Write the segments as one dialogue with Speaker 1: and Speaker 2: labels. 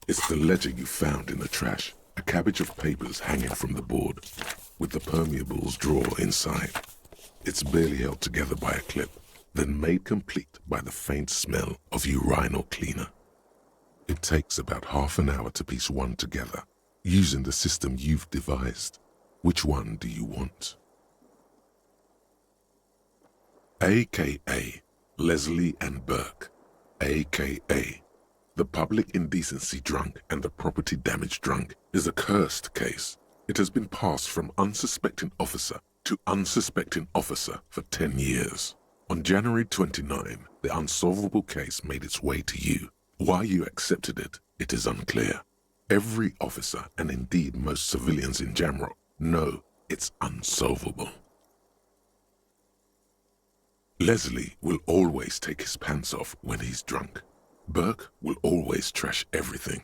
Speaker 1: It's the ledger you found in the trash, a cabbage of papers hanging from the board, with the permeables drawer inside. It's barely held together by a clip, then made complete by the faint smell of urinal cleaner. It takes about half an hour to piece one together, using the system you've devised. Which one do you want? AKA Leslie and Burke, AKA the public indecency drunk and the property damage drunk, is a cursed case. It has been passed from unsuspecting officer to unsuspecting officer for 10 years. On January 29, the unsolvable case made its way to you. Why you accepted it, it is unclear. Every officer, and indeed most civilians in Jamrock, know it's unsolvable. Leslie will always take his pants off when he's drunk. Burke will always trash everything.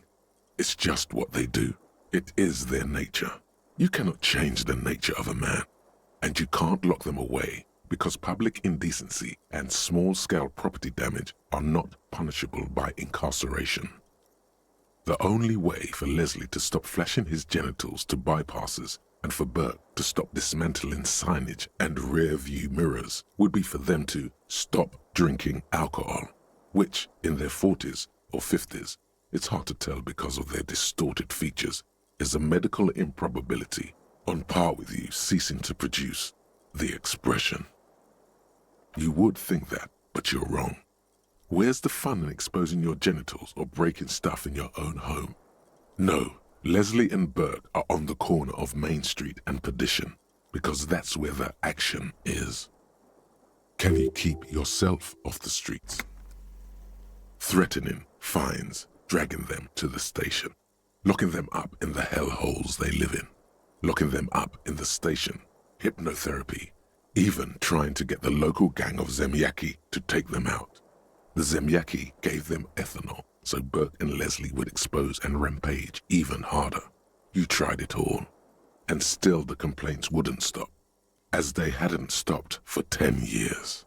Speaker 1: It's just what they do. It is their nature. You cannot change the nature of a man, and you can't lock them away because public indecency and small-scale property damage are not punishable by incarceration. The only way for Leslie to stop flashing his genitals to bypassers and for Burke to stop dismantling signage and rear-view mirrors would be for them to stop drinking alcohol, which, in their 40s or 50s, it's hard to tell because of their distorted features, is a medical improbability on par with you ceasing to produce the expression. You would think that, but you're wrong. Where's the fun in exposing your genitals or breaking stuff in your own home? No, Leslie and Burke are on the corner of Main Street and Perdition because that's where the action is. Can you keep yourself off the streets? Threatening fines, dragging them to the station, locking them up in the hellholes they live in, locking them up in the station, hypnotherapy, even trying to get the local gang of Zemyaki to take them out. The Zemyaki gave them ethanol so Burke and Leslie would expose and rampage even harder. You tried it all, and still the complaints wouldn't stop, as they hadn't stopped for 10 years.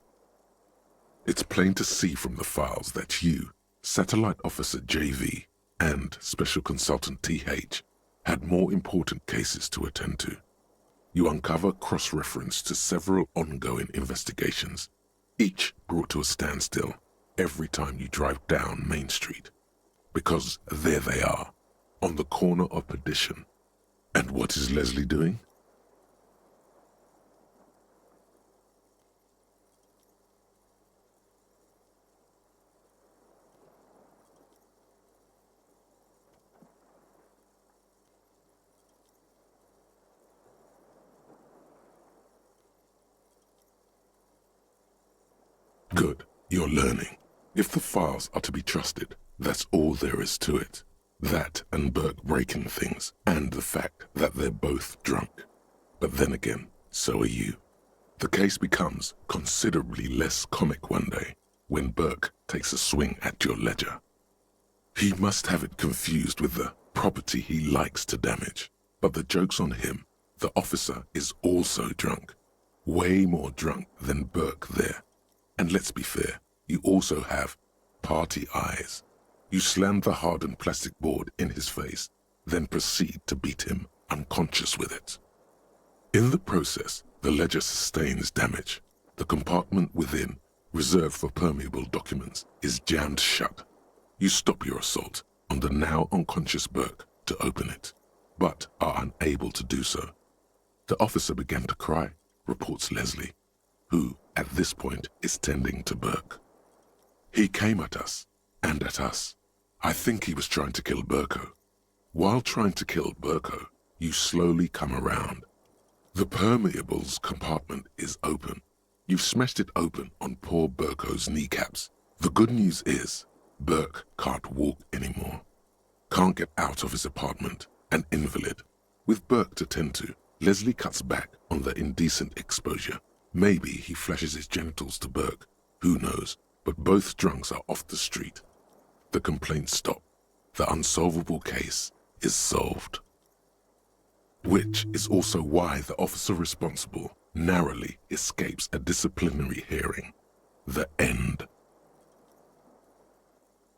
Speaker 1: It's plain to see from the files that you, Satellite Officer JV, and Special Consultant TH had more important cases to attend to. You uncover cross-reference to several ongoing investigations, each brought to a standstill every time you drive down Main Street, because there they are, on the corner of Perdition. And what is Leslie doing? Good, you're learning. If the files are to be trusted, that's all there is to it. That and Burke breaking things, and the fact that they're both drunk. But then again, so are you. The case becomes considerably less comic one day when Burke takes a swing at your ledger. He must have it confused with the property he likes to damage. But the joke's on him. The officer is also drunk. Way more drunk than Burke there. And let's be fair, you also have party eyes. You slam the hardened plastic board in his face, then proceed to beat him unconscious with it. In the process, the ledger sustains damage. The compartment within, reserved for permeable documents, is jammed shut. You stop your assault on the now unconscious Burke to open it, but are unable to do so. The officer began to cry, reports Leslie, who, at this point, is tending to Burke. He came at us, and at us. I think he was trying to kill Burko. While trying to kill Burko, you slowly come around. The permeables compartment is open. You've smashed it open on poor Burko's kneecaps. The good news is, Burke can't walk anymore. Can't get out of his apartment, an invalid. With Burke to tend to, Leslie cuts back on the indecent exposure. Maybe he flashes his genitals to Burke, who knows, but both drunks are off the street. The complaints stop. The unsolvable case is solved. Which is also why the officer responsible narrowly escapes a disciplinary hearing. The end.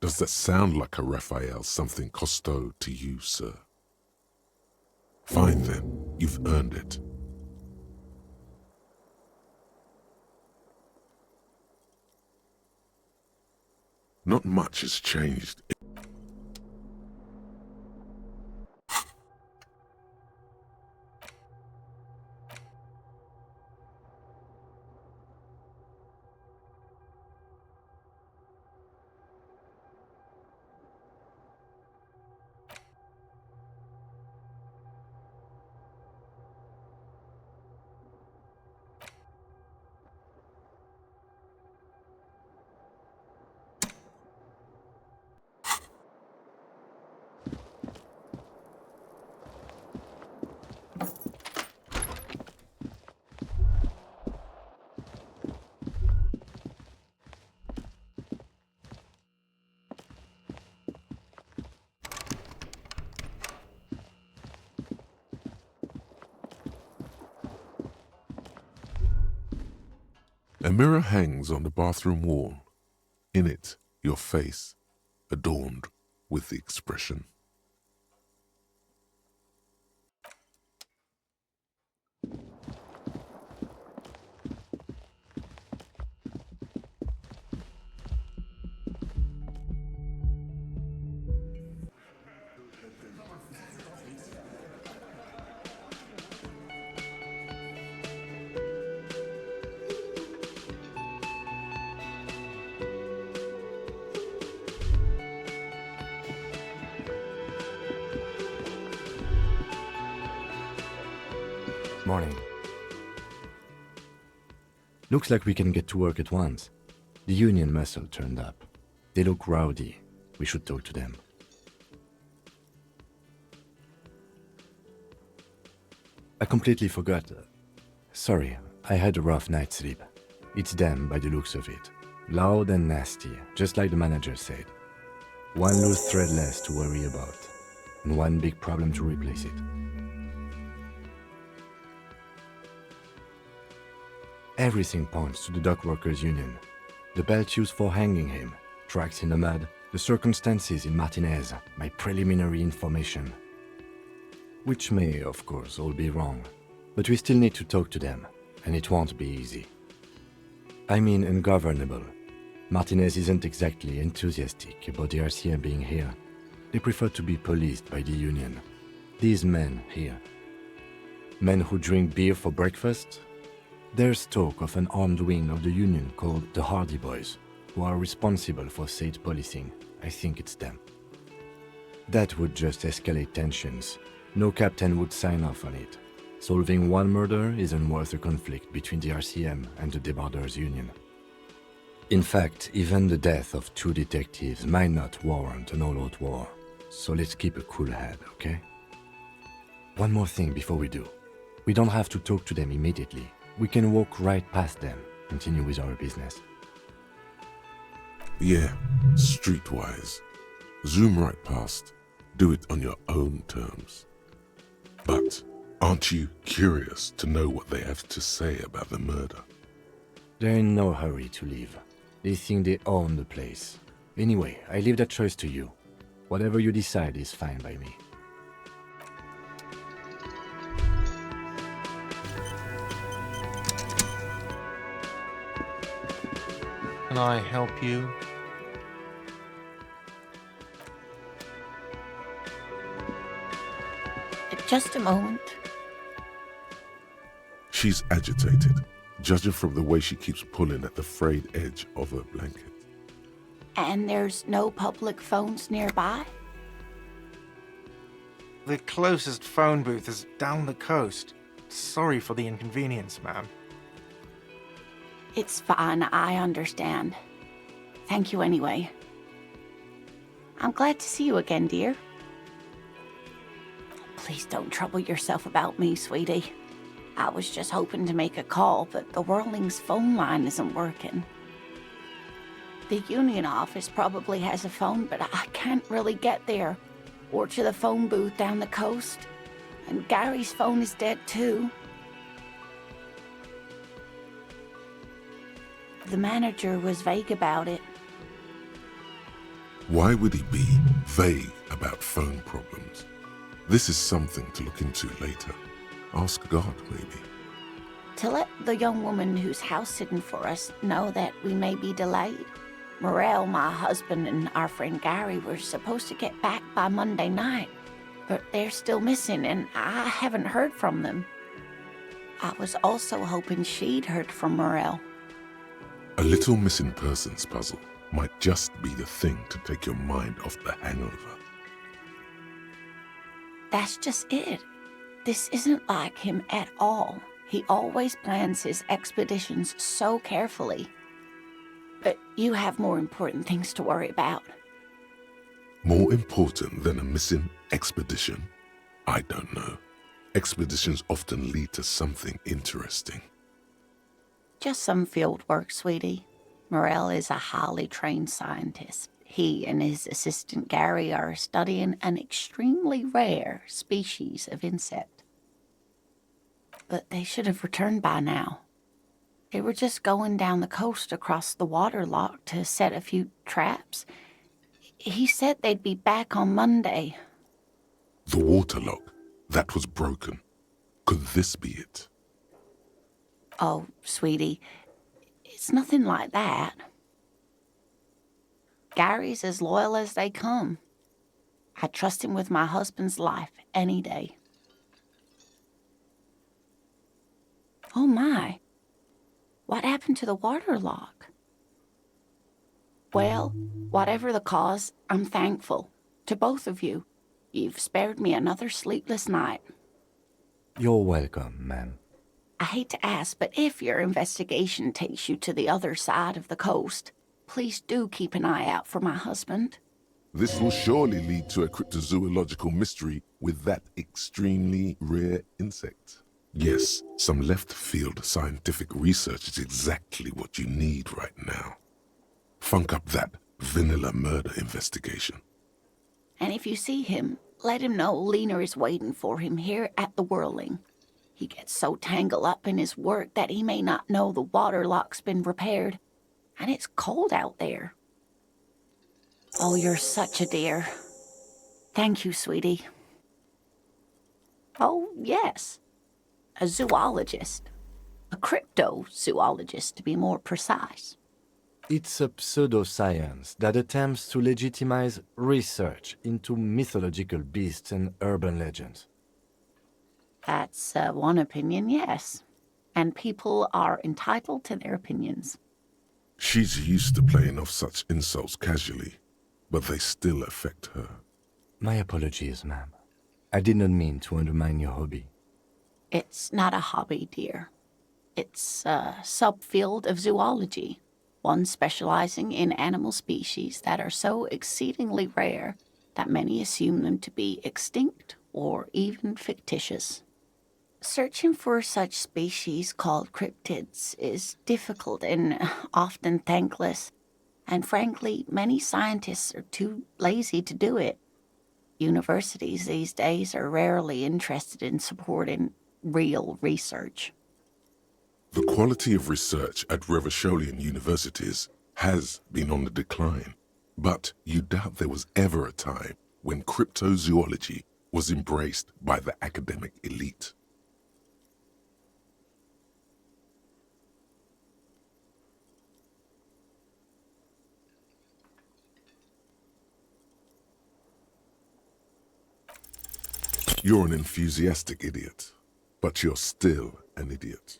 Speaker 1: Does that sound like a Raphael something costo to you, sir? Fine then, you've earned it. Not much has changed. A mirror hangs on the bathroom wall. In it, your face, adorned with the expression.
Speaker 2: Morning. Looks like we can get to work at once. The union muscle turned up. They look rowdy. We should talk to them. I completely forgot. Sorry, I had a rough night's sleep. It's them by the looks of it. Loud and nasty, just like the manager said. One loose thread less to worry about, and one big problem to replace it. Everything points to the dock workers' union. The belt used for hanging him, tracks in the mud, the circumstances in Martinez, my preliminary information. Which may, of course, all be wrong. But we still need to talk to them, and it won't be easy. I mean ungovernable. Martinez isn't exactly enthusiastic about the RCM being here. They prefer to be policed by the union. These men here. Men who drink beer for breakfast? There's talk of an armed wing of the union called the Hardy Boys, who are responsible for state policing. I think it's them. That would just escalate tensions. No captain would sign off on it. Solving one murder isn't worth a conflict between the RCM and the Debarders' Union. In fact, even the death of 2 detectives might not warrant an all-out war. So let's keep a cool head, okay? One more thing before we do. We don't have to talk to them immediately. We can walk right past them, continue with our business.
Speaker 1: Yeah, streetwise. Zoom right past. Do it on your own terms. But aren't you curious to know what they have to say about the murder?
Speaker 2: They're in no hurry to leave. They think they own the place. Anyway, I leave that choice to you. Whatever you decide is fine by me.
Speaker 3: Can I help you?
Speaker 4: Just a moment.
Speaker 1: She's agitated, judging from the way she keeps pulling at the frayed edge of her blanket.
Speaker 4: And there's no public phones nearby?
Speaker 3: The closest phone booth is down the coast. Sorry for the inconvenience, ma'am.
Speaker 4: It's fine, I understand. Thank you anyway. I'm glad to see you again, dear. Please don't trouble yourself about me, sweetie. I was just hoping to make a call, but the Whirling's phone line isn't working. The union office probably has a phone, but I can't really get there, or to the phone booth down the coast. And Gary's phone is dead too. The manager was vague about it.
Speaker 1: Why would he be vague about phone problems? This is something to look into later. Ask God, maybe.
Speaker 4: To let the young woman who's house-sitting for us know that we may be delayed. Morel, my husband, and our friend Gary were supposed to get back by Monday night, but they're still missing, and I haven't heard from them. I was also hoping she'd heard from Morel.
Speaker 1: A little missing persons puzzle might just be the thing to take your mind off the hangover.
Speaker 4: That's just it. This isn't like him at all. He always plans his expeditions so carefully. But you have more important things to worry about.
Speaker 1: More important than a missing expedition? I don't know. Expeditions often lead to something interesting.
Speaker 4: Just some field work, sweetie. Morel is a highly trained scientist. He and his assistant Gary are studying an extremely rare species of insect. But they should have returned by now. They were just going down the coast across the waterlock to set a few traps. He said they'd be back on Monday.
Speaker 1: The waterlock, that was broken. Could this be it?
Speaker 4: Oh, sweetie, it's nothing like that. Gary's as loyal as they come. I trust him with my husband's life any day. Oh my, what happened to the waterlock? Well, whatever the cause, I'm thankful. To both of you. You've spared me another sleepless night.
Speaker 2: You're welcome, ma'am.
Speaker 4: I hate to ask, but if your investigation takes you to the other side of the coast, please do keep an eye out for my husband.
Speaker 1: This will surely lead to a cryptozoological mystery with that extremely rare insect. Yes, some left-field scientific research is exactly what you need right now. Funk up that vanilla murder investigation.
Speaker 4: And if you see him, let him know Lena is waiting for him here at the Whirling. He gets so tangled up in his work that he may not know the waterlock's been repaired, and it's cold out there. Oh, you're such a dear. Thank you, sweetie. Oh, yes. A zoologist. A cryptozoologist, to be more precise.
Speaker 2: It's a pseudoscience that attempts to legitimize research into mythological beasts and urban legends.
Speaker 4: That's one opinion, yes. And people are entitled to their opinions.
Speaker 1: She's used to playing off such insults casually, but they still affect her.
Speaker 2: My apologies, ma'am. I did not mean to undermine your hobby.
Speaker 4: It's not a hobby, dear. It's a subfield of zoology, one specializing in animal species that are so exceedingly rare that many assume them to be extinct or even fictitious. Searching for such species called cryptids is difficult and often thankless, and frankly, many scientists are too lazy to do it. Universities these days are rarely interested in supporting real research.
Speaker 1: The quality of research at Revacholian universities has been on the decline, but you doubt there was ever a time when cryptozoology was embraced by the academic elite. You're an enthusiastic idiot, but you're still an idiot.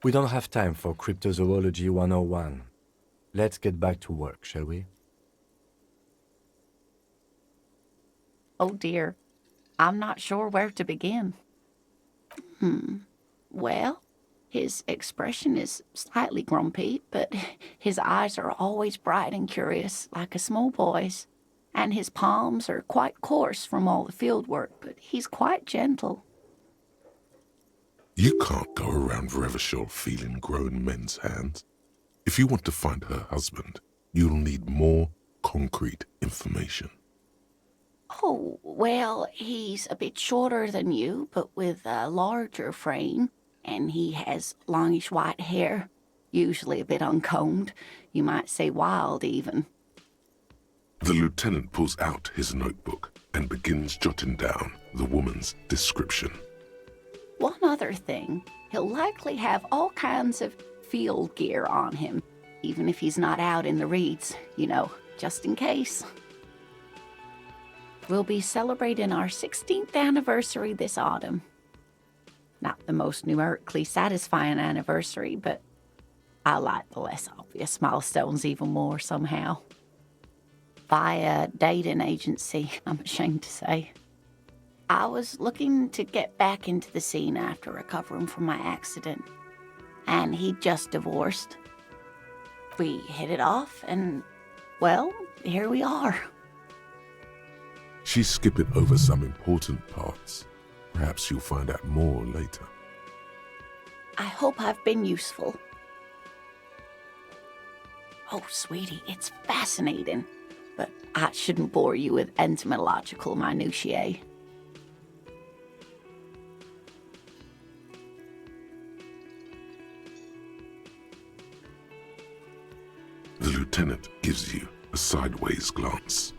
Speaker 2: We don't have time for Cryptozoology 101. Let's get back to work, shall we?
Speaker 4: Oh dear, I'm not sure where to begin. Well, his expression is slightly grumpy, but his eyes are always bright and curious, like a small boy's. And his palms are quite coarse from all the field work, but he's quite gentle.
Speaker 1: You can't go around Revachol feeling grown men's hands. If you want to find her husband, you'll need more concrete information.
Speaker 4: Oh, well, he's a bit shorter than you, but with a larger frame, and he has longish white hair, usually a bit uncombed. You might say wild, even.
Speaker 1: The lieutenant pulls out his notebook and begins jotting down the woman's description.
Speaker 4: One other thing, he'll likely have all kinds of field gear on him, even if he's not out in the reeds, just in case. We'll be celebrating our 16th anniversary this autumn. Not the most numerically satisfying anniversary, but I like the less obvious milestones even more somehow. Via dating agency, I'm ashamed to say. I was looking to get back into the scene after recovering from my accident, and he'd just divorced. We hit it off, and, well, here we are.
Speaker 1: She's skipping over some important parts. Perhaps you'll find out more later.
Speaker 4: I hope I've been useful. Oh, sweetie, it's fascinating, but I shouldn't bore you with entomological minutiae.
Speaker 1: The lieutenant gives you a sideways glance.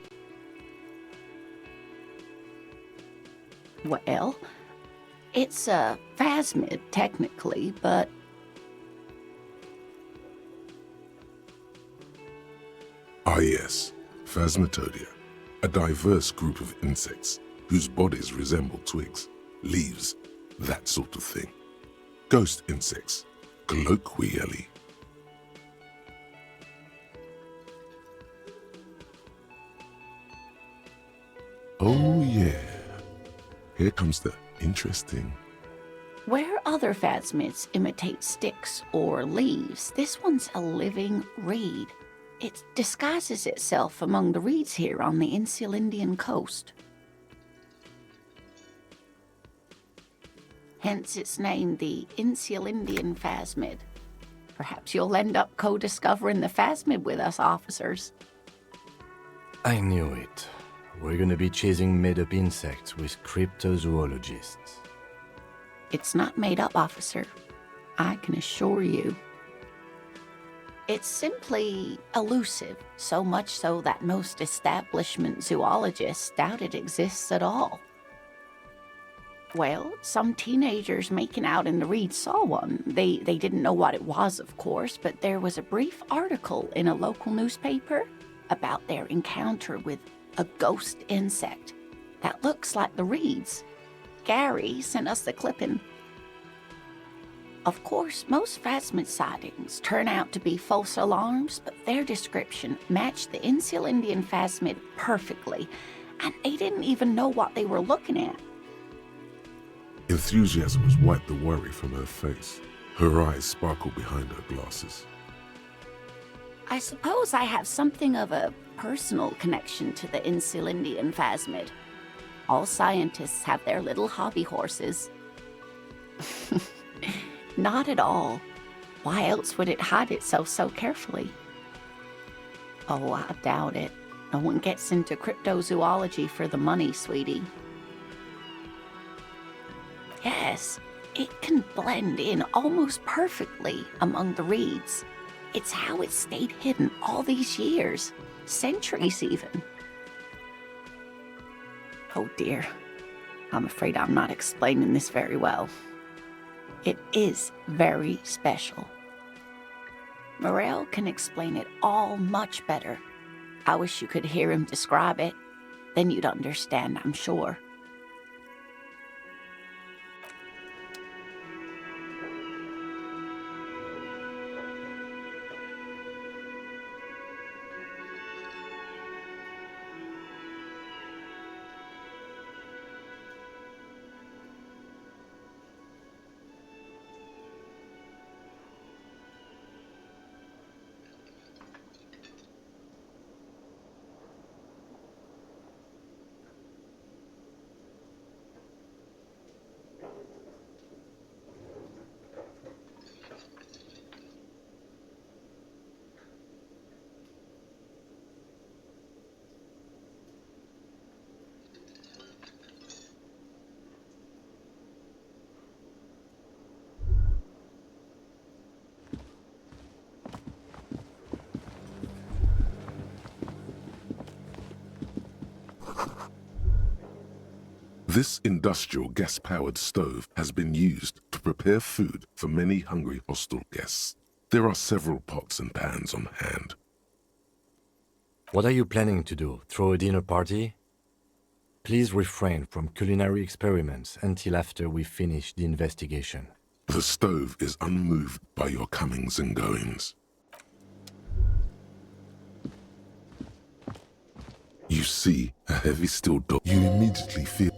Speaker 4: Well, it's a phasmid, technically, but...
Speaker 1: Ah yes, Phasmatodia, a diverse group of insects whose bodies resemble twigs, leaves, that sort of thing. Ghost insects, colloquially. Oh yeah, here comes the interesting.
Speaker 4: Where other phasmids imitate sticks or leaves, this one's a living reed. It disguises itself among the reeds here on the Insular Indian coast. Hence its name, the Insular Indian phasmid. Perhaps you'll end up co-discovering the phasmid with us, officers.
Speaker 2: I knew it. We're gonna be chasing made-up insects with cryptozoologists.
Speaker 4: It's not made up, officer. I can assure you. It's simply elusive, so much so that most establishment zoologists doubt it exists at all. Well, some teenagers making out in the reeds saw one. They didn't know what it was, of course, but there was a brief article in a local newspaper about their encounter with a ghost insect that looks like the reeds. Gary sent us the clipping. Of course, most phasmid sightings turn out to be false alarms, but their description matched the Insular Indian phasmid perfectly, and they didn't even know what they were looking at.
Speaker 1: Enthusiasm has wiped the worry from her face. Her eyes sparkle behind her glasses.
Speaker 4: I suppose I have something of a personal connection to the Insular Indian phasmid. All scientists have their little hobby horses. Not at all. Why else would it hide itself so carefully? Oh, I doubt it. No one gets into cryptozoology for the money, sweetie. Yes, it can blend in almost perfectly among the reeds. It's how it stayed hidden all these years, centuries even. Oh dear, I'm afraid I'm not explaining this very well. It is very special. Morel can explain it all much better. I wish you could hear him describe it. Then you'd understand, I'm sure.
Speaker 1: This industrial gas-powered stove has been used to prepare food for many hungry hostel guests. There are several pots and pans on hand.
Speaker 2: What are you planning to do? Throw a dinner party? Please refrain from culinary experiments until after we finish the investigation.
Speaker 1: The stove is unmoved by your comings and goings. You see a heavy steel door. You immediately feel...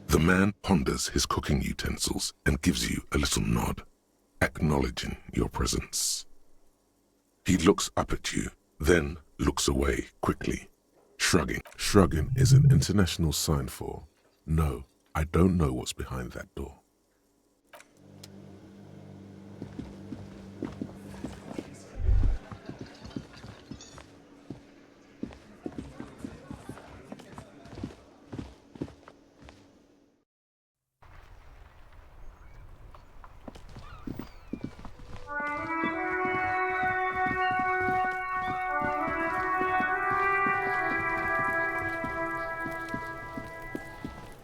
Speaker 1: The man ponders his cooking utensils and gives you a little nod, acknowledging your presence. He looks up at you, then looks away quickly, shrugging. Shrugging is an international sign for, no, I don't know what's behind that door.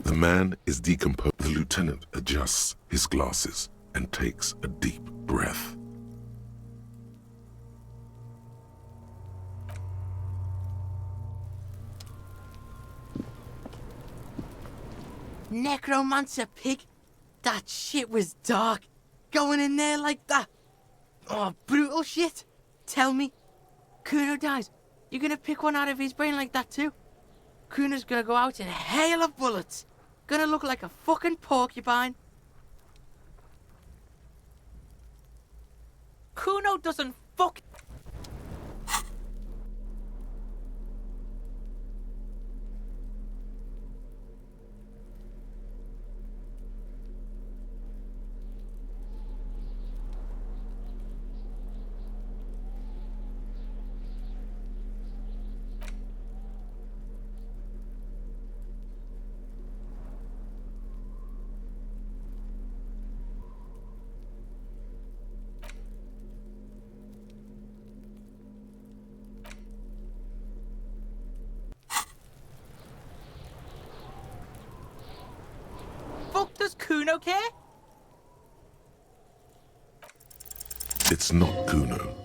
Speaker 1: The man is decomposed. The lieutenant adjusts his glasses and takes a deep breath.
Speaker 5: Necromancer pig? That shit was dark. Going in there like that. Oh, brutal shit. Tell me, Kuno dies. You're gonna pick one out of his brain like that too? Kuno's gonna go out in a hail of bullets. Gonna look like a fucking porcupine. Kuno doesn't fuck... Fuck does Kuno care?
Speaker 1: It's not Kuno.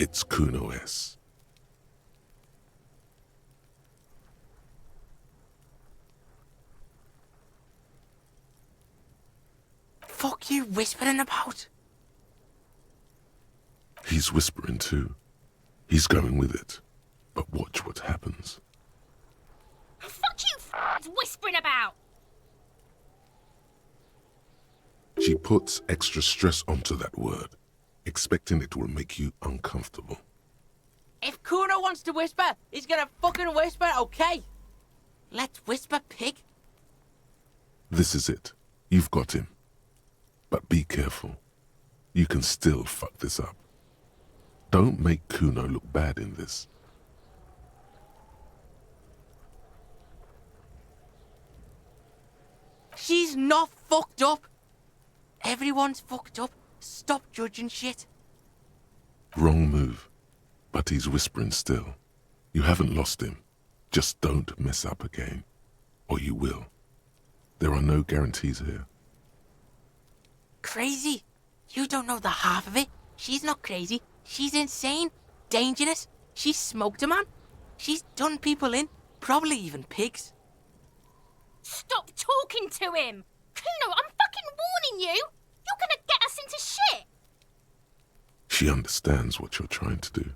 Speaker 1: It's Kuno-S.
Speaker 5: Fuck you whispering about?
Speaker 1: He's whispering too. He's going with it. But watch what happens.
Speaker 6: Fuck you whispering about!
Speaker 1: She puts extra stress onto that word, expecting it will make you uncomfortable.
Speaker 5: If Kuno wants to whisper, he's gonna fucking whisper, okay? Let's whisper, pig.
Speaker 1: This is it. You've got him. But be careful. You can still fuck this up. Don't make Kuno look bad in this.
Speaker 5: She's not fucked up. Everyone's fucked up. Stop judging shit.
Speaker 1: Wrong move. But he's whispering still. You haven't lost him. Just don't mess up again. Or you will. There are no guarantees here.
Speaker 5: Crazy? You don't know the half of it. She's not crazy. She's insane. Dangerous. She's smoked a man. She's done people in. Probably even pigs.
Speaker 6: Stop talking to him! Kuno, I'm fucking warning you! You're gonna get us into shit!
Speaker 1: She understands what you're trying to do.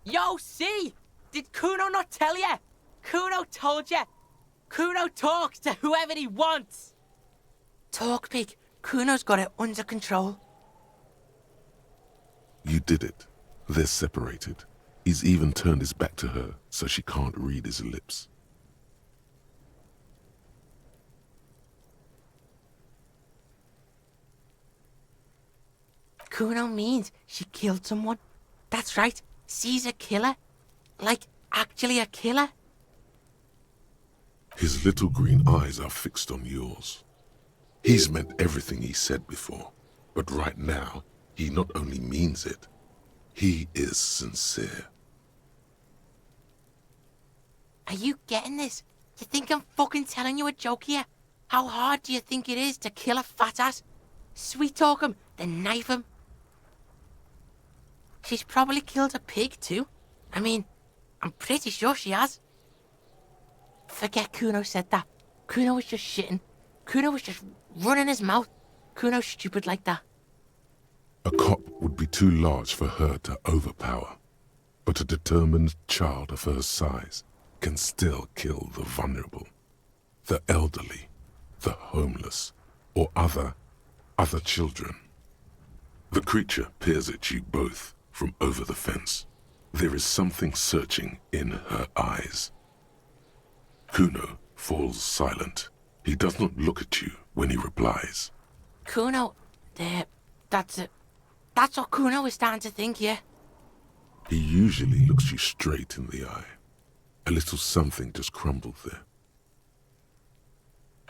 Speaker 5: Yo, see? Did Kuno not tell you? Kuno told you. Kuno talks to whoever he wants. Talk, pig. Kuno's got it under control.
Speaker 1: You did it. They're separated. He's even turned his back to her so she can't read his lips.
Speaker 5: Kuno means she killed someone. That's right. She's a killer. Like, actually a killer.
Speaker 1: His little green eyes are fixed on yours. He's meant everything he said before, but right now, he not only means it, he is sincere.
Speaker 5: Are you getting this? You think I'm fucking telling you a joke here? How hard do you think it is to kill a fat ass? Sweet talk him, then knife him. She's probably killed a pig too. I mean, I'm pretty sure she has. Forget Kuno said that. Kuno was just shitting. Kuno was just running his mouth. Kuno's stupid like that.
Speaker 1: A cop would be too large for her to overpower, but a determined child of her size can still kill the vulnerable, the elderly, the homeless, or other children. The creature peers at you both from over the fence. There is something searching in her eyes. Kuno falls silent. He does not look at you when he replies.
Speaker 5: Kuno, that's it. That's what Kuno is starting to think, yeah.
Speaker 1: He usually looks you straight in the eye. A little something just crumbled there.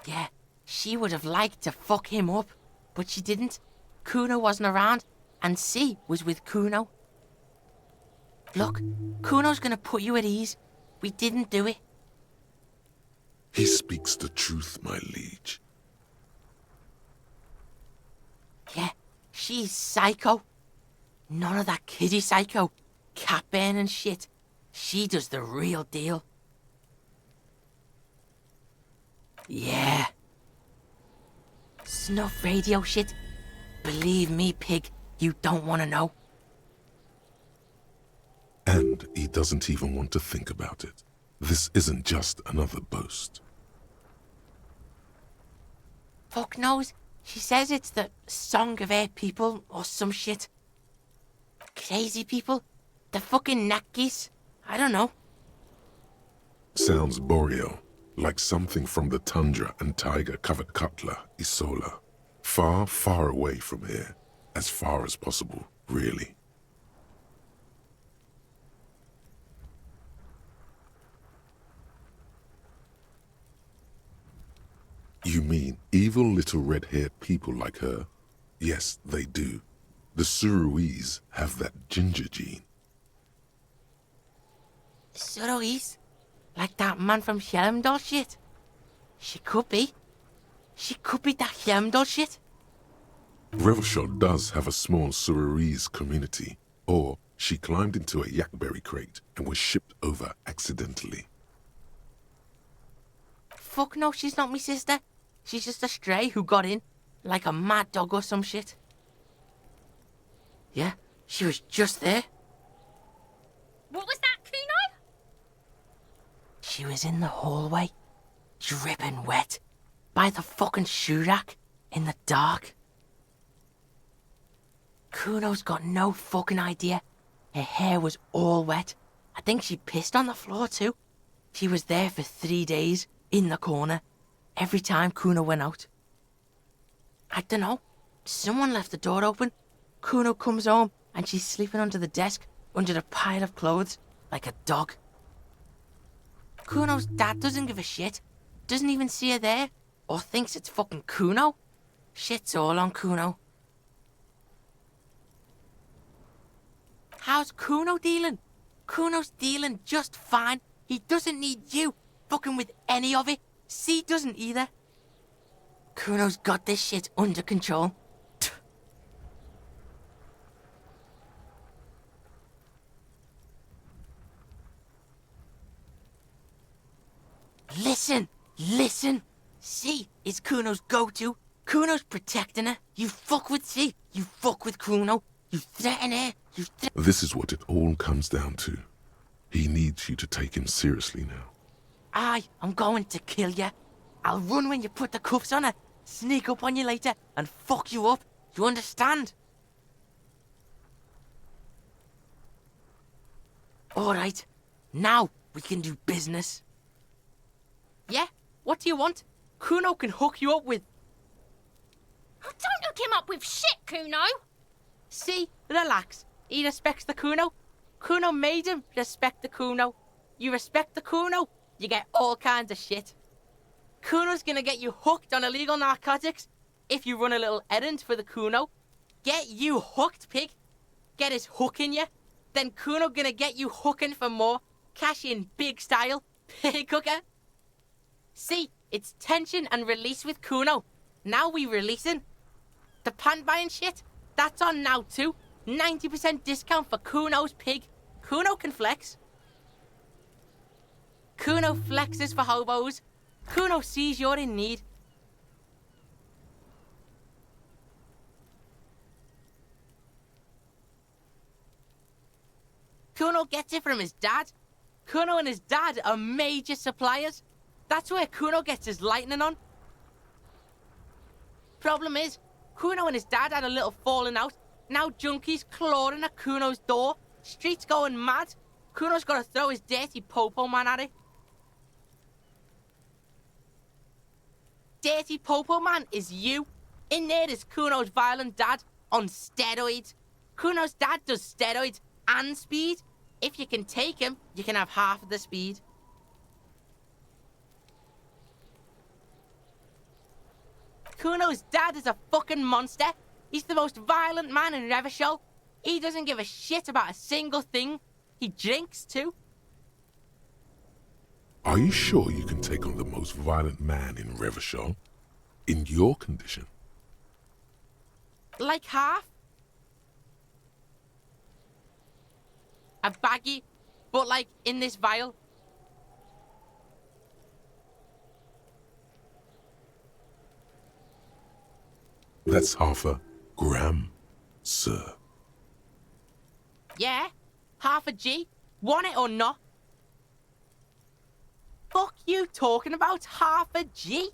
Speaker 5: Yeah, she would have liked to fuck him up, but she didn't. Kuno wasn't around, and she was with Kuno. Look, Kuno's gonna put you at ease. We didn't do it.
Speaker 1: He speaks the truth, my liege.
Speaker 5: Yeah, she's psycho. None of that kiddie psycho, cat burning shit. She does the real deal. Yeah. Snuff radio shit. Believe me, pig, you don't want to know.
Speaker 1: And he doesn't even want to think about it. This isn't just another boast.
Speaker 5: Fuck knows. She says it's the song of her people or some shit. Crazy people. The fucking Nakis. I don't know.
Speaker 1: Sounds boreal, like something from the tundra and tiger-covered Cutler, Isola. Far, far away from here. As far as possible, really. You mean evil little red-haired people like her? Yes, they do. The Suruese have that ginger gene.
Speaker 5: Suroese? Like that man from Helmdall shit? She could be. She could be that Helmdall shit.
Speaker 1: Revelshot does have a small Suruese community, or she climbed into a yakberry crate and was shipped over accidentally.
Speaker 5: Fuck no, she's not me sister. She's just a stray who got in, like a mad dog or some shit. Yeah, she was just there.
Speaker 6: What was that, Kuno?
Speaker 5: She was in the hallway, dripping wet, by the fucking shoe rack, in the dark. Kuno's got no fucking idea. Her hair was all wet. I think she pissed on the floor too. She was there for 3 days, in the corner, every time Kuno went out. I don't know. Someone left the door open. Kuno comes home and she's sleeping under the desk, under a pile of clothes, like a dog. Kuno's dad doesn't give a shit. Doesn't even see her there, or thinks it's fucking Kuno. Shit's all on Kuno. How's Kuno dealing? Kuno's dealing just fine. He doesn't need you fucking with any of it. C doesn't either. Kuno's got this shit under control. Listen. C is Kuno's go-to. Kuno's protecting her. You fuck with C. You fuck with Kuno. You threaten her.
Speaker 1: This is what it all comes down to. He needs you to take him seriously now.
Speaker 5: I'm going to kill you. I'll run when you put the cuffs on her, sneak up on you later, and fuck you up. You understand? Alright, now we can do business. Yeah? What do you want? Kuno can hook you up with...
Speaker 6: Oh, don't hook him up with shit, Kuno.
Speaker 5: See? Relax. He respects the Kuno. Kuno made him respect the Kuno. You respect the Kuno, you get all kinds of shit. Kuno's gonna get you hooked on illegal narcotics if you run a little errand for the Kuno. Get you hooked, pig. Get his hook in you. Then Kuno gonna get you hooking for more. Cash in big style. Pig hooker. See, it's tension and release with Kuno. Now we releasing. The pan buying shit, that's on now too. 90% discount for Kuno's pig. Kuno can flex. Kuno flexes for hobos. Kuno sees you're in need. Kuno gets it from his dad. Kuno and his dad are major suppliers. That's where Kuno gets his lightning on. Problem is, Kuno and his dad had a little falling out. Now junkies clawing at Kuno's door. Streets going mad. Kuno's gotta throw his dirty popo man at it. Dirty popo man is you. In there is Kuno's violent dad on steroids. Kuno's dad does steroids and speed. If you can take him, you can have half of the speed. Kuno's dad is a fucking monster. He's the most violent man in Revachol. He doesn't give a shit about a single thing. He drinks too.
Speaker 1: Are you sure you can take on the most violent man in Revachol? In your condition?
Speaker 5: Like half. A baggie, but like in this vial.
Speaker 1: That's half a gram, sir.
Speaker 5: Yeah, half a G. Want it or not? Fuck you talking about half a G?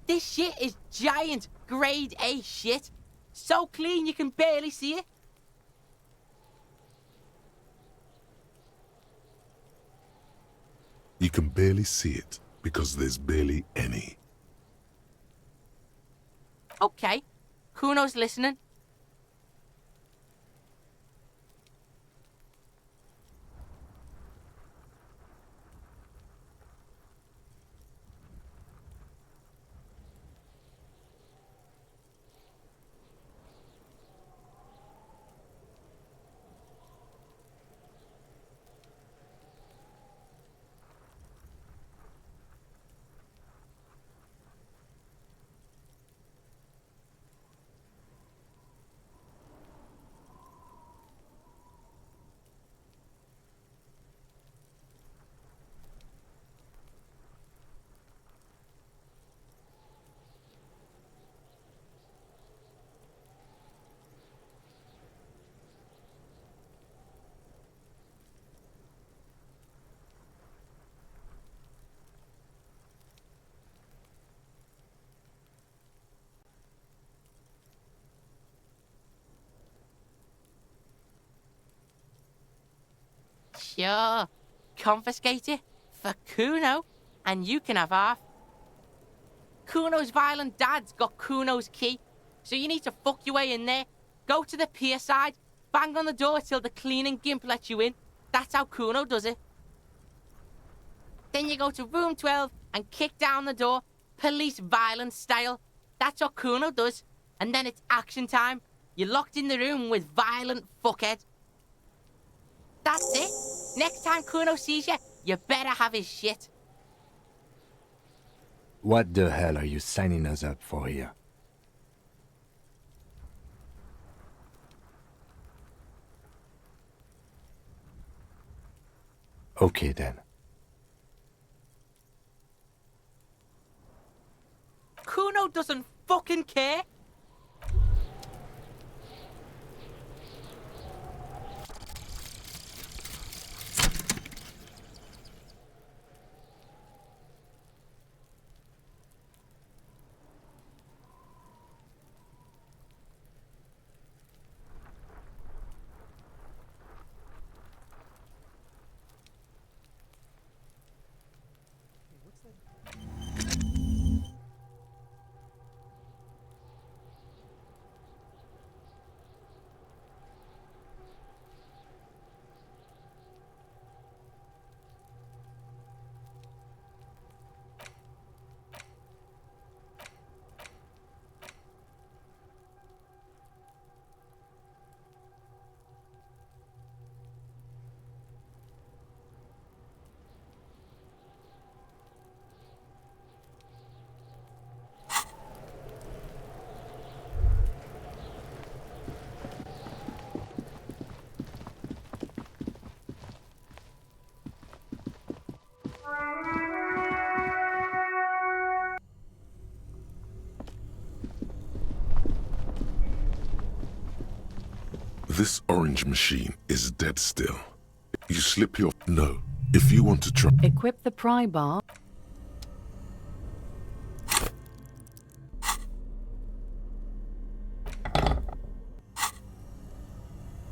Speaker 5: This shit is giant, grade A shit. So clean you can barely see it.
Speaker 1: You can barely see it because there's barely any.
Speaker 5: Okay, Kuno's listening. Sure, confiscate it for Kuno, and you can have half. Kuno's violent dad's got Kuno's key, so you need to fuck your way in there. Go to the pier side, bang on the door till the cleaning gimp lets you in. That's how Kuno does it. Then you go to room 12 and kick down the door, police violence style. That's what Kuno does. And then it's action time. You're locked in the room with violent fuckhead. That's it. Next time Kuno sees you, you better have his shit.
Speaker 2: What the hell are you signing us up for here? Okay then.
Speaker 5: Kuno doesn't fucking care.
Speaker 1: This orange machine is dead still. You slip your... No. If you want to try...
Speaker 7: Equip the pry bar.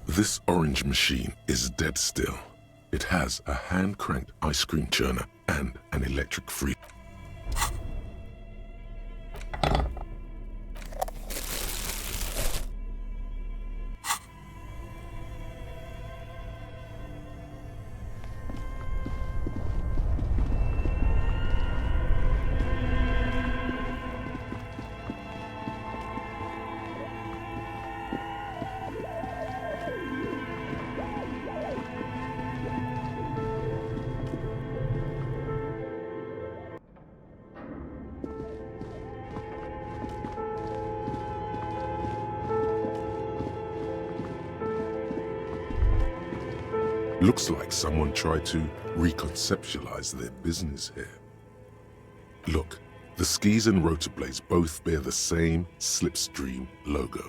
Speaker 1: This orange machine is dead still. It has a hand-cranked ice cream churner and an electric freezer. Looks like someone tried to reconceptualize their business here. Look, the skis and rotor blades both bear the same Slipstream logo.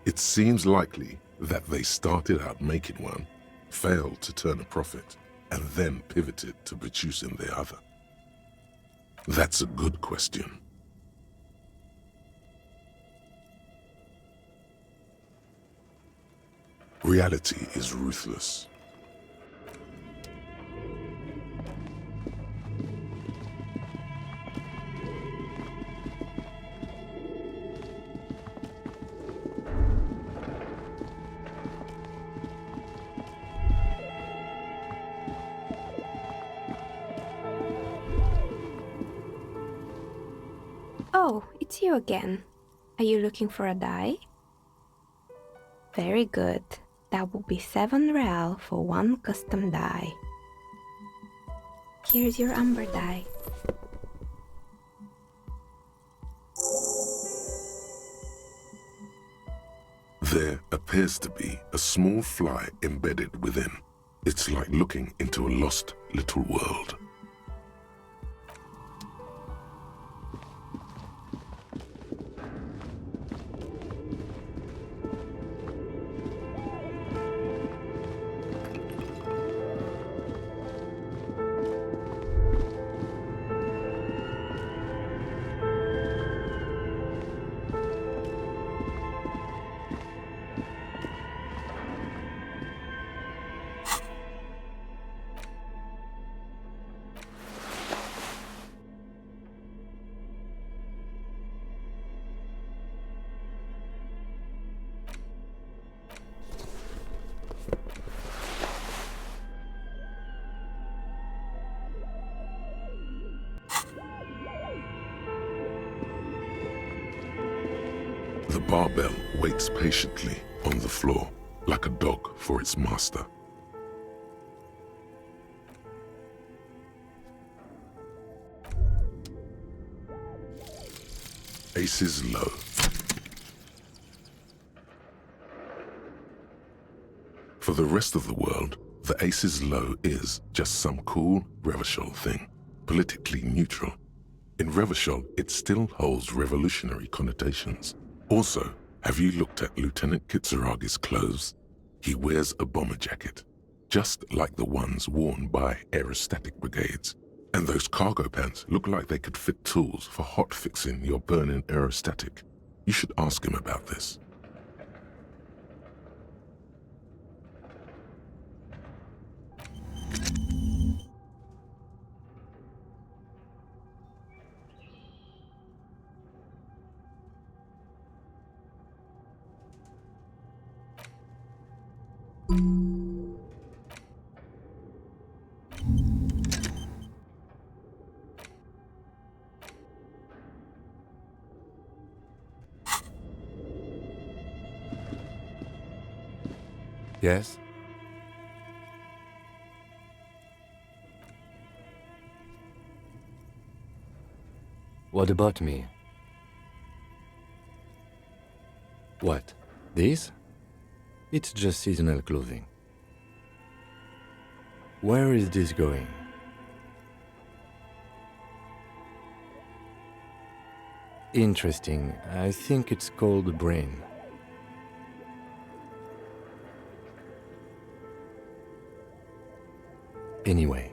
Speaker 1: It seems likely that they started out making one, failed to turn a profit, and then pivoted to producing the other. That's a good question. Reality is ruthless.
Speaker 8: Oh, it's you again. Are you looking for a die? Very good. That will be 7 real for one custom die. Here's your amber die.
Speaker 1: There appears to be a small fly embedded within. It's like looking into a lost little world. The barbell waits patiently on the floor, like a dog for its master. Aces low. For the rest of the world, the aces low is just some cool Revachol thing, politically neutral. In Revachol, it still holds revolutionary connotations. Also, have you looked at Lieutenant Kitsuragi's clothes? He wears a bomber jacket, just like the ones worn by aerostatic brigades. And those cargo pants look like they could fit tools for hot-fixing your burning aerostatic. You should ask him about this.
Speaker 2: Yes? What about me? What? This? It's just seasonal clothing. Where is this going? Interesting. I think it's called a brain. Anyway,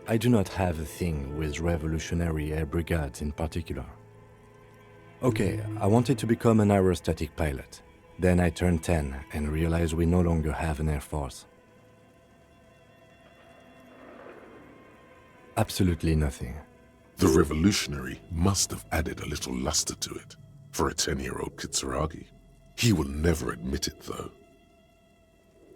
Speaker 2: I do not have a thing with revolutionary air brigades in particular. Okay, I wanted to become an aerostatic pilot. Then I turned 10 and realized we no longer have an air force. Absolutely nothing.
Speaker 1: The revolutionary must have added a little luster to it for a 10-year-old Kitsuragi. He will never admit it, though.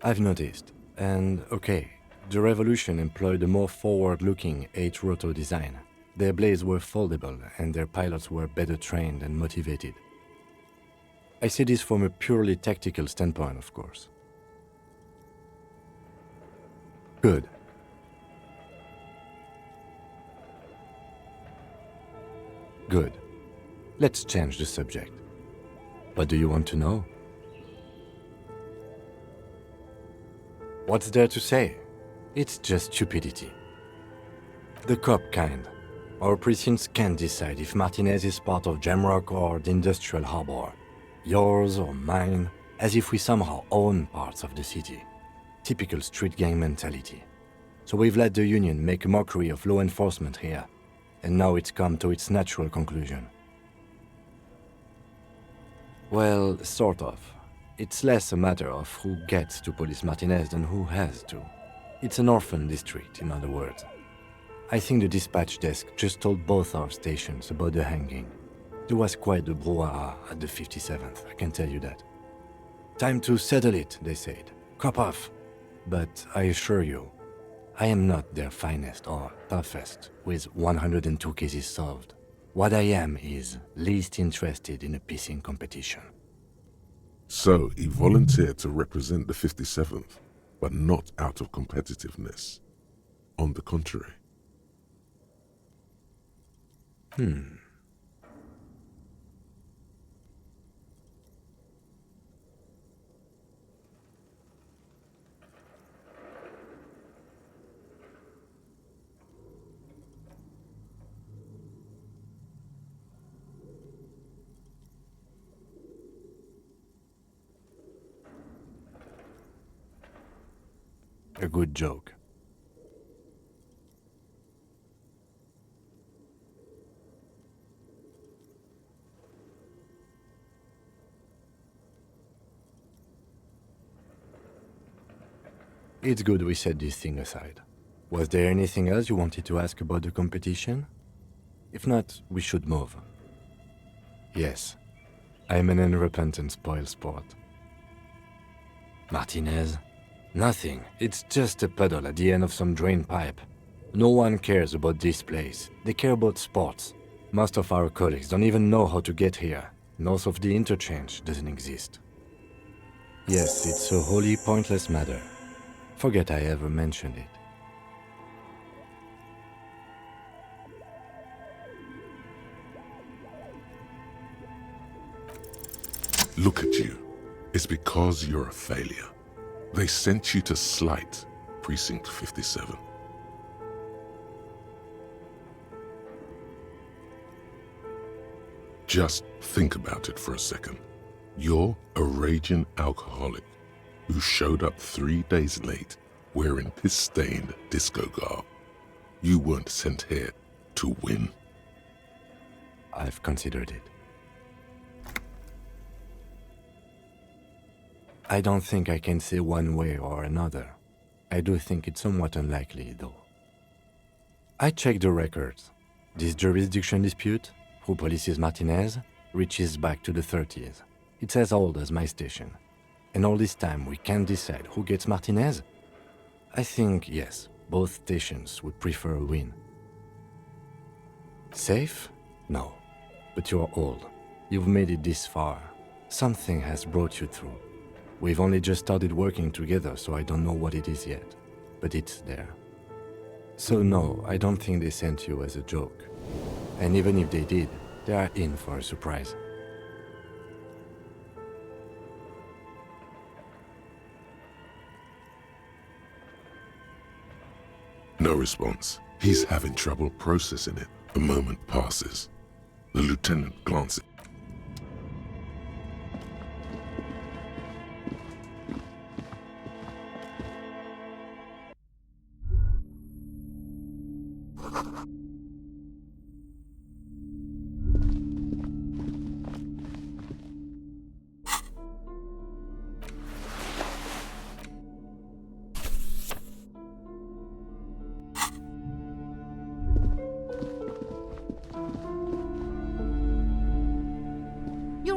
Speaker 2: I've noticed. And okay, the revolution employed a more forward-looking 8-rotor design. Their blades were foldable and their pilots were better trained and motivated. I say this from a purely tactical standpoint, of course. Good. Good. Let's change the subject. What do you want to know? What's there to say? It's just stupidity. The cop kind. Our precincts can't decide if Martinez is part of Jamrock or the Industrial Harbor. Yours or mine, as if we somehow own parts of the city. Typical street gang mentality. So we've let the Union make a mockery of law enforcement here, and now it's come to its natural conclusion. Well, sort of. It's less a matter of who gets to police Martinez than who has to. It's an orphan district, in other words. I think the dispatch desk just told both our stations about the hanging. There was quite the brouhaha at the 57th, I can tell you that. Time to settle it, they said. Cop off. But I assure you, I am not their finest or toughest with 102 cases solved. What I am is least interested in a pissing competition.
Speaker 1: So he volunteered to represent the 57th, but not out of competitiveness. On the contrary.
Speaker 2: A good joke. It's good we set this thing aside. Was there anything else you wanted to ask about the competition? If not, we should move. Yes, I'm an unrepentant spoilsport. Martinez? Nothing. It's just a puddle at the end of some drain pipe. No one cares about this place. They care about sports. Most of our colleagues don't even know how to get here. North of the interchange doesn't exist. Yes, it's a wholly pointless matter. Forget I ever mentioned it.
Speaker 1: Look at you. It's because you're a failure. They sent you to slight Precinct 57. Just think about it for a second. You're a raging alcoholic who showed up 3 days late wearing piss-stained disco garb. You weren't sent here to win.
Speaker 2: I've considered it. I don't think I can say one way or another. I do think it's somewhat unlikely, though. I checked the records. This jurisdiction dispute, who polices Martinez, reaches back to the 30s. It's as old as my station. And all this time we can't decide who gets Martinez? I think, yes, both stations would prefer a win. Safe? No. But you're old. You've made it this far. Something has brought you through. We've only just started working together, so I don't know what it is yet. But it's there. So no, I don't think they sent you as a joke. And even if they did, they are in for a surprise.
Speaker 1: No response. He's having trouble processing it. A moment passes. The lieutenant glances.
Speaker 7: You're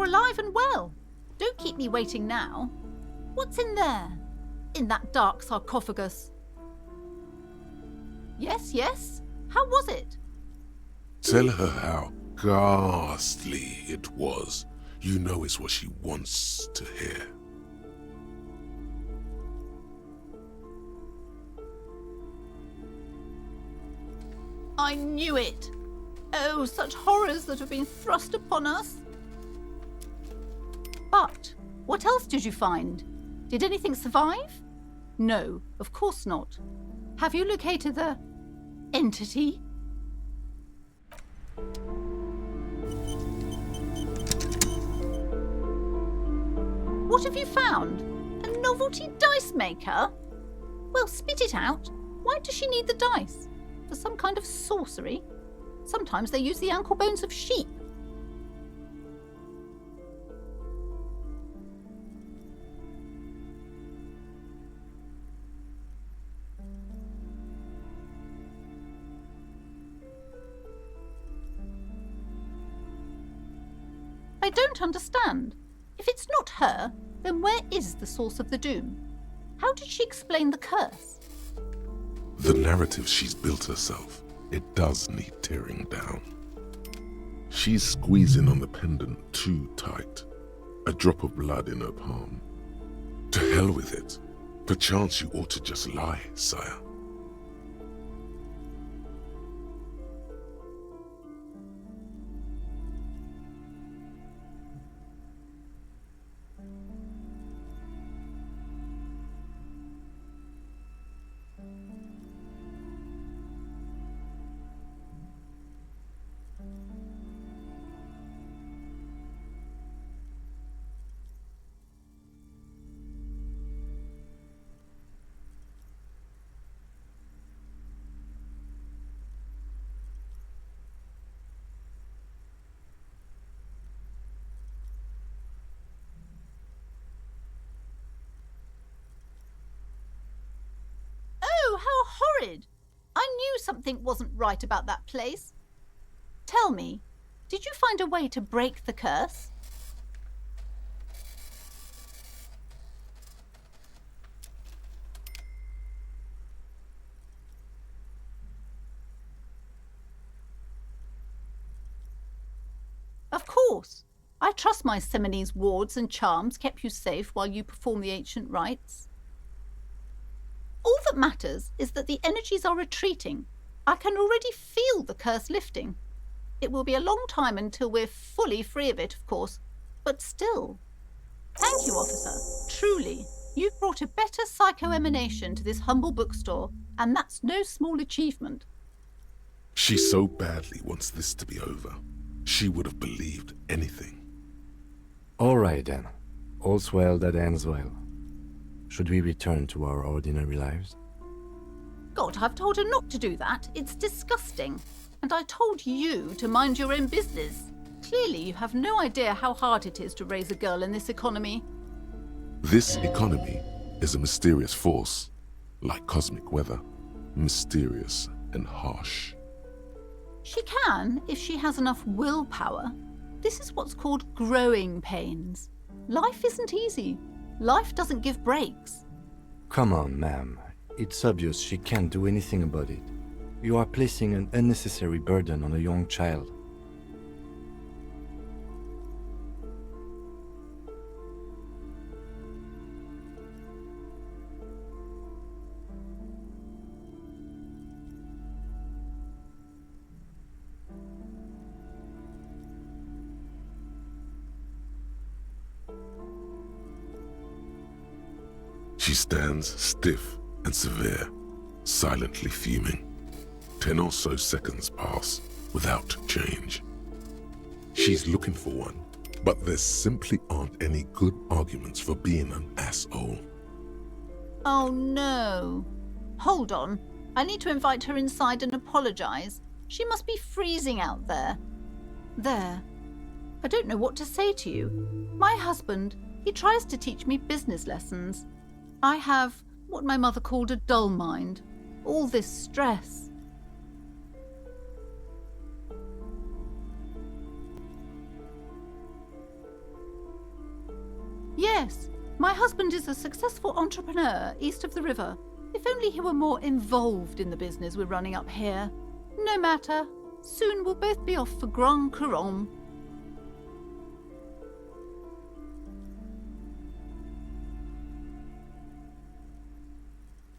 Speaker 7: alive and well. Don't keep me waiting now. What's in there? In that dark sarcophagus? Yes, yes. How was it?
Speaker 1: Tell her how ghastly it was. You know it's what she wants to hear.
Speaker 7: I knew it. Oh, such horrors that have been thrust upon us. But what else did you find? Did anything survive? No, of course not. Have you located the entity? What have you found? A novelty dice maker? Well, spit it out. Why does she need the dice? For some kind of sorcery? Sometimes they use the ankle bones of sheep. I don't understand. If it's not her, then where is the source of the doom? How did she explain the curse?
Speaker 1: The narrative she's built herself, it does need tearing down. She's squeezing on the pendant too tight. A drop of blood in her palm. To hell with it. Perchance you ought to just lie, sire.
Speaker 7: Oh, how horrid! I knew something wasn't right about that place. Tell me, did you find a way to break the curse? Of course. I trust my Seminese wards and charms kept you safe while you perform the ancient rites. All that matters is that the energies are retreating. I can already feel the curse lifting. It will be a long time until we're fully free of it, of course, but still. Thank you, officer. Truly, you've brought a better psycho-emanation to this humble bookstore, and that's no small achievement.
Speaker 1: She so badly wants this to be over. She would have believed anything.
Speaker 2: All right then. All's well that ends well. Should we return to our ordinary lives?
Speaker 7: God, I've told her not to do that. It's disgusting. And I told you to mind your own business. Clearly, you have no idea how hard it is to raise a girl in this economy.
Speaker 1: This economy is a mysterious force, like cosmic weather, mysterious and harsh.
Speaker 7: She can, if she has enough willpower. This is what's called growing pains. Life isn't easy. Life doesn't give breaks.
Speaker 2: Come on, ma'am. It's obvious she can't do anything about it. You are placing an unnecessary burden on a young child.
Speaker 1: She stands stiff and severe, silently fuming. 10 or so seconds pass without change. She's looking for one, but there simply aren't any good arguments for being an asshole.
Speaker 7: Oh no. Hold on. I need to invite her inside and apologise. She must be freezing out there. There. I don't know what to say to you. My husband, he tries to teach me business lessons. I have what my mother called a dull mind. All this stress. Yes, my husband is a successful entrepreneur east of the river. If only he were more involved in the business we're running up here. No matter. Soon we'll both be off for Grand Couronne.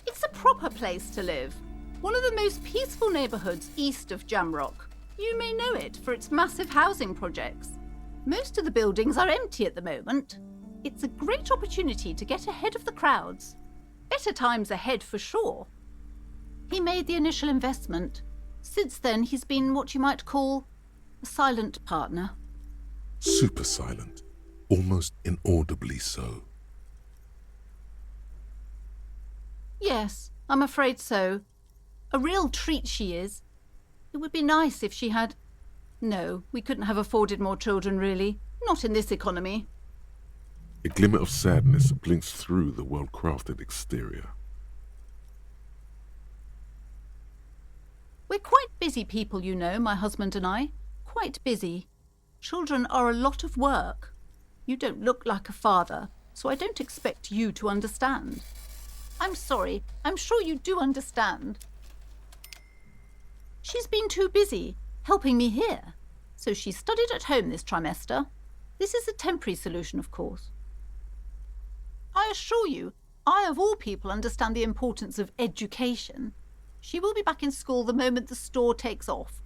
Speaker 7: It's a proper place to live. One of the most peaceful neighbourhoods east of Jamrock. You may know it for its massive housing projects. Most of the buildings are empty at the moment. It's a great opportunity to get ahead of the crowds. Better times ahead for sure. He made the initial investment. Since then, he's been what you might call a silent partner.
Speaker 1: Super silent. Almost inaudibly so.
Speaker 7: Yes, I'm afraid so. A real treat she is. It would be nice if she had... No, we couldn't have afforded more children, really. Not in this economy.
Speaker 1: A glimmer of sadness blinks through the well-crafted exterior.
Speaker 7: We're quite busy people, you know, my husband and I. Quite busy. Children are a lot of work. You don't look like a father, so I don't expect you to understand. I'm sorry. I'm sure you do understand. She's been too busy helping me here, so she studied at home this trimester. This is a temporary solution, of course. I assure you, I of all people understand the importance of education. She will be back in school the moment the store takes off.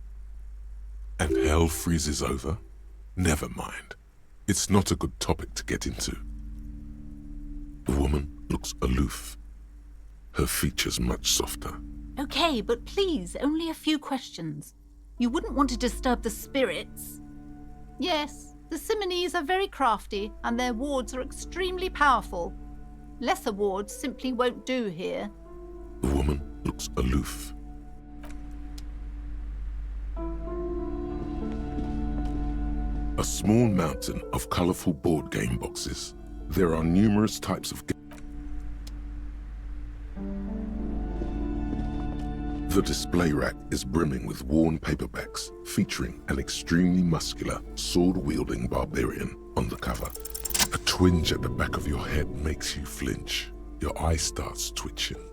Speaker 1: And hell freezes over? Never mind. It's not a good topic to get into. The woman looks aloof. Her features much softer.
Speaker 7: Okay, but please, only a few questions. You wouldn't want to disturb the spirits. Yes, the Simonees are very crafty, and their wards are extremely powerful. Lesser wards simply won't do here.
Speaker 1: The woman looks aloof. A small mountain of colourful board game boxes. There are numerous types of games. The display rack is brimming with worn paperbacks featuring an extremely muscular, sword-wielding barbarian on the cover. A twinge at the back of your head makes you flinch. Your eye starts twitching.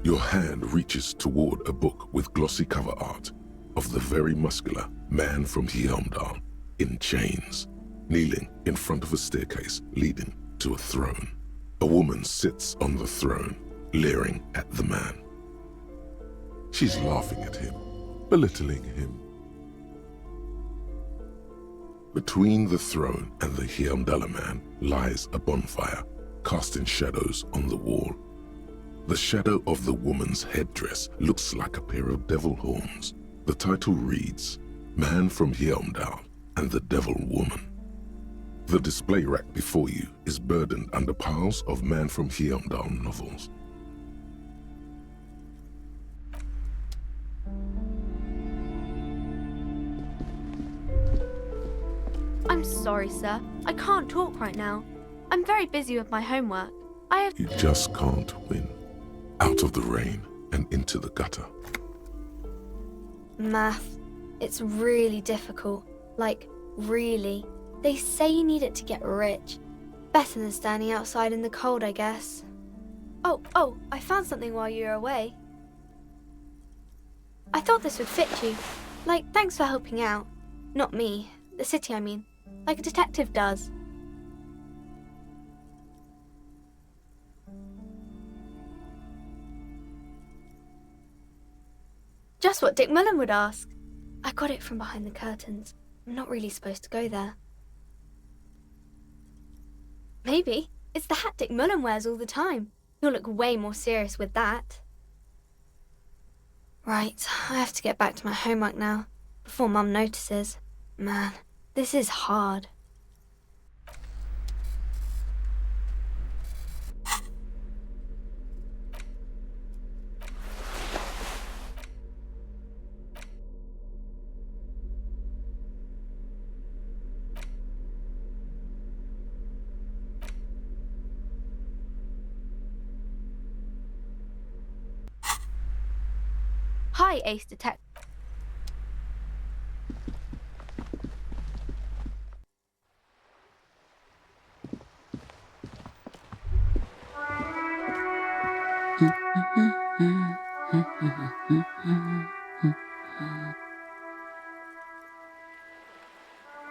Speaker 1: Your hand reaches toward a book with glossy cover art of the very muscular man from Heimdall in chains, kneeling in front of a staircase leading to a throne. A woman sits on the throne, leering at the man. She's laughing at him, belittling him. Between the throne and the Heimdall man lies a bonfire, casting shadows on the wall. The shadow of the woman's headdress looks like a pair of devil horns. The title reads, Man from Heimdall and the Devil Woman. The display rack before you is burdened under piles of Man from Heimdall novels.
Speaker 9: I'm sorry, sir. I can't talk right now. I'm very busy with my homework.
Speaker 1: You just can't win. Out of the rain and into the gutter.
Speaker 9: Math. It's really difficult. Like, really. They say you need it to get rich. Better than standing outside in the cold, I guess. Oh, I found something while you were away. I thought this would fit you. Like, thanks for helping out. Not me. The city, I mean. Like a detective does. Just what Dick Mullen would ask. I got it from behind the curtains. I'm not really supposed to go there. Maybe. It's the hat Dick Mullen wears all the time. He'll look way more serious with that. Right, I have to get back to my homework now, before Mum notices. Man, this is hard. Hi, Ace Detective.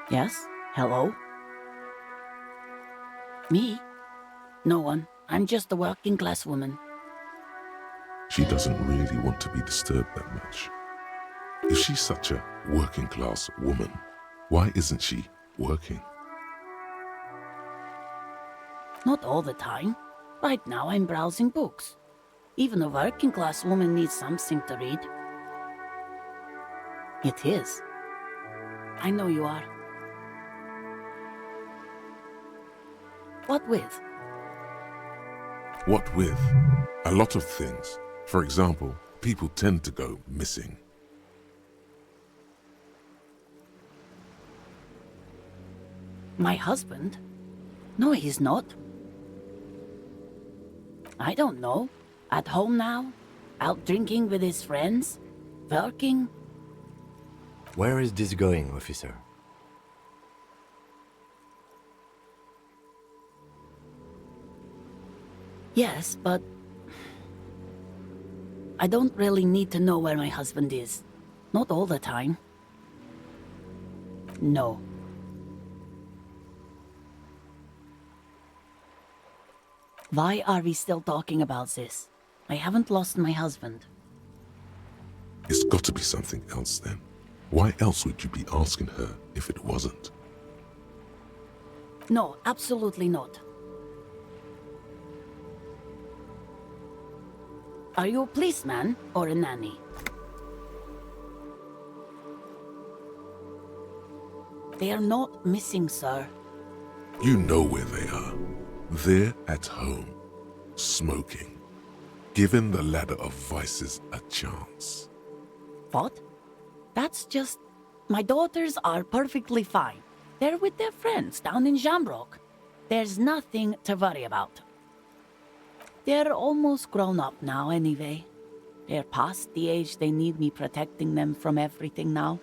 Speaker 4: Yes? Hello? Me? No one. I'm just a working class woman.
Speaker 1: She doesn't really want to be disturbed that much. If she's such a working class woman, why isn't she working?
Speaker 4: Not all the time. Right now I'm browsing books. Even a working class woman needs something to read. It is. I know you are. What with?
Speaker 1: What with? A lot of things. For example, people tend to go missing.
Speaker 4: My husband? No, he's not. I don't know. At home now? Out drinking with his friends? Working?
Speaker 2: Where is this going, officer?
Speaker 4: Yes, but I don't really need to know where my husband is. Not all the time. No. Why are we still talking about this? I haven't lost my husband.
Speaker 1: It's got to be something else then. Why else would you be asking her if it wasn't?
Speaker 4: No, absolutely not. Are you a policeman or a nanny? They are not missing, sir.
Speaker 1: You know where they are. They're at home, smoking, giving the ladder of vices a chance.
Speaker 4: What? That's just... My daughters are perfectly fine. They're with their friends down in Shamrock. There's nothing to worry about. They're almost grown up now anyway. They're past the age they need me protecting them from everything now.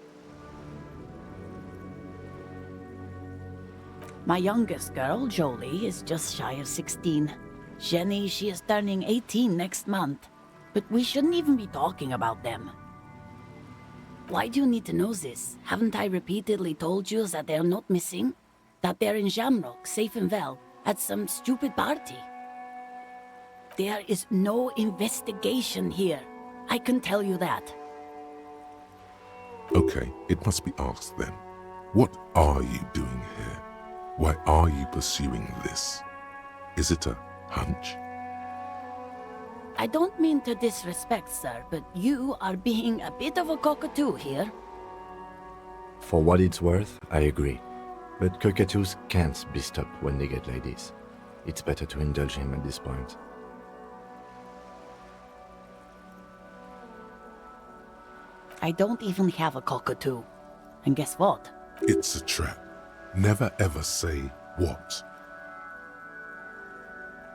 Speaker 4: My youngest girl, Jolie, is just shy of 16. Jenny, she is turning 18 next month. But we shouldn't even be talking about them. Why do you need to know this? Haven't I repeatedly told you that they're not missing? That they're in Shamrock, safe and well, at some stupid party? There is no investigation here. I can tell you that.
Speaker 1: Okay, it must be asked then. What are you doing here? Why are you pursuing this? Is it a hunch?
Speaker 4: I don't mean to disrespect, sir, but you are being a bit of a cockatoo here.
Speaker 2: For what it's worth, I agree. But cockatoos can't be stopped when they get ladies. It's better to indulge him at this point.
Speaker 4: I don't even have a cockatoo. And guess what?
Speaker 1: It's a trap. Never ever say what.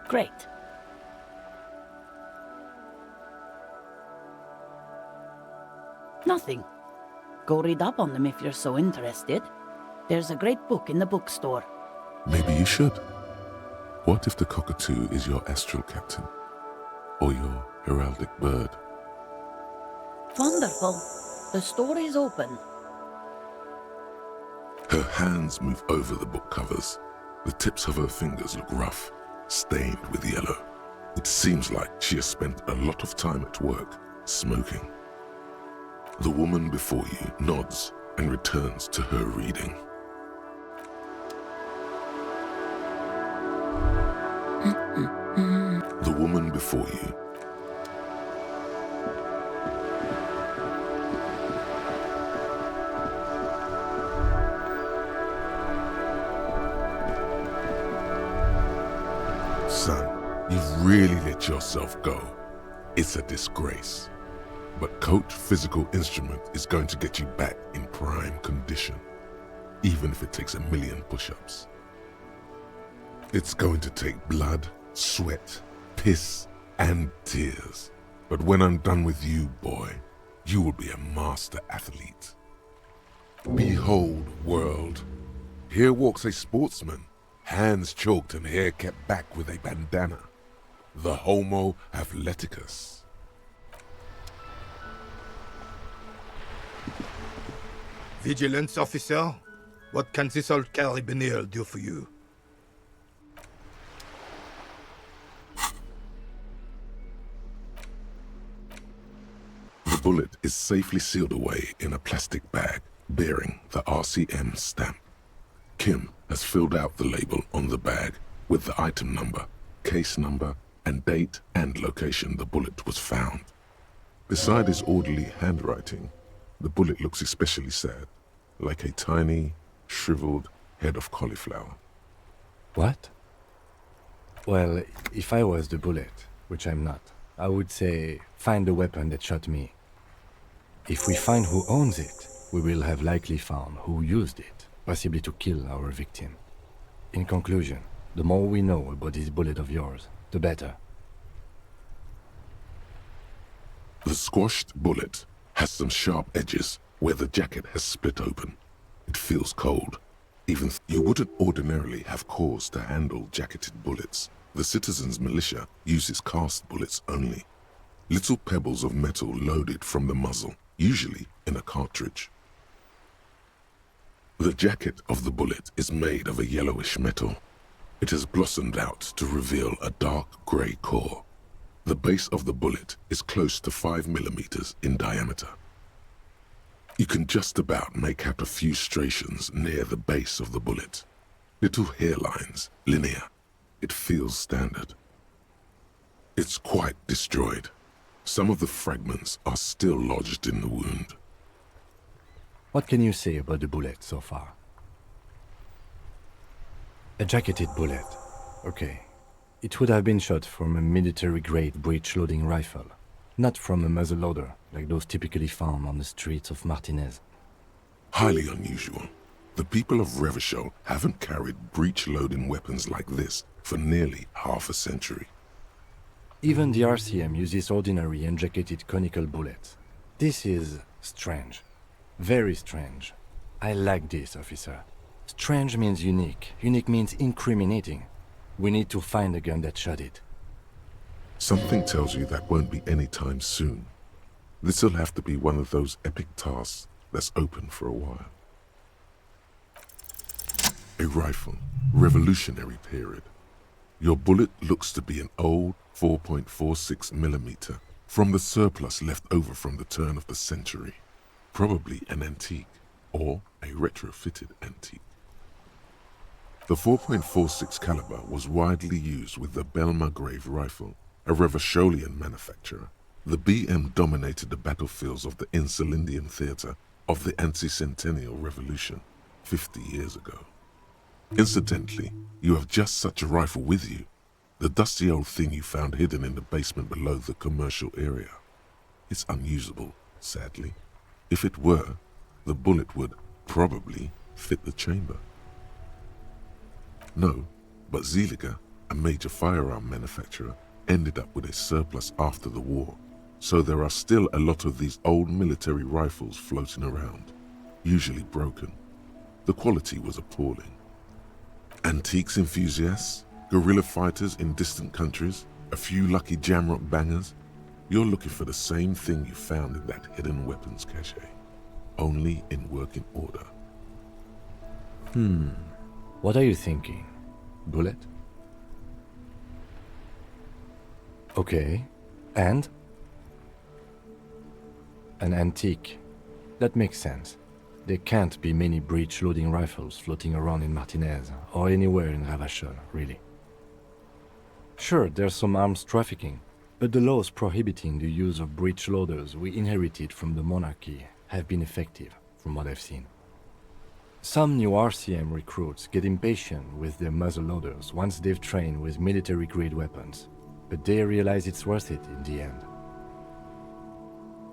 Speaker 4: Great. Nothing. Go read up on them if you're so interested. There's a great book in the bookstore.
Speaker 1: Maybe you should. What if the cockatoo is your astral captain? Or your heraldic bird?
Speaker 4: Wonderful. The store is open.
Speaker 1: Her hands move over the book covers. The tips of her fingers look rough, stained with yellow. It seems like she has spent a lot of time at work, smoking. The woman before you nods and returns to her reading. The woman before you. Son, you've really let yourself go. It's a disgrace. But Coach Physical Instrument is going to get you back in prime condition, even if it takes 1,000,000 push-ups. It's going to take blood, sweat, piss, and tears. But when I'm done with you, boy, you will be a master athlete. Behold, world, here walks a sportsman, hands choked and hair kept back with a bandana, the Homo athleticus.
Speaker 10: Vigilance officer, what can this old carabiner do for you?
Speaker 1: The bullet is safely sealed away in a plastic bag bearing the RCM stamp. Kim has filled out the label on the bag with the item number, case number, and date and location the bullet was found. Beside his orderly handwriting, the bullet looks especially sad, like a tiny, shriveled head of cauliflower.
Speaker 2: What? Well, if I was the bullet, which I'm not, I would say, find the weapon that shot me. If we find who owns it, we will have likely found who used it, possibly to kill our victim. In conclusion, the more we know about this bullet of yours, the better.
Speaker 1: The squashed bullet has some sharp edges where the jacket has split open. It feels cold. Even you wouldn't ordinarily have cause to handle jacketed bullets. The citizens' militia uses cast bullets only. Little pebbles of metal loaded from the muzzle, usually in a cartridge. The jacket of the bullet is made of a yellowish metal. It has blossomed out to reveal a dark grey core. The base of the bullet is close to 5 millimeters in diameter. You can just about make out a few striations near the base of the bullet. Little hairlines, linear. It feels standard. It's quite destroyed. Some of the fragments are still lodged in the wound.
Speaker 2: What can you say about the bullet so far? A jacketed bullet. Okay. It would have been shot from a military-grade breech-loading rifle, not from a muzzleloader like those typically found on the streets of Martinez.
Speaker 1: Highly unusual. The people of Revachol haven't carried breech-loading weapons like this for nearly half a century.
Speaker 2: Even the RCM uses ordinary unjacketed conical bullets. This is strange. Very strange. I like this, officer. Strange means unique. Unique means incriminating. We need to find the gun that shot it.
Speaker 1: Something tells you that won't be any time soon. This'll have to be one of those epic tasks that's open for a while. A rifle, revolutionary period. Your bullet looks to be an old 4.46 millimeter from the surplus left over from the turn of the century. Probably an antique or a retrofitted antique. The 4.46 caliber was widely used with the Belmargrave rifle, a Revacholian manufacturer. The BM dominated the battlefields of the Insulindian theater of the anti-centennial revolution 50 years ago. Incidentally, you have just such a rifle with you, the dusty old thing you found hidden in the basement below the commercial area. It's unusable, sadly. If it were, the bullet would probably fit the chamber. No, but Zeliger, a major firearm manufacturer, ended up with a surplus after the war, so there are still a lot of these old military rifles floating around, usually broken. The quality was appalling. Antiques enthusiasts, guerrilla fighters in distant countries, a few lucky jamrock bangers, you're looking for the same thing you found in that hidden weapons cache, only in working order.
Speaker 2: What are you thinking? Bullet? Okay. And? An antique. That makes sense. There can't be many breech-loading rifles floating around in Martinez, or anywhere in Revachol, really. Sure, there's some arms trafficking, but the laws prohibiting the use of breech loaders we inherited from the monarchy have been effective, from what I've seen. Some new RCM recruits get impatient with their muzzleloaders once they've trained with military-grade weapons, but they realize it's worth it in the end.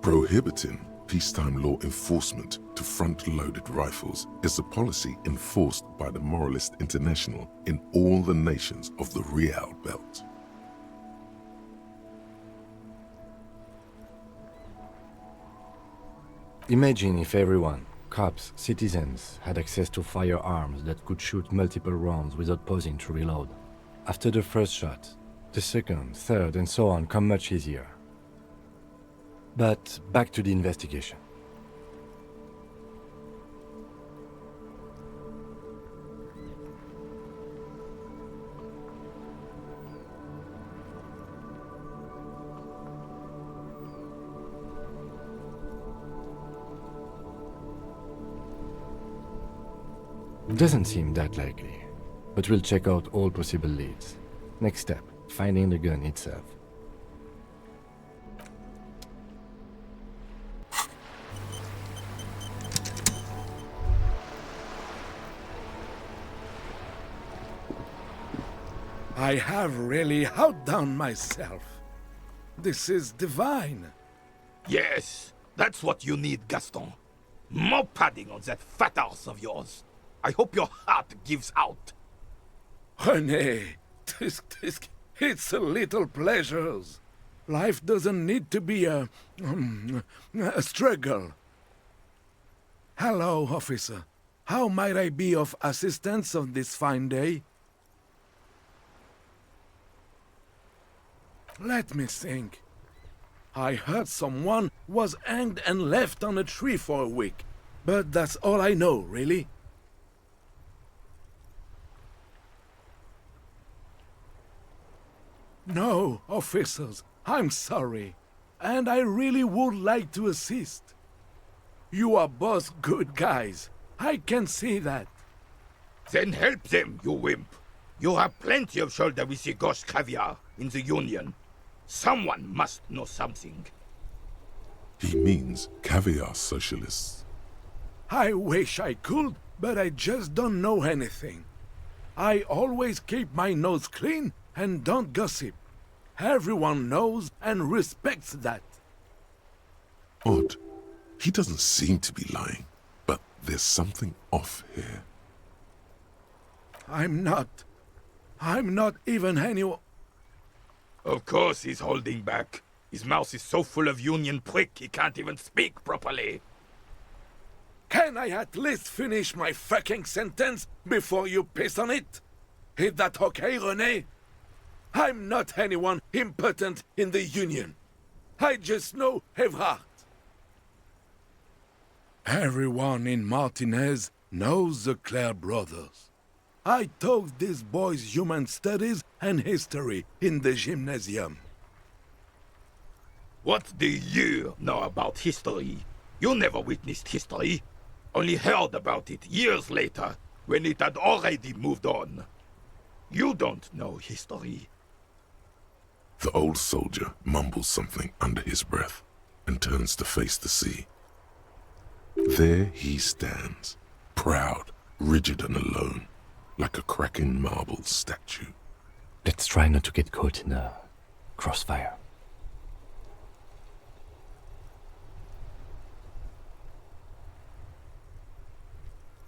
Speaker 1: Prohibiting peacetime law enforcement to front-loaded rifles is a policy enforced by the Moralist International in all the nations of the Real Belt.
Speaker 2: Imagine if everyone, cops, citizens, had access to firearms that could shoot multiple rounds without pausing to reload. After the first shot, the second, third, and so on come much easier. But back to the investigation. Doesn't seem that likely, but we'll check out all possible leads. Next step, finding the gun itself.
Speaker 11: I have really outdone myself. This is divine.
Speaker 10: Yes, that's what you need, Gaston. More padding on that fat arse of yours. I hope your heart gives out.
Speaker 11: René, it's a little pleasures. Life doesn't need to be a struggle. Hello, officer. How might I be of assistance on this fine day? Let me think. I heard someone was hanged and left on a tree for a week, but that's all I know, really. No, officers, I'm sorry, and I really would like to assist. You are both good guys. I can see that.
Speaker 10: Then help them, you wimp. You have plenty of shoulder with the ghost caviar in the Union. Someone must know something.
Speaker 1: He means caviar socialists.
Speaker 11: I wish I could, but I just don't know anything. I always keep my nose clean and don't gossip. Everyone knows and respects that.
Speaker 1: Odd. He doesn't seem to be lying, but there's something off here.
Speaker 11: I'm not even anyone.
Speaker 10: Of course he's holding back. His mouth is so full of Union prick he can't even speak properly.
Speaker 11: Can I at least finish my fucking sentence before you piss on it? Is that okay, René? I'm not anyone important in the Union. I just know Evrard. Everyone in Martinez knows the Clare brothers. I taught these boys human studies and history in the gymnasium.
Speaker 10: What do you know about history? You never witnessed history. Only heard about it years later, when it had already moved on. You don't know history.
Speaker 1: The old soldier mumbles something under his breath and turns to face the sea. There he stands, proud, rigid and alone, like a cracking marble statue.
Speaker 2: Let's try not to get caught in a crossfire.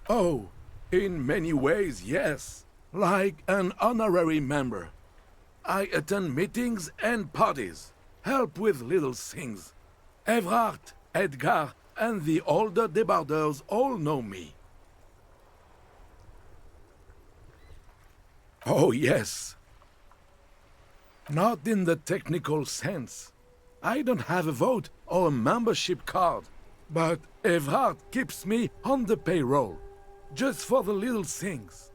Speaker 11: Oh, in many ways, yes. Like an honorary member. I attend meetings and parties, help with little things. Evrard, Edgar, and the older debardeurs all know me. Oh, yes. Not in the technical sense. I don't have a vote or a membership card, but Evrard keeps me on the payroll, just for the little things.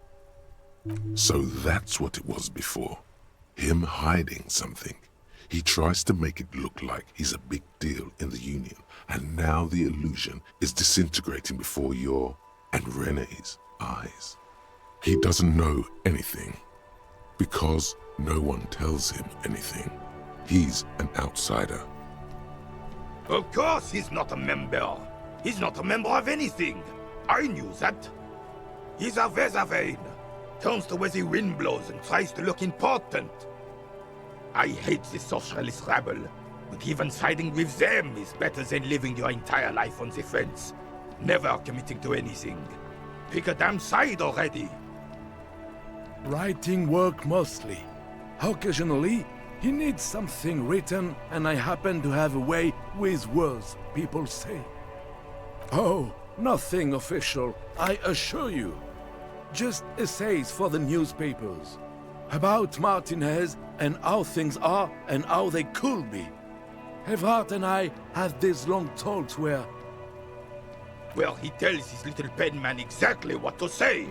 Speaker 1: So that's what it was before. Him hiding something. He tries to make it look like he's a big deal in the Union, and now the illusion is disintegrating before your and René's eyes. He doesn't know anything, because no one tells him anything. He's an outsider.
Speaker 10: Of course he's not a member. He's not a member of anything. I knew that. He's a Weservein. Turns the way the wind blows and tries to look important. I hate the socialist rabble, but even siding with them is better than living your entire life on the fence, never committing to anything. Pick a damn side already.
Speaker 11: Writing work mostly. Occasionally, he needs something written, and I happen to have a way with words, people say. Oh, nothing official, I assure you. Just essays for the newspapers. About Martinez and how things are and how they could be. Everhart and I had these long talks where...
Speaker 10: Well, he tells his little penman exactly what to say.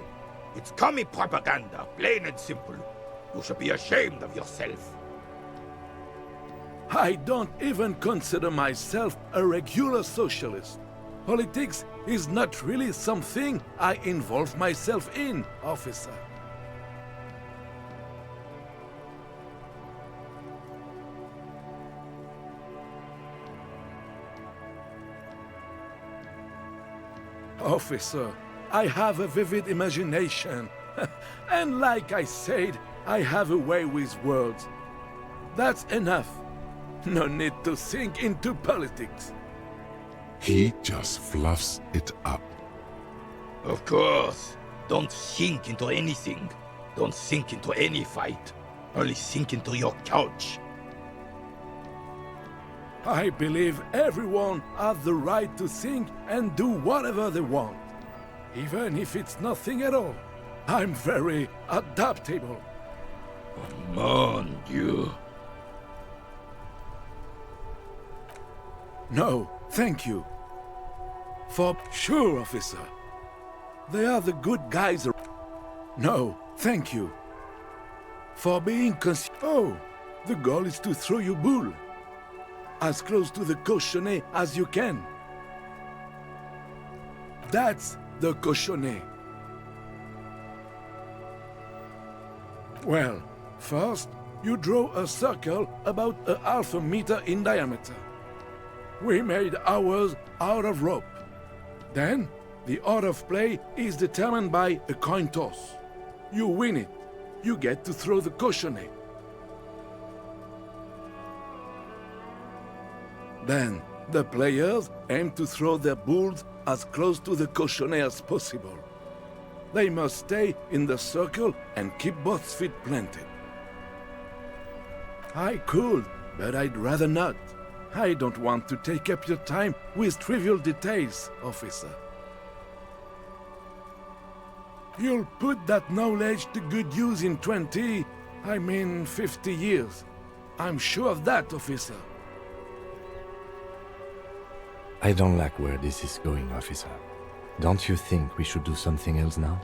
Speaker 10: It's commie propaganda, plain and simple. You should be ashamed of yourself.
Speaker 11: I don't even consider myself a regular socialist. Politics is not really something I involve myself in, officer. Officer, I have a vivid imagination. And like I said, I have a way with words. That's enough. No need to sink into politics.
Speaker 1: He just fluffs it up.
Speaker 10: Of course. Don't sink into anything. Don't sink into any fight. Only sink into your couch.
Speaker 11: I believe everyone has the right to think and do whatever they want. Even if it's nothing at all. I'm very adaptable.
Speaker 10: Mon Dieu.
Speaker 11: No, thank you. For sure, officer. They are the good guys. No, thank you. For being Oh, the goal is to throw you bull. As close to the cochonnet as you can. That's the cochonnet. Well, first, you draw a circle about a half a meter in diameter. We made ours out of rope. Then, the order of play is determined by a coin toss. You win it. You get to throw the cochonnet. Then, the players aim to throw their bulls as close to the cochonnet as possible. They must stay in the circle and keep both feet planted. I could, but I'd rather not. I don't want to take up your time with trivial details, officer. You'll put that knowledge to good use in 50 years. I'm sure of that, officer.
Speaker 2: I don't like where this is going, officer. Don't you think we should do something else now?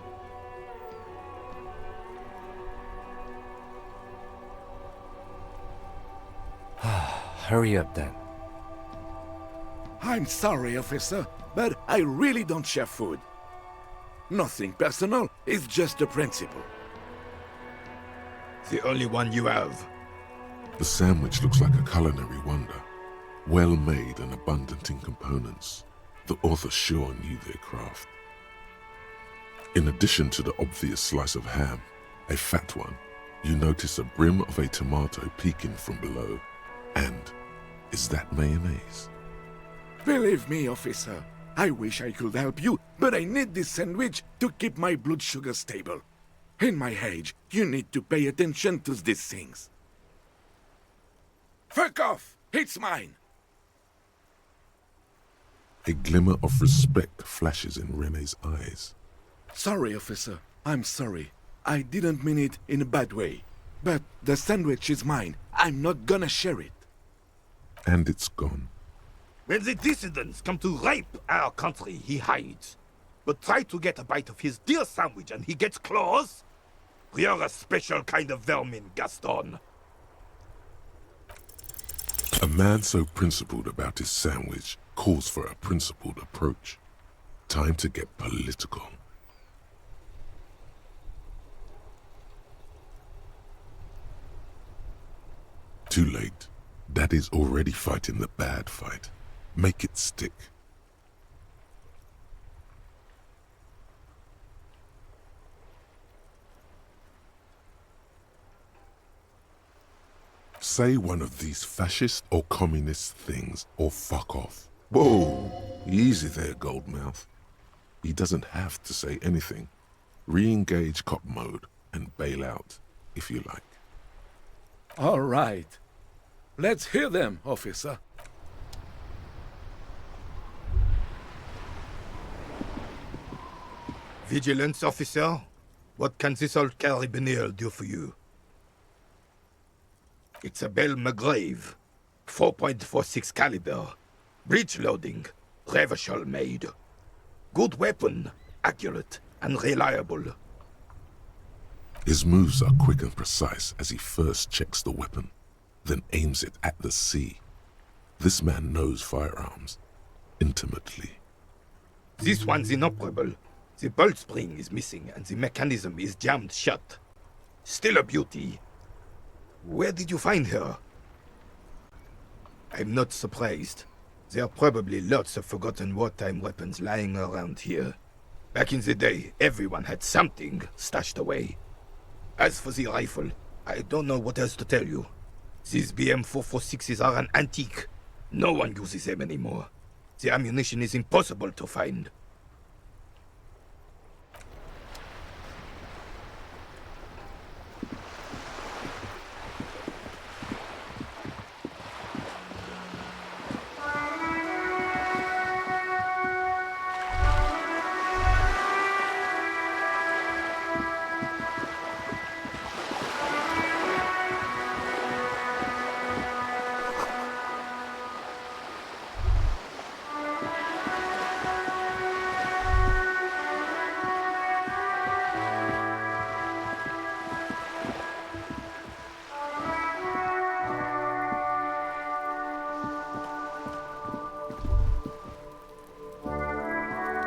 Speaker 2: Hurry up then.
Speaker 11: I'm sorry, officer, but I really don't share food. Nothing personal, it's just a principle.
Speaker 10: The only one you have.
Speaker 1: The sandwich looks like a culinary wonder. Well made and abundant in components. The author sure knew their craft. In addition to the obvious slice of ham, a fat one, you notice a brim of a tomato peeking from below. And is that mayonnaise?
Speaker 11: Believe me, officer, I wish I could help you, but I need this sandwich to keep my blood sugar stable. In my age, you need to pay attention to these things. Fuck off! It's mine!
Speaker 1: A glimmer of respect flashes in Rene's eyes.
Speaker 11: Sorry, officer. I'm sorry. I didn't mean it in a bad way. But the sandwich is mine. I'm not gonna share it.
Speaker 1: And it's gone.
Speaker 10: When the dissidents come to rape our country, he hides. But try to get a bite of his dear sandwich and he gets claws? You're a special kind of vermin, Gaston.
Speaker 1: A man so principled about his sandwich calls for a principled approach. Time to get political. Too late. Daddy's already fighting the bad fight. Make it stick. Say one of these fascist or communist things or fuck off. Whoa, easy there, Goldmouth. He doesn't have to say anything. Re-engage cop mode and bail out, if you like.
Speaker 11: All right. Let's hear them, officer.
Speaker 10: Vigilance officer? What can this old carabinier do for you? It's a Bell McGrave. 4.46 caliber. Breech loading. Revachol made. Good weapon. Accurate and reliable.
Speaker 1: His moves are quick and precise as he first checks the weapon, then aims it at the sea. This man knows firearms intimately.
Speaker 10: This one's inoperable. The bolt spring is missing and the mechanism is jammed shut. Still a beauty. Where did you find her? I'm not surprised. There are probably lots of forgotten wartime weapons lying around here. Back in the day, everyone had something stashed away. As for the rifle, I don't know what else to tell you. These BM-446s are an antique. No one uses them anymore. The ammunition is impossible to find.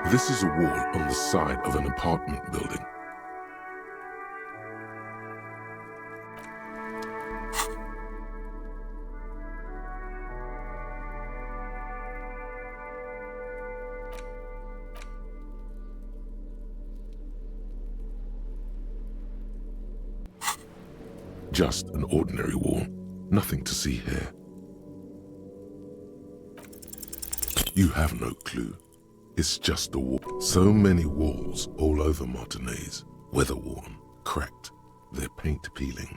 Speaker 1: This is a wall on the side of an apartment building. Just an ordinary wall. Nothing to see here. You have no clue. It's just a wall. So many walls all over Martinez. Weather-worn, cracked, their paint peeling.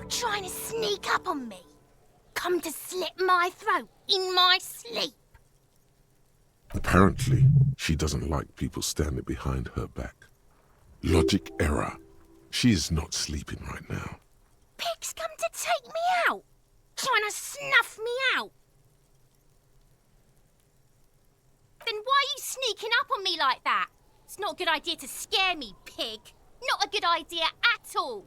Speaker 6: Trying to sneak up on me? Come to slit my throat in my sleep?
Speaker 1: Apparently, she doesn't like people standing behind her back. Logic error. She is not sleeping right now.
Speaker 6: Pig's come to take me out, trying to snuff me out. Then why are you sneaking up on me like that? It's not a good idea to scare me, pig. Not a good idea at all.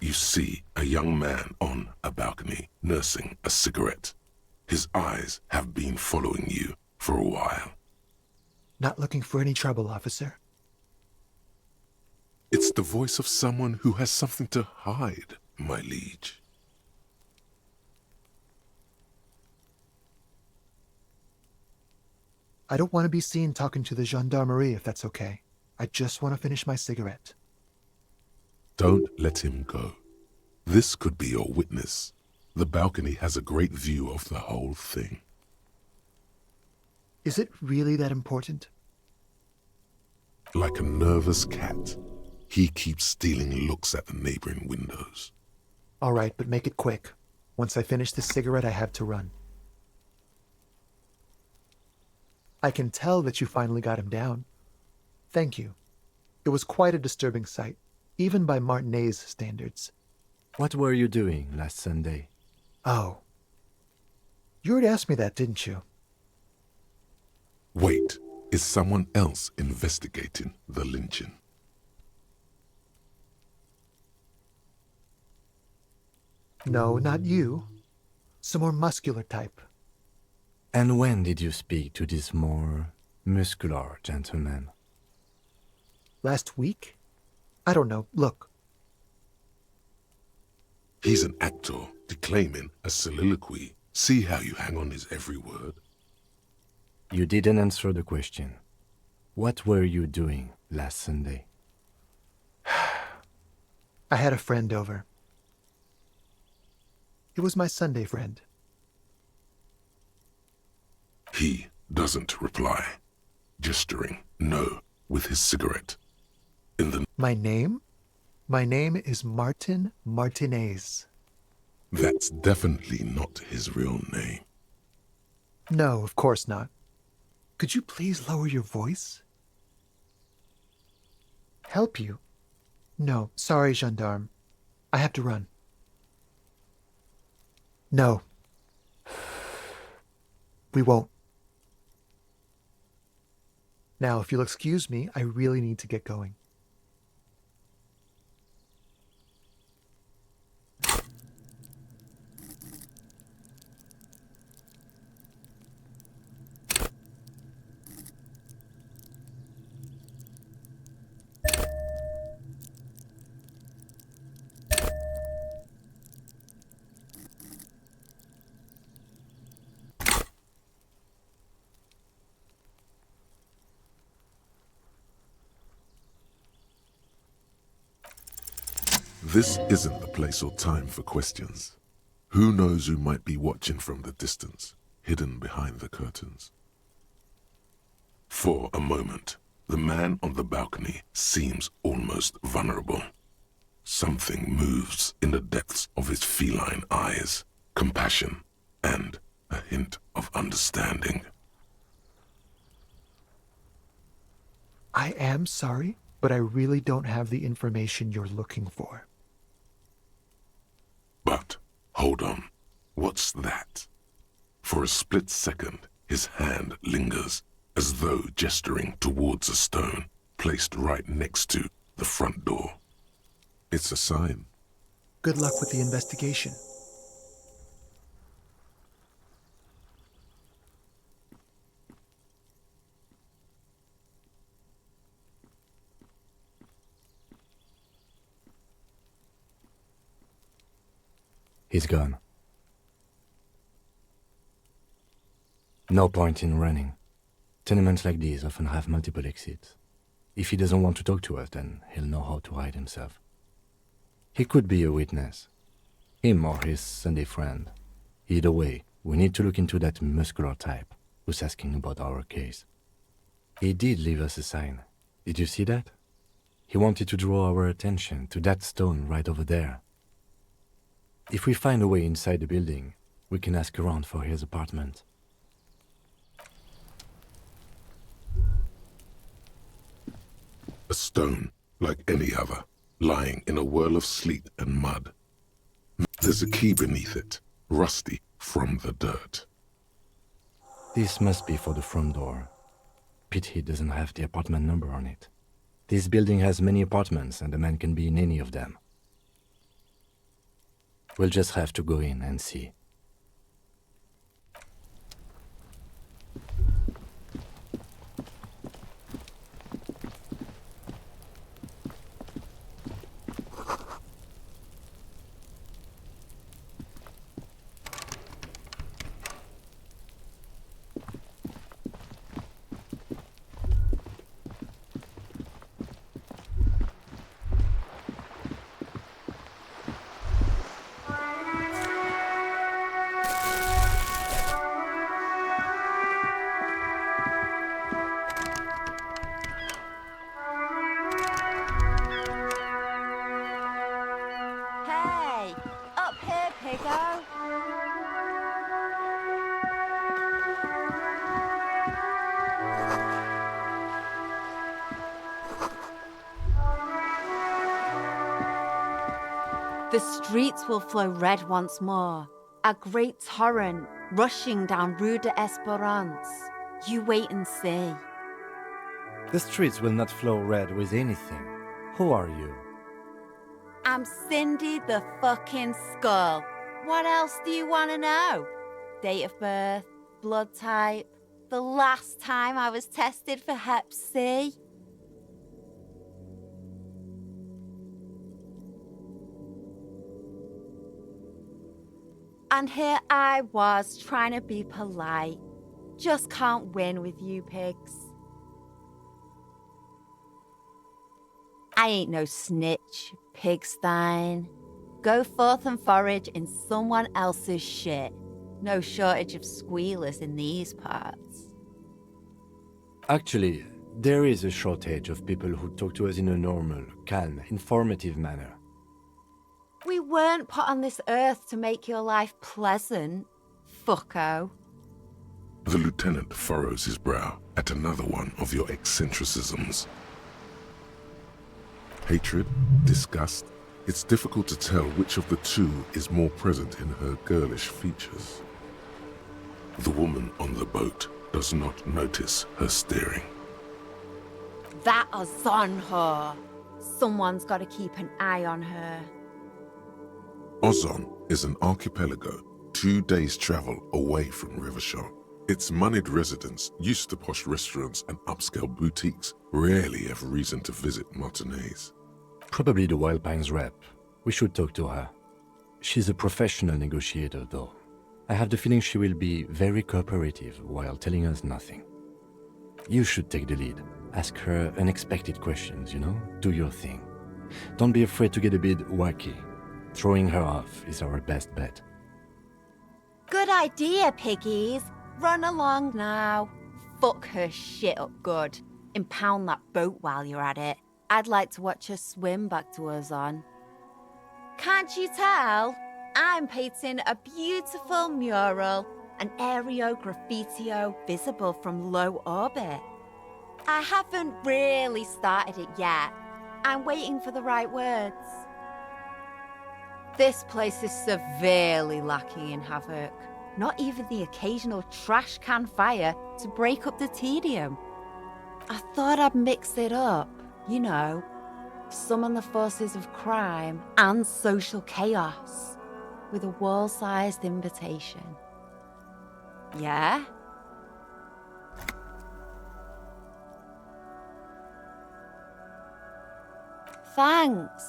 Speaker 1: You see a young man on a balcony nursing a cigarette. His eyes have been following you for a while.
Speaker 12: Not looking for any trouble, officer.
Speaker 1: It's the voice of someone who has something to hide, my liege.
Speaker 12: I don't want to be seen talking to the gendarmerie if that's okay. I just want to finish my cigarette.
Speaker 1: Don't let him go. This could be your witness. The balcony has a great view of the whole thing.
Speaker 12: Is it really that important?
Speaker 1: Like a nervous cat, he keeps stealing looks at the neighboring windows.
Speaker 12: All right, but make it quick. Once I finish this cigarette, I have to run. I can tell that you finally got him down. Thank you. It was quite a disturbing sight. even by Martinez standards.
Speaker 2: What were you doing last Sunday?
Speaker 12: Oh. You already asked me that, didn't you?
Speaker 1: Wait, is someone else investigating the lynching?
Speaker 12: No, not you. Some more muscular type.
Speaker 2: And when did you speak to this more muscular gentleman?
Speaker 12: Last week? I don't know. Look.
Speaker 1: He's an actor declaiming a soliloquy. See how you hang on his every word?
Speaker 2: You didn't answer the question. What were you doing last Sunday?
Speaker 12: I had a friend over. It was my Sunday friend.
Speaker 1: He doesn't reply, gesturing no with his cigarette.
Speaker 12: My name? My name is Martin Martinez.
Speaker 1: That's definitely not his real name.
Speaker 12: No, of course not. Could you please lower your voice? Help you? No, sorry, gendarme. I have to run. No. We won't. Now, if you'll excuse me, I really need to get going.
Speaker 1: This isn't the place or time for questions. Who knows who might be watching from the distance, hidden behind the curtains? For a moment, the man on the balcony seems almost vulnerable. Something moves in the depths of his feline eyes, compassion, and a hint of understanding.
Speaker 12: I am sorry, but I really don't have the information you're looking for.
Speaker 1: But, hold on, what's that? For a split second, his hand lingers, as though gesturing towards a stone placed right next to the front door. It's a sign.
Speaker 12: Good luck with the investigation.
Speaker 2: He's gone. No point in running. Tenements like these often have multiple exits. If he doesn't want to talk to us, then he'll know how to hide himself. He could be a witness. Him or his Sunday friend. Either way, we need to look into that muscular type who's asking about our case. He did leave us a sign. Did you see that? He wanted to draw our attention to that stone right over there. If we find a way inside the building, we can ask around for his apartment.
Speaker 1: A stone, like any other, lying in a whirl of sleet and mud. There's a key beneath it, rusty from the dirt.
Speaker 2: This must be for the front door. Pity it doesn't have the apartment number on it. This building has many apartments and the man can be in any of them. We'll just have to go in and see.
Speaker 13: The streets will flow red once more, a great torrent rushing down Rue de Esperance. You wait and see.
Speaker 2: The streets will not flow red with anything. Who are you?
Speaker 13: I'm Cindy the fucking Skull. What else do you want to know? Date of birth, blood type, the last time I was tested for Hep C. And here I was trying to be polite. Just can't win with you pigs. I ain't no snitch, pigstein. Go forth and forage in someone else's shit. No shortage of squealers in these parts.
Speaker 2: Actually, there is a shortage of people who talk to us in a normal, calm, informative manner.
Speaker 13: We weren't put on this earth to make your life pleasant, fucko.
Speaker 1: The lieutenant furrows his brow at another one of your eccentricisms. Hatred, disgust, it's difficult to tell which of the two is more present in her girlish features. The woman on the boat does not notice her staring.
Speaker 13: That is on her. Someone's got to keep an eye on her.
Speaker 1: Ozon is an archipelago 2 days' travel away from Rivershore. Its moneyed residents, used to posh restaurants and upscale boutiques, rarely have reason to visit Martinez.
Speaker 2: Probably the Wild Pines rep. We should talk to her. She's a professional negotiator, though. I have the feeling she will be very cooperative while telling us nothing. You should take the lead. Ask her unexpected questions, you know? Do your thing. Don't be afraid to get a bit wacky. Throwing her off is our best bet.
Speaker 13: Good idea, piggies. Run along now. Fuck her shit up good. Impound that boat while you're at it. I'd like to watch her swim back to Ozon. Can't you tell? I'm painting a beautiful mural, an aereo graffitio visible from low orbit. I haven't really started it yet. I'm waiting for the right words. This place is severely lacking in havoc. Not even the occasional trash can fire to break up the tedium. I thought I'd mix it up, you know, summon the forces of crime and social chaos with a wall-sized invitation. Yeah? Thanks.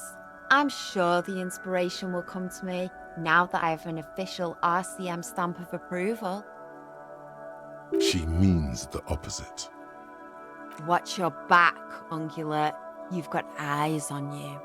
Speaker 13: I'm sure the inspiration will come to me now that I have an official RCM stamp of approval.
Speaker 1: She means the opposite.
Speaker 13: Watch your back, Ungulate. You've got eyes on you.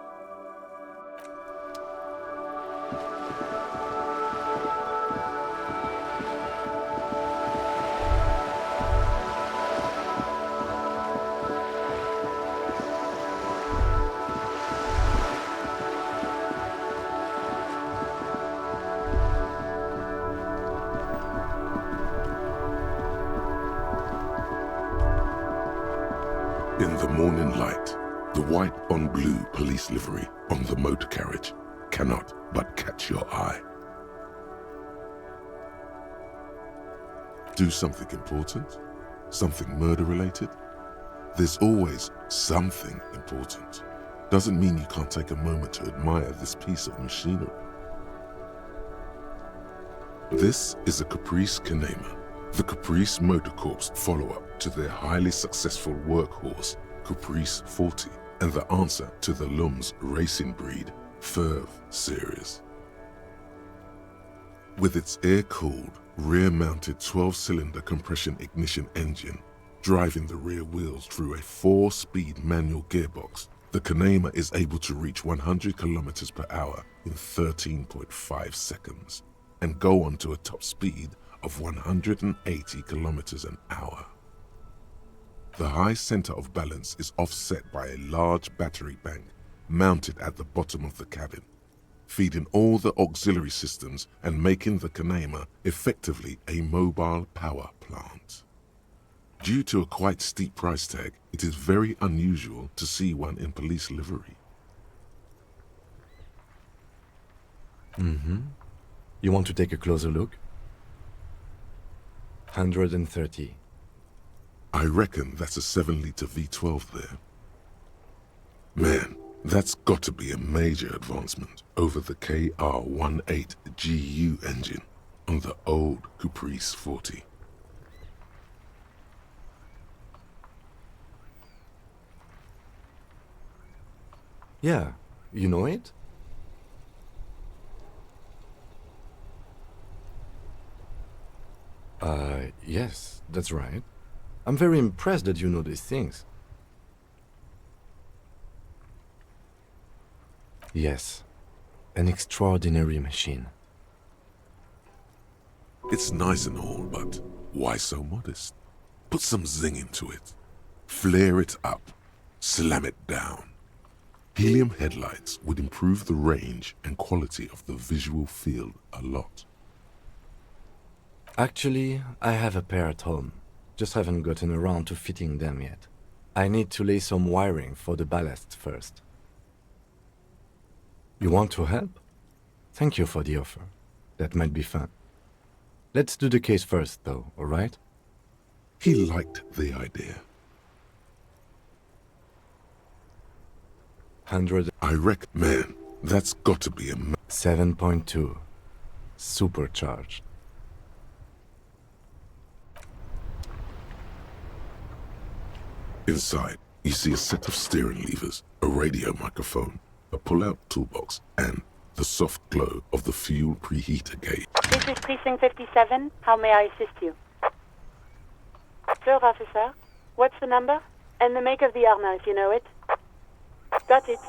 Speaker 1: In the morning light, the white on blue police livery on the motor carriage cannot but catch your eye. Do something important? Something murder-related? There's always something important. Doesn't mean you can't take a moment to admire this piece of machinery. This is a Caprice Kanema, the Caprice Motor Corps follow-up to their highly successful workhorse, Caprice 40, and the answer to the Lum's racing breed, Ferv series. With its air-cooled, rear-mounted 12-cylinder compression ignition engine driving the rear wheels through a 4-speed manual gearbox, the Kanema is able to reach 100 kilometers per hour in 13.5 seconds and go on to a top speed of 180 kilometers an hour. The high center of balance is offset by a large battery bank mounted at the bottom of the cabin, feeding all the auxiliary systems and making the Kanema effectively a mobile power plant. Due to a quite steep price tag, it is very unusual to see one in police livery.
Speaker 2: Mm-hmm. You want to take a closer look? 130.
Speaker 1: I reckon that's a 7-liter V12 there. Man, that's got to be a major advancement over the KR-18GU engine on the old Caprice 40.
Speaker 2: Yeah, you know it? Yes, that's right. I'm very impressed that you know these things. Yes, an extraordinary machine.
Speaker 1: It's nice and all, but why so modest? Put some zing into it. Flare it up. Slam it down. Helium headlights would improve the range and quality of the visual field a lot.
Speaker 2: Actually, I have a pair at home. Just haven't gotten around to fitting them yet. I need to lay some wiring for the ballast first. You want to help? Thank you for the offer. That might be fun. Let's do the case first, though, alright?
Speaker 1: He liked the idea.
Speaker 2: 100.
Speaker 1: I reckon, man, that's got to be a
Speaker 2: 7.2. Supercharged.
Speaker 1: Inside, you see a set of steering levers, a radio microphone, a pull-out toolbox, and the soft glow of the fuel preheater gauge.
Speaker 14: This is Precinct 57. How may I assist you? Sir, officer. What's the number? And the make of the armor, if you know it. Got it.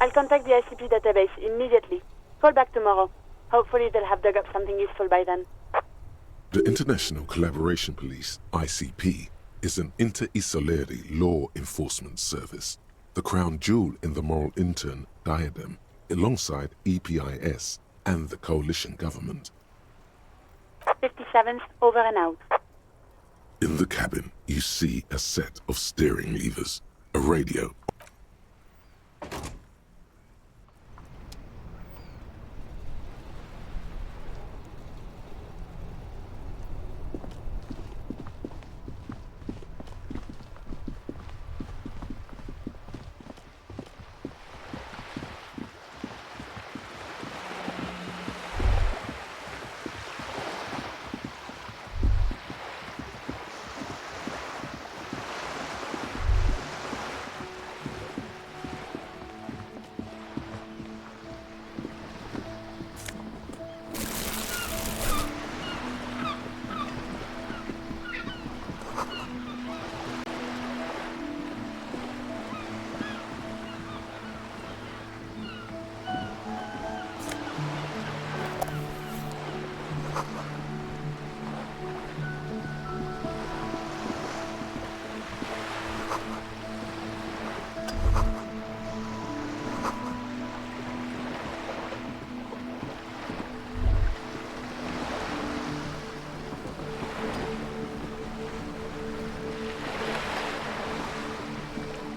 Speaker 14: I'll contact the ICP database immediately. Call back tomorrow. Hopefully they'll have dug up something useful by then.
Speaker 1: The International Collaboration Police, ICP, is an inter-Isolari law enforcement service, the crown jewel in the moral intern diadem, alongside EPIS and the coalition government.
Speaker 14: 57th, over and out.
Speaker 1: In the cabin, you see a set of steering levers, a radio.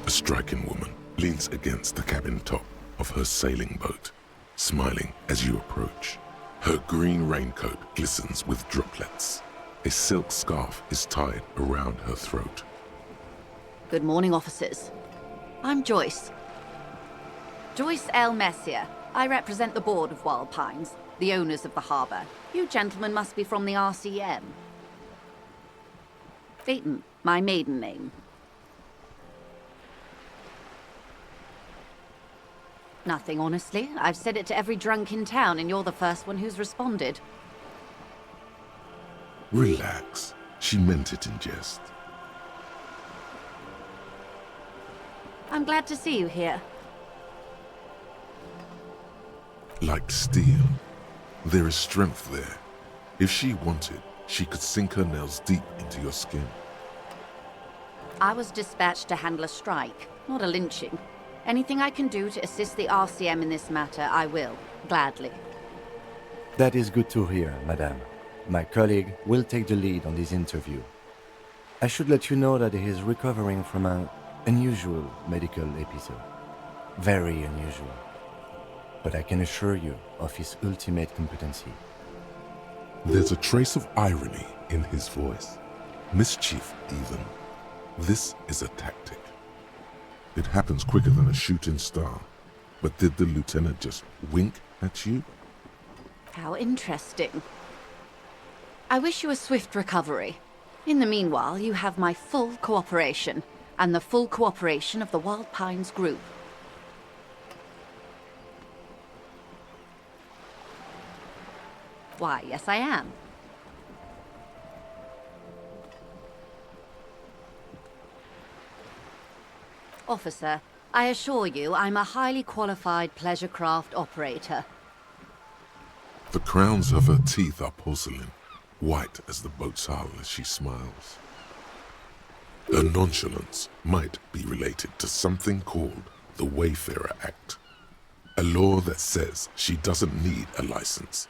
Speaker 1: A striking woman leans against the cabin top of her sailing boat, smiling as you approach. Her green raincoat glistens with droplets. A silk scarf is tied around her throat.
Speaker 4: Good morning, officers. I'm Joyce. Joyce L. Messier. I represent the board of Wild Pines, the owners of the harbour. You gentlemen must be from the RCM. Dayton, my maiden name. Nothing, honestly. I've said it to every drunk in town, and you're the first one who's responded.
Speaker 1: Relax. She meant it in jest.
Speaker 4: I'm glad to see you here.
Speaker 1: Like steel, there is strength there. If she wanted, she could sink her nails deep into your skin.
Speaker 4: I was dispatched to handle a strike, not a lynching. Anything I can do to assist the RCM in this matter, I will, gladly.
Speaker 2: That is good to hear, madame. My colleague will take the lead on this interview. I should let you know that he is recovering from an unusual medical episode. Very unusual. but I can assure you of his ultimate competency.
Speaker 1: There's a trace of irony in his voice. Mischief, even. This is a tactic. It happens quicker than a shooting star. But did the lieutenant just wink at you?
Speaker 4: How interesting. I wish you a swift recovery. In the meanwhile, you have my full cooperation, and the full cooperation of the Wild Pines group. Why, yes I am. Officer, I assure you I'm a highly qualified pleasure craft operator.
Speaker 1: The crowns of her teeth are porcelain, white as the boat's hull as she smiles. Her nonchalance might be related to something called the Wayfarer Act, a law that says she doesn't need a license.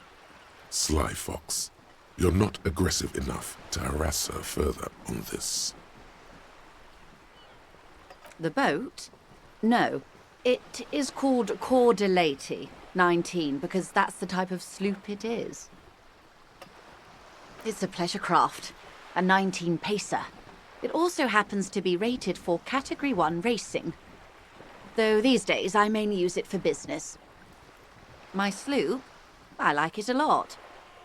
Speaker 1: Sly Fox, you're not aggressive enough to harass her further on this.
Speaker 4: The boat? No. It is called Cordelati 19 because that's the type of sloop it is. It's a pleasure craft, a 19 pacer. It also happens to be rated for Category 1 racing, though these days I mainly use it for business. My sloop? I like it a lot.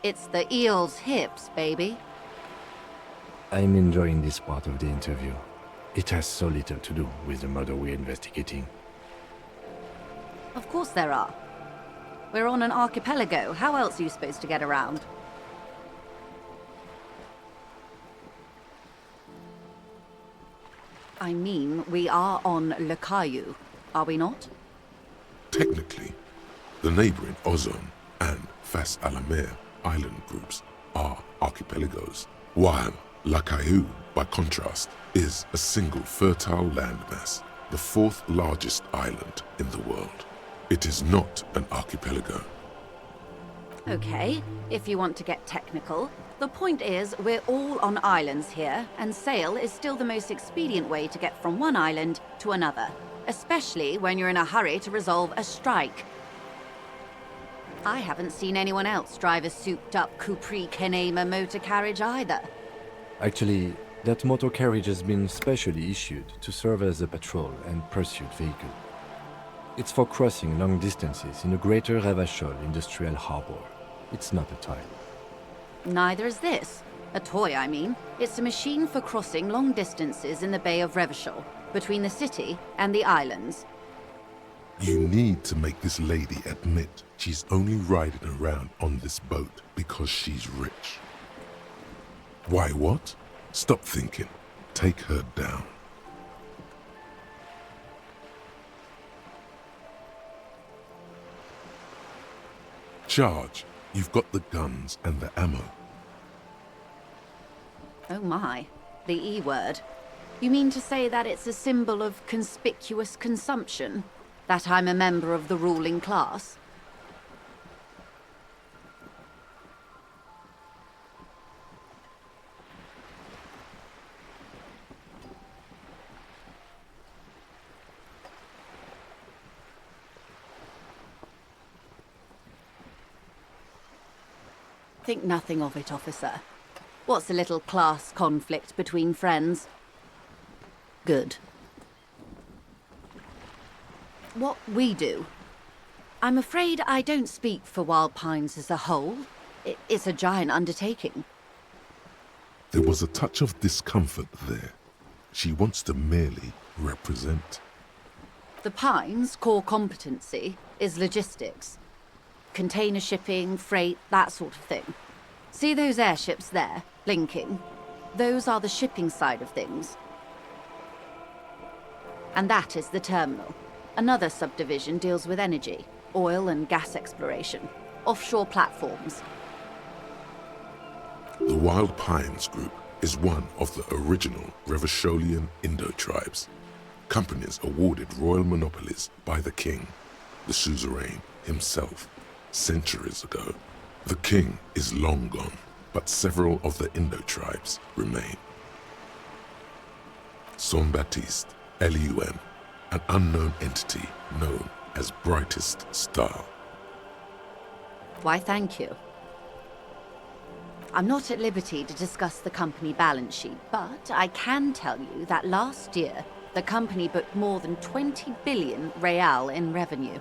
Speaker 4: It's the eel's hips, baby.
Speaker 2: I'm enjoying this part of the interview. It has so little to do with the murder we're investigating.
Speaker 4: Of course there are. We're on an archipelago. How else are you supposed to get around? I mean, we are on Le Caillou, are we not?
Speaker 1: Technically, the neighboring Ozone and Fas Alamer island groups are archipelagos, while La Caillou, by contrast, is a single fertile landmass, the fourth largest island in the world. It is not an archipelago.
Speaker 4: Okay, if you want to get technical, the point is we're all on islands here, and sail is still the most expedient way to get from one island to another, especially when you're in a hurry to resolve a strike. I haven't seen anyone else drive a souped-up Capri Kenema motor carriage either.
Speaker 2: Actually, that motor carriage has been specially issued to serve as a patrol and pursuit vehicle. It's for crossing long distances in the greater Revachol industrial harbor. It's not a toy.
Speaker 4: Neither is this. A toy, I mean. It's a machine for crossing long distances in the Bay of Revachol, between the city and the islands.
Speaker 1: You need to make this lady admit she's only riding around on this boat because she's rich. Why what? Stop thinking. Take her down. Charge. You've got the guns and the ammo.
Speaker 4: Oh my, the E word. You mean to say that it's a symbol of conspicuous consumption? That I'm a member of the ruling class? Think nothing of it, officer. What's a little class conflict between friends? Good. What we do. I'm afraid I don't speak for Wild Pines as a whole. It's a giant undertaking.
Speaker 1: There was a touch of discomfort there. She wants to merely represent.
Speaker 4: The Pines' core competency is logistics. Container shipping, freight, that sort of thing. See those airships there, blinking? Those are the shipping side of things. And that is the terminal. Another subdivision deals with energy, oil and gas exploration, offshore platforms.
Speaker 1: The Wild Pines Group is one of the original Revacholian Indo-tribes. Companies awarded royal monopolies by the king, the suzerain himself, centuries ago. The king is long gone, but several of the Indo-tribes remain. Saint-Baptiste, Elysium, an unknown entity known as Brightest Star,
Speaker 13: Why, thank you. I'm not at liberty to discuss the company balance sheet, but I can tell you that last year, the company booked more than 20 billion real in revenue.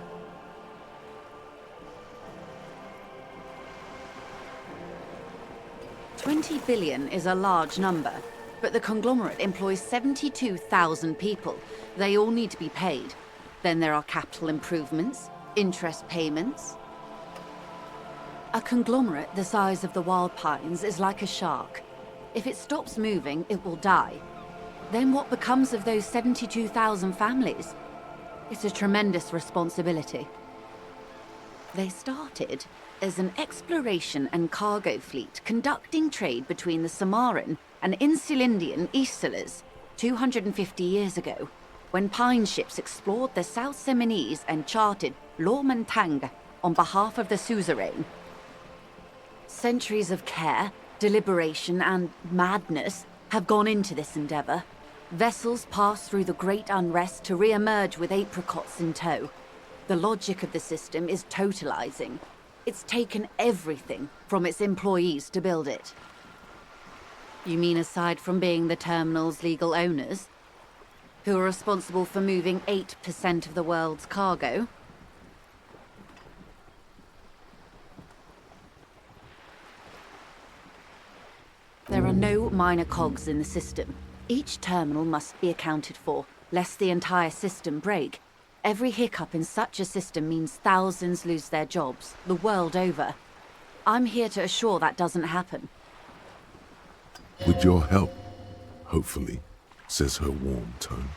Speaker 13: $20 billion is a large number, but the conglomerate employs 72,000 people. They all need to be paid. Then there are capital improvements, interest payments. A conglomerate the size of the Wild Pines is like a shark. If it stops moving, it will die. Then what becomes of those 72,000 families? It's a tremendous responsibility. They started as an exploration and cargo fleet conducting trade between the Samaran and Insulindian Isolas 250 years ago, when pine ships explored the South Seminese and charted Lomantang on behalf of the suzerain. Centuries of care, deliberation, and madness have gone into this endeavor. Vessels pass through the Great Unrest to re-emerge with apricots in tow. The logic of the system is totalizing. It's taken everything from its employees to build it. You mean aside from being the terminal's legal owners, who are responsible for moving 8% of the world's cargo? There are no minor cogs in the system. Each terminal must be accounted for, lest the entire system break. Every hiccup in such a system means thousands lose their jobs, the world over. I'm here to assure that doesn't happen.
Speaker 1: With your help, hopefully, says her warm tone.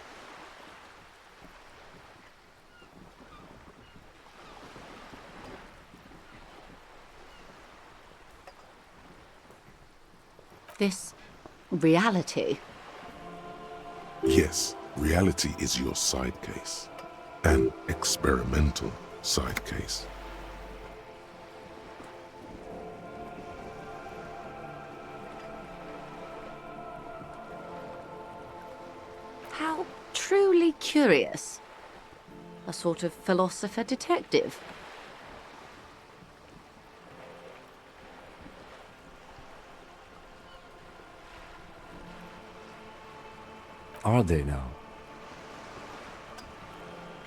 Speaker 13: This reality.
Speaker 1: Yes, reality is your side case. An experimental side case.
Speaker 13: How truly curious. A sort of philosopher detective.
Speaker 2: Are they now?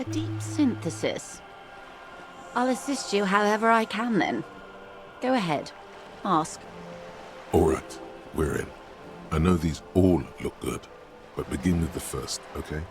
Speaker 13: A deep synthesis. I'll assist you however I can then. Go ahead. Ask.
Speaker 1: All right, we're in. I know these all look good, but begin with the first, okay?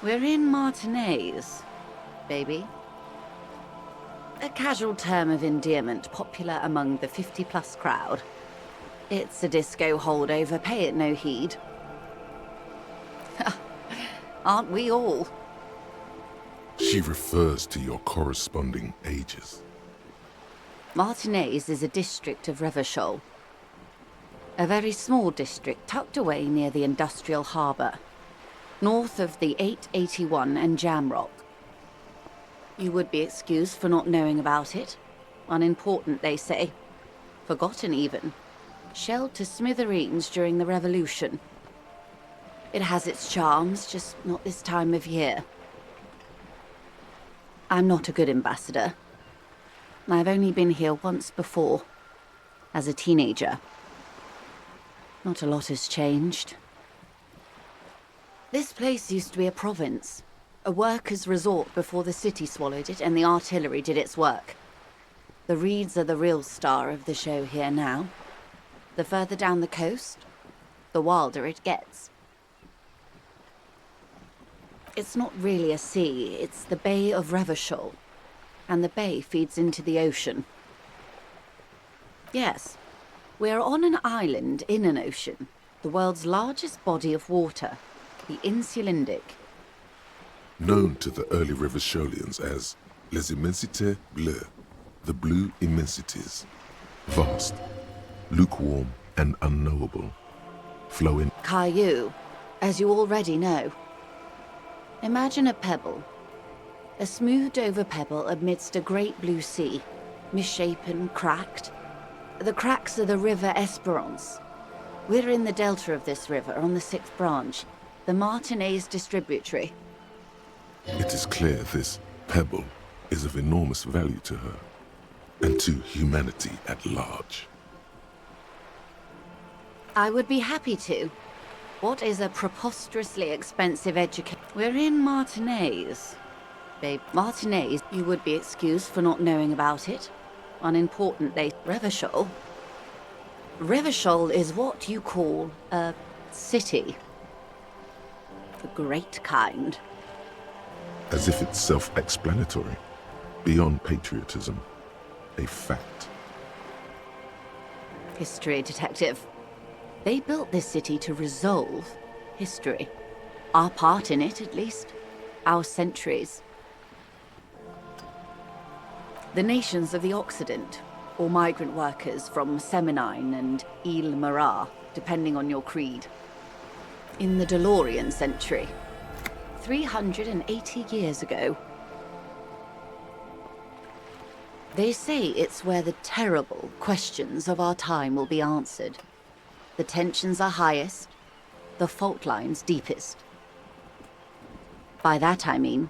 Speaker 13: We're in Martinez, baby. A casual term of endearment popular among the 50-plus crowd. It's a disco holdover, pay it no heed. Aren't we all?
Speaker 1: She refers to your corresponding ages.
Speaker 13: Martinez is a district of Revachol. A very small district tucked away near the industrial harbour, north of the 881 and Jamrock. You would be excused for not knowing about it. Unimportant, they say. Forgotten, even. Shelled to smithereens during the Revolution. It has its charms, just not this time of year. I'm not a good ambassador. I've only been here once before, as a teenager. Not a lot has changed. This place used to be a province, a workers' resort before the city swallowed it and the artillery did its work. The reeds are the real star of the show here now. The further down the coast, the wilder it gets. It's not really a sea, it's the Bay of Revachol, and the bay feeds into the ocean. Yes, we're on an island in an ocean, the world's largest body of water, the Insulindic.
Speaker 1: Known to the early Revacholians as Les Immensités Bleues, the blue immensities. Vast, lukewarm and unknowable, flowing.
Speaker 13: Caillou, as you already know. Imagine a pebble,
Speaker 4: A smoothed-over pebble amidst a great blue sea, misshapen, cracked. The cracks are the River Esperance. We're in the delta of this river, on the 6th branch, the Martinez distributary.
Speaker 1: It is clear this pebble is of enormous value to her, and to humanity at large.
Speaker 4: I would be happy to. What is a preposterously expensive education? We're in Martinez. Babe, Martinez, you would be excused for not knowing about it. Unimportantly, Revachol. Revachol is what you call a city. The great kind.
Speaker 1: As if it's self-explanatory, beyond patriotism, a fact.
Speaker 4: History detective. They built this city to resolve history. Our part in it, at least. Our centuries. The nations of the Occident, or migrant workers from Seminine and Ile Marat, depending on your creed. In the DeLorean century, 380 years ago. They say it's where the terrible questions of our time will be answered. The tensions are highest, the fault lines deepest. By that I mean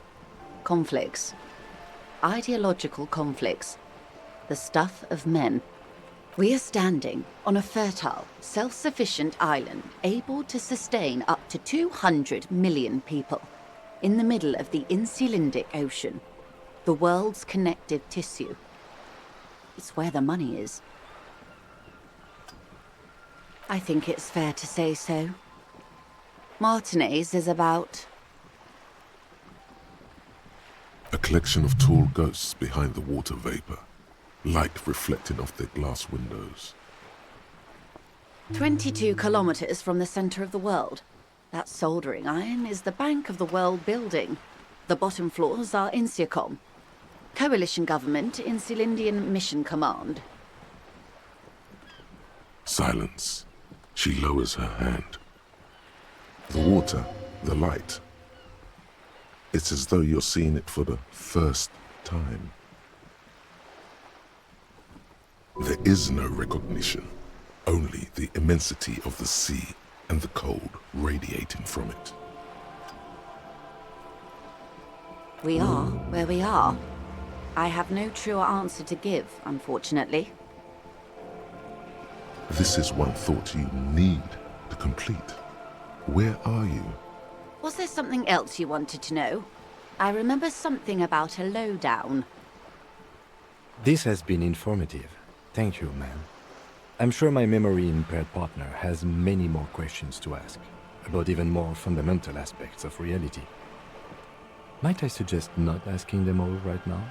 Speaker 4: conflicts. Ideological conflicts. The stuff of men. We are standing on a fertile, self-sufficient island able to sustain up to 200 million people in the middle of the Insulindic Ocean, the world's connective tissue. It's where the money is. I think it's fair to say so. Martinez is about...
Speaker 1: A collection of tall ghosts behind the water vapor, light reflecting off their glass windows.
Speaker 4: 22 kilometers from the center of the world. That soldering iron is the bank of the world building. The bottom floors are Insiacom. Coalition government, Insulindian Mission Command.
Speaker 1: Silence. She lowers her hand. The water, the light. It's as though you're seeing it for the first time. There is no recognition, only the immensity of the sea and the cold radiating from it.
Speaker 4: We are where we are. I have no truer answer to give, unfortunately.
Speaker 1: This is one thought you need to complete. Where are you?
Speaker 4: Was there something else you wanted to know? I remember something about a lowdown.
Speaker 2: This has been informative. Thank you, ma'am. I'm sure my memory-impaired partner has many more questions to ask, about even more fundamental aspects of reality. Might I suggest not asking them all right now?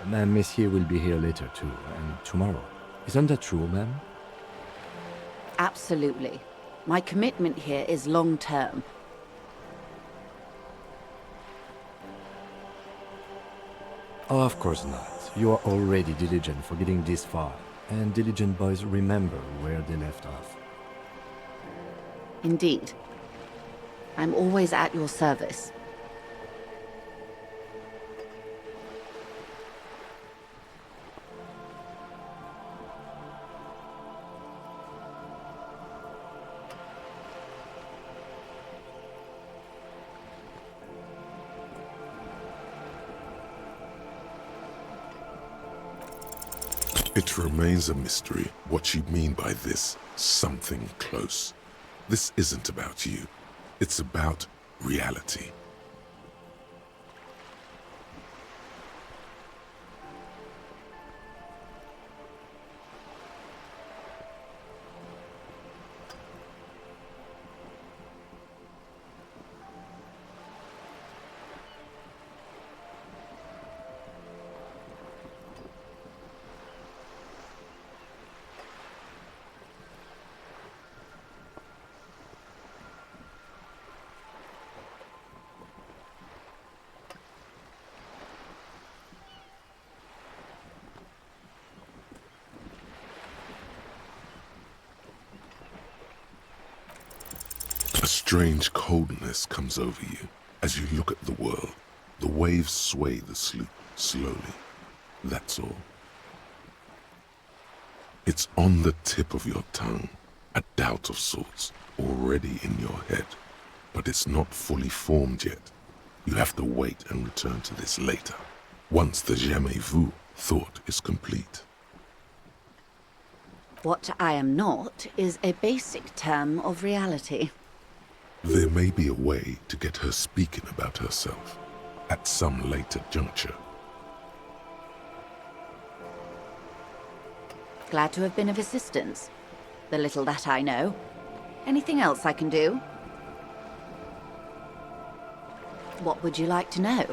Speaker 2: Ma'am, Messier will be here later too, and tomorrow. Isn't that true, ma'am?
Speaker 4: Absolutely. My commitment here is long-term.
Speaker 2: Oh, of course not. You are already diligent for getting this far, and diligent boys remember where they left off.
Speaker 4: Indeed. I'm always at your service.
Speaker 1: It remains a mystery what you mean by this something close. This isn't about you. It's about reality. A strange coldness comes over you as you look at the world. The waves sway the sloop slowly. That's all. It's on the tip of your tongue, a doubt of sorts, already in your head. But it's not fully formed yet. You have to wait and return to this later, once the jamais vu thought is complete.
Speaker 4: What I am not is a basic term of reality.
Speaker 1: There may be a way to get her speaking about herself at some later juncture.
Speaker 4: Glad to have been of assistance. The little that I know. Anything else I can do? What would you like to know?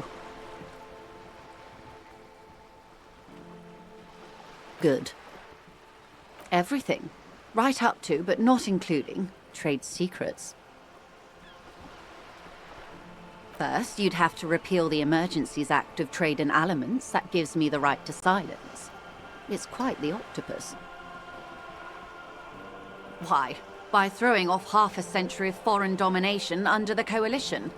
Speaker 4: Good. Everything. Right up to, but not including, trade secrets. First, you'd have to repeal the Emergencies Act of Trade in Aliments. That gives me the right to silence. It's quite the octopus. Why? By throwing off half a century of foreign domination under the Coalition.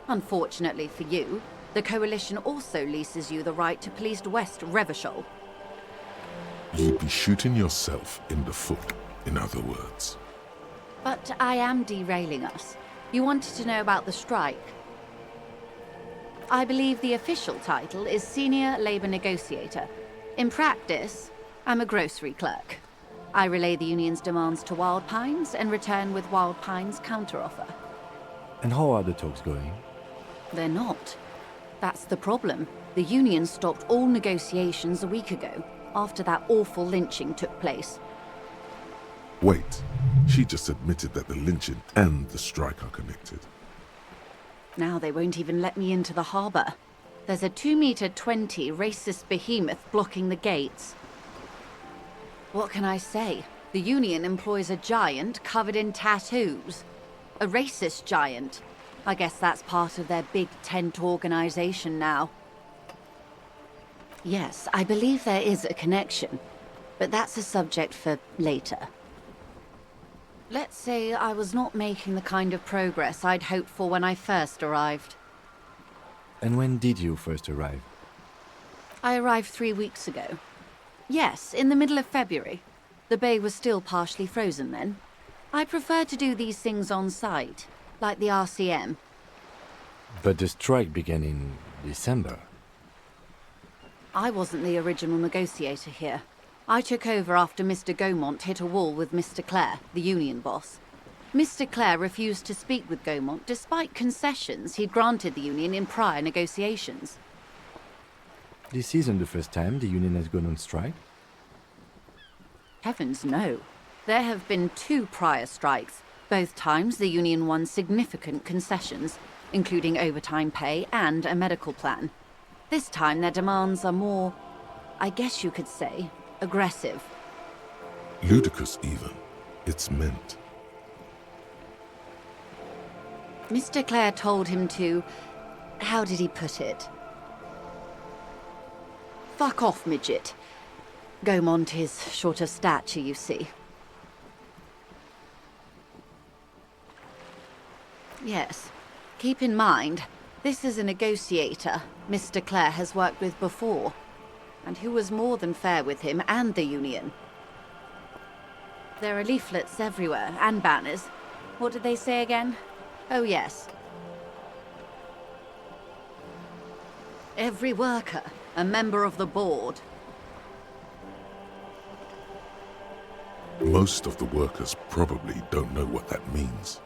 Speaker 4: Unfortunately for you, the Coalition also leases you the right to police West Revachol.
Speaker 1: You'd be shooting yourself in the foot, in other words.
Speaker 4: But I am derailing us. You wanted to know about the strike. I believe the official title is Senior Labor Negotiator. In practice, I'm a grocery clerk. I relay the union's demands to Wild Pines and return with Wild Pines' counteroffer.
Speaker 2: And how are the talks going?
Speaker 4: They're not. That's the problem. The union stopped all negotiations a week ago, after that awful lynching took place.
Speaker 1: Wait, she just admitted that the lynching and the strike are connected.
Speaker 4: Now they won't even let me into the harbour. There's a 2-meter-20 racist behemoth blocking the gates. What can I say? The union employs a giant covered in tattoos. A racist giant. I guess that's part of their big tent organization now. Yes, I believe there is a connection, but that's a subject for later. Let's say I was not making the kind of progress I'd hoped for when I first arrived.
Speaker 2: And when did you first arrive?
Speaker 4: I arrived 3 weeks ago. Yes, in the middle of February. The bay was still partially frozen then. I prefer to do these things on site, like the RCM.
Speaker 2: But the strike began in December.
Speaker 4: I wasn't the original negotiator here. I took over after Mr. Gaumont hit a wall with Mr. Clare, the union boss. Mr. Clare refused to speak with Gaumont despite concessions he'd granted the union in prior negotiations.
Speaker 2: This isn't the first time the union has gone on strike?
Speaker 4: Heavens no. There have been 2 prior strikes. Both times the union won significant concessions, including overtime pay and a medical plan. This time their demands are more, I guess you could say, aggressive.
Speaker 1: Ludicrous even. It's meant.
Speaker 4: Mr. Clare told him to... how did he put it? Fuck off, midget. Gaumont is short of stature, you see. Yes. Keep in mind, this is a negotiator Mr. Clare has worked with before, and who was more than fair with him and the union. There are leaflets everywhere, and banners. What did they say again? Oh, yes. Every worker, a member of the board.
Speaker 1: Most of the workers probably don't know what that means.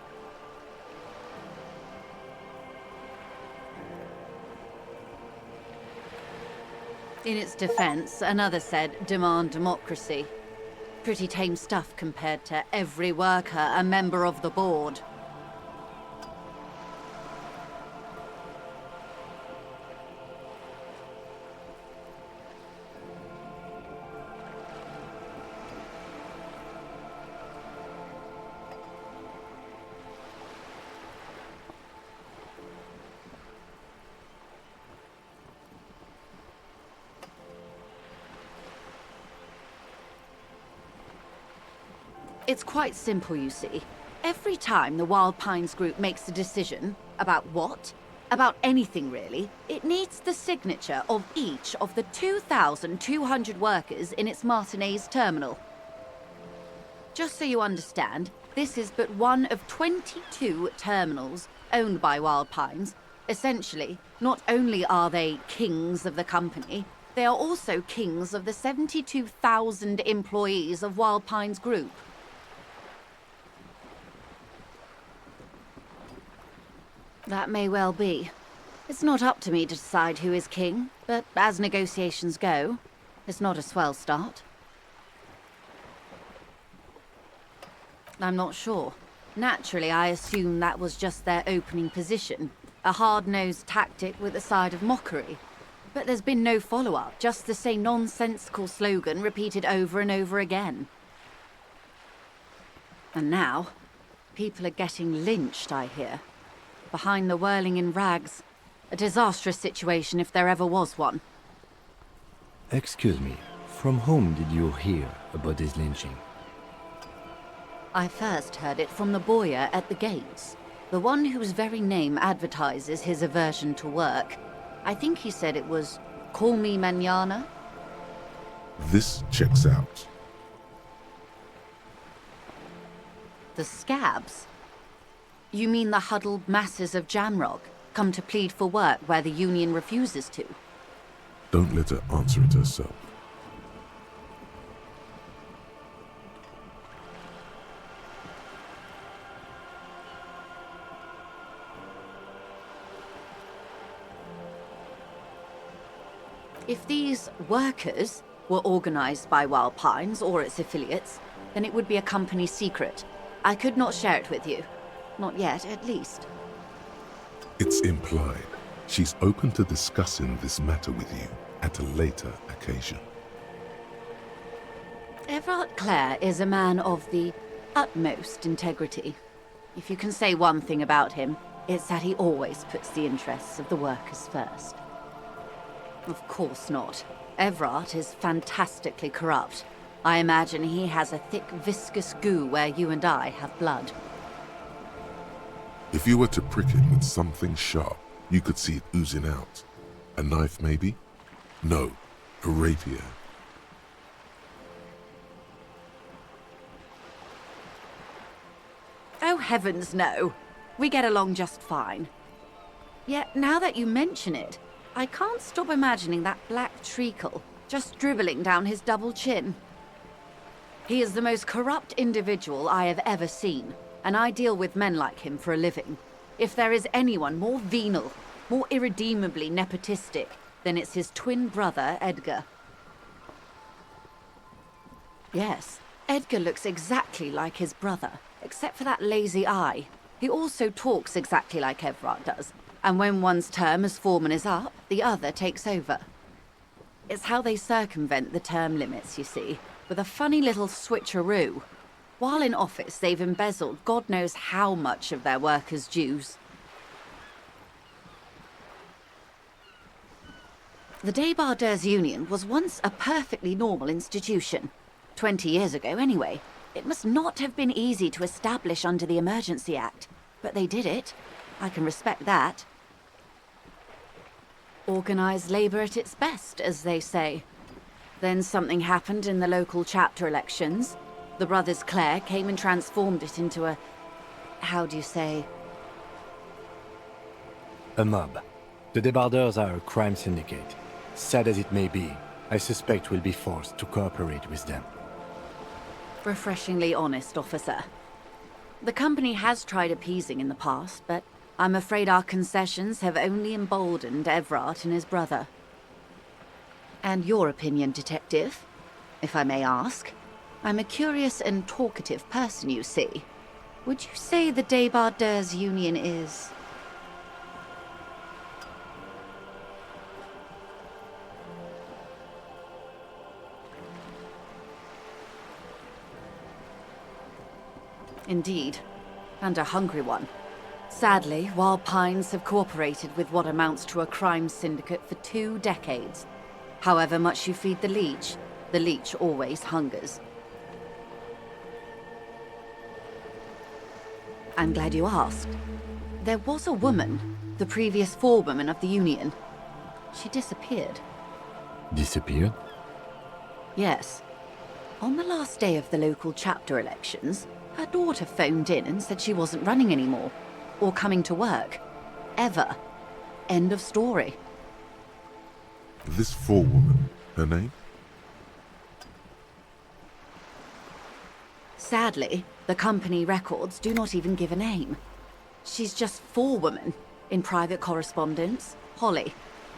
Speaker 4: In its defense, another said, demand democracy. Pretty tame stuff compared to every worker, a member of the board. It's quite simple, you see. Every time the Wild Pines group makes a decision about what,
Speaker 13: about anything really, it needs the signature of each of the 2,200 workers in its Martinez terminal. Just so you understand, this is but one of 22 terminals owned by Wild Pines. Essentially, not only are they kings of the company, they are also kings of the 72,000 employees of Wild Pines Group. That may well be. It's not up to me to decide who is king, but as negotiations go, it's not a swell start. I'm not sure. Naturally, I assume that was just their opening position, a hard-nosed tactic with a side of mockery. But there's been no follow-up, just the same nonsensical slogan repeated over and over again. And now, people are getting lynched, I hear. Behind the whirling in rags. A disastrous situation if there ever was one.
Speaker 2: Excuse me, from whom did you hear about this lynching?
Speaker 13: I first heard it from the bowyer at the gates. The one whose very name advertises his aversion to work. I think he said it was, "Call me mañana."
Speaker 1: This checks out.
Speaker 13: The scabs? You mean the huddled masses of Jamrock, come to plead for work where the union refuses to?
Speaker 1: Don't let her answer it herself.
Speaker 13: If these workers were organized by Wild Pines or its affiliates, then it would be a company secret. I could not share it with you. Not yet, at least.
Speaker 1: It's implied. She's open to discussing this matter with you at a later occasion.
Speaker 13: Everard Clare is a man of the utmost integrity. If you can say one thing about him, it's that he always puts the interests of the workers first. Of course not. Everard is fantastically corrupt. I imagine he has a thick, viscous goo where you and I have blood.
Speaker 1: If you were to prick it with something sharp, you could see it oozing out. A knife, maybe? No, a rapier.
Speaker 13: Oh, heavens no. We get along just fine. Yet, now that you mention it, I can't stop imagining that black treacle just dribbling down his double chin. He is the most corrupt individual I have ever seen, and I deal with men like him for a living. If there is anyone more venal, more irredeemably nepotistic, then it's his twin brother, Edgar. Yes, Edgar looks exactly like his brother, except for that lazy eye. He also talks exactly like Everard does, and when one's term as foreman is up, the other takes over. It's how they circumvent the term limits, you see, with a funny little switcheroo. While in office, they've embezzled God knows how much of their workers' dues. The Débardeurs Union was once a perfectly normal institution. 20 years ago, anyway. It must not have been easy to establish under the Emergency Act, but they did it. I can respect that. Organised labour at its best, as they say. Then something happened in the local chapter elections. The brothers Clare came and transformed it into a... how do you say?
Speaker 2: A mob. The Débardeurs are a crime syndicate. Sad as it may be, I suspect we'll be forced to cooperate with them.
Speaker 13: Refreshingly honest, officer. The company has tried appeasing in the past, but I'm afraid our concessions have only emboldened Everard and his brother. And your opinion, detective, if I may ask? I'm a curious and talkative person, you see. Would you say the Débardeurs Union is... Indeed, and a hungry one. Sadly, Wild Pines have cooperated with what amounts to a crime syndicate for 2 decades. However much you feed the leech always hungers. I'm glad you asked. There was a woman, the previous forewoman of the Union. She disappeared.
Speaker 2: Disappeared?
Speaker 13: Yes. On the last day of the local chapter elections, her daughter phoned in and said she wasn't running anymore, or coming to work. Ever. End of story.
Speaker 1: This forewoman, her name?
Speaker 13: Sadly, the company records do not even give a name. She's just forewoman in private correspondence, Holly.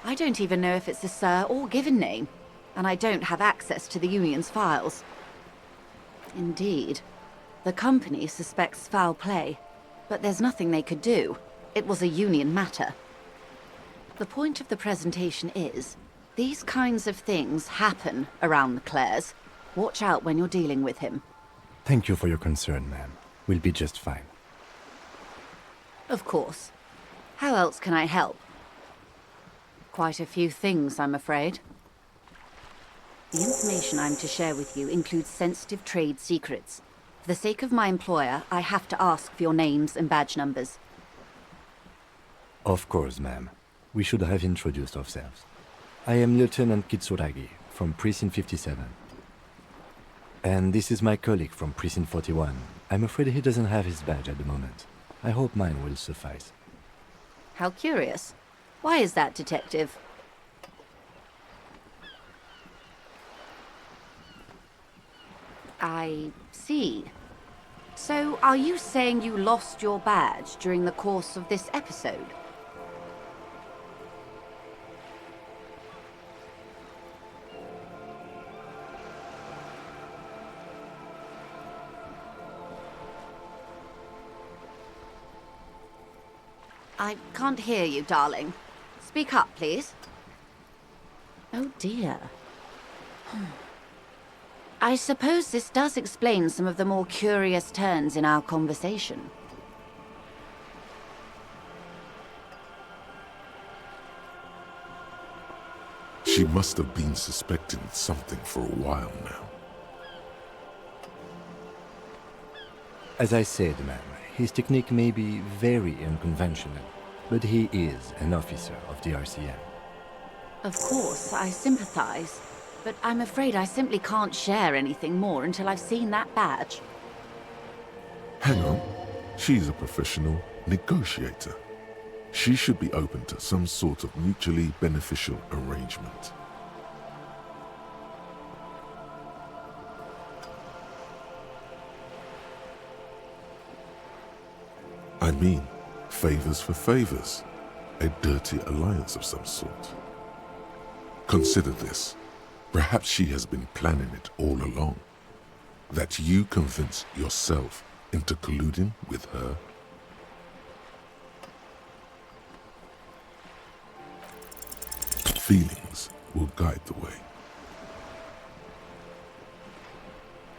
Speaker 13: I don't even know if it's a sir or given name, and I don't have access to the Union's files. Indeed. The company suspects foul play, but there's nothing they could do. It was a Union matter. The point of the presentation is, these kinds of things happen around the Clares. Watch out when you're dealing with him.
Speaker 2: Thank you for your concern, ma'am. We'll be just fine.
Speaker 13: Of course. How else can I help? Quite a few things, I'm afraid. The information I'm to share with you includes sensitive trade secrets. For the sake of my employer, I have to ask for your names and badge numbers.
Speaker 2: Of course, ma'am. We should have introduced ourselves. I am Lieutenant Kitsuragi from Precinct 57. And this is my colleague from Precinct 41. I'm afraid he doesn't have his badge at the moment. I hope mine will suffice.
Speaker 13: How curious. Why is that, Detective? I see. So, are you saying you lost your badge during the course of this episode? I can't hear you, darling. Speak up, please. Oh dear. I suppose this does explain some of the more curious turns in our conversation.
Speaker 1: She must have been suspecting something for a while now.
Speaker 2: As I said, ma'am, his technique may be very unconventional, but he is an officer of the RCM.
Speaker 13: Of course, I sympathize, but I'm afraid I simply can't share anything more until I've seen that badge.
Speaker 1: Hang on. She's a professional negotiator. She should be open to some sort of mutually beneficial arrangement. I mean, favors for favors. A dirty alliance of some sort. Consider this. Perhaps she has been planning it all along. That you convince yourself into colluding with her. Feelings will guide the way.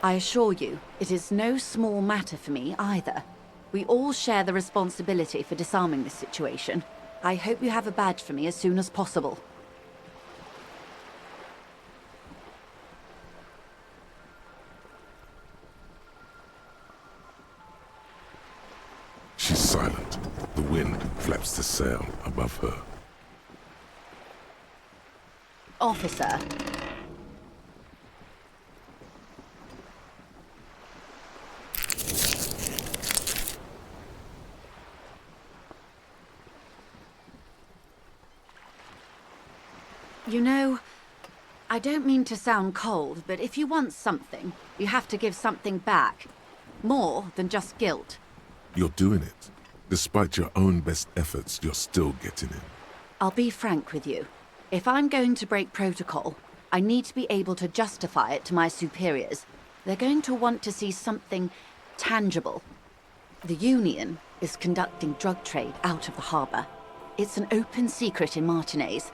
Speaker 13: I assure you, it is no small matter for me either. We all share the responsibility for disarming this situation. I hope you have a badge for me as soon as possible.
Speaker 1: She's silent. The wind flaps the sail above her.
Speaker 13: Officer. You know, I don't mean to sound cold, but if you want something, you have to give something back. More than just guilt.
Speaker 1: You're doing it. Despite your own best efforts, you're still getting in.
Speaker 13: I'll be frank with you. If I'm going to break protocol, I need to be able to justify it to my superiors. They're going to want to see something tangible. The Union is conducting drug trade out of the harbour. It's an open secret in Martinez.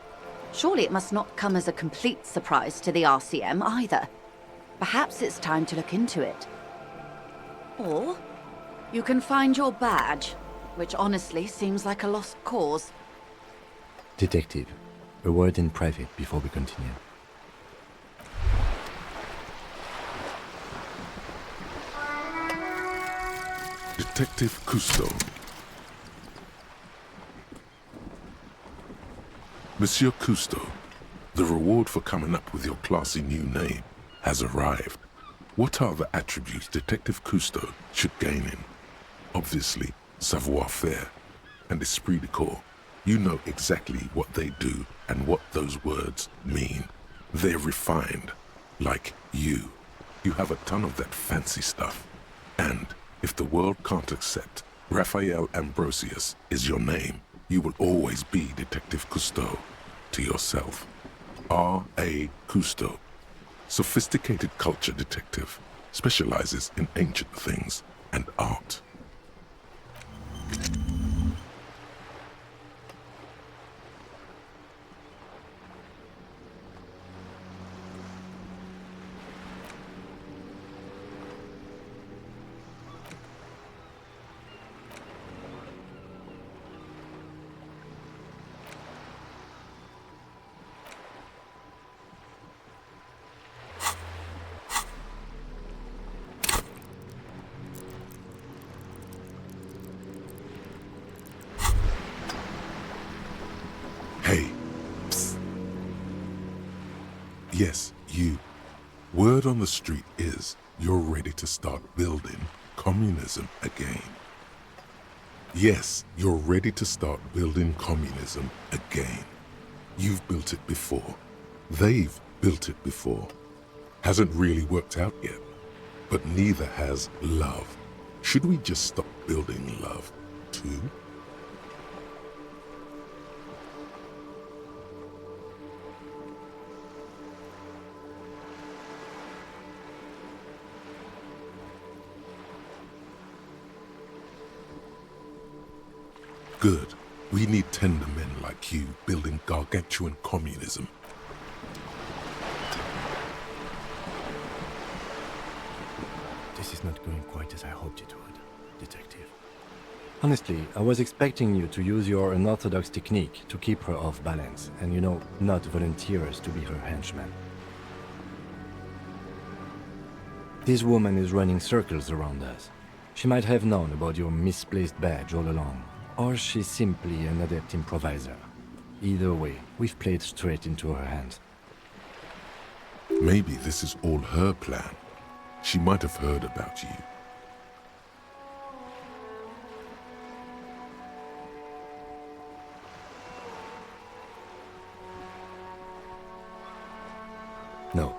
Speaker 13: Surely it must not come as a complete surprise to the RCM either. Perhaps it's time to look into it. Or you can find your badge, which honestly seems like a lost cause.
Speaker 2: Detective, a word in private before we continue.
Speaker 1: Detective Cousteau. Monsieur Cousteau, the reward for coming up with your classy new name has arrived. What are the attributes Detective Cousteau should gain in? Obviously, savoir-faire and esprit de corps. You know exactly what they do and what those words mean. They're refined, like you. You have a ton of that fancy stuff. And if the world can't accept Raphael Ambrosius is your name, you will always be Detective Cousteau to yourself. R.A. Cousteau, sophisticated culture detective, specializes in ancient things and art. Hey, psst. Yes, you. Word on the street is you're ready to start building communism again. Yes, you're ready to start building communism again. You've built it before. They've built it before. Hasn't really worked out yet. But neither has love. Should we just stop building love, too? Good. We need tender men like you building gargantuan communism.
Speaker 2: This is not going quite as I hoped it would, Detective. Honestly, I was expecting you to use your unorthodox technique to keep her off balance and, not volunteer us to be her henchman. This woman is running circles around us. She might have known about your misplaced badge all along, or she's simply an adept improviser. Either way, we've played straight into her hands.
Speaker 1: Maybe this is all her plan. She might have heard about you.
Speaker 2: No.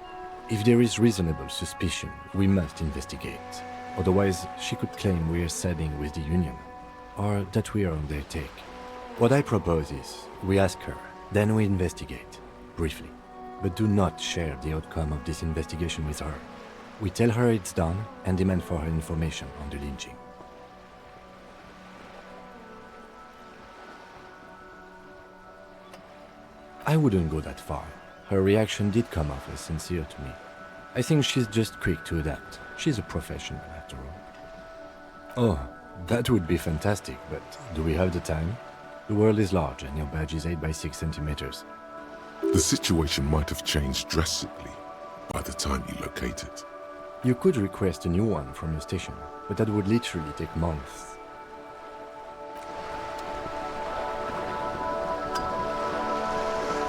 Speaker 2: If there is reasonable suspicion, we must investigate. Otherwise, she could claim we're siding with the Union, or that we are on their take. What I propose is, we ask her, then we investigate, briefly. But do not share the outcome of this investigation with her. We tell her it's done and demand for her information on the lynching. I wouldn't go that far. Her reaction did come off as sincere to me. I think she's just quick to adapt. She's a professional, after all. Oh, that would be fantastic, but do we have the time? The world is large and your badge is 8 by 6 centimeters.
Speaker 1: The situation might have changed drastically by the time you locate it.
Speaker 2: You could request a new one from your station, but that would literally take months.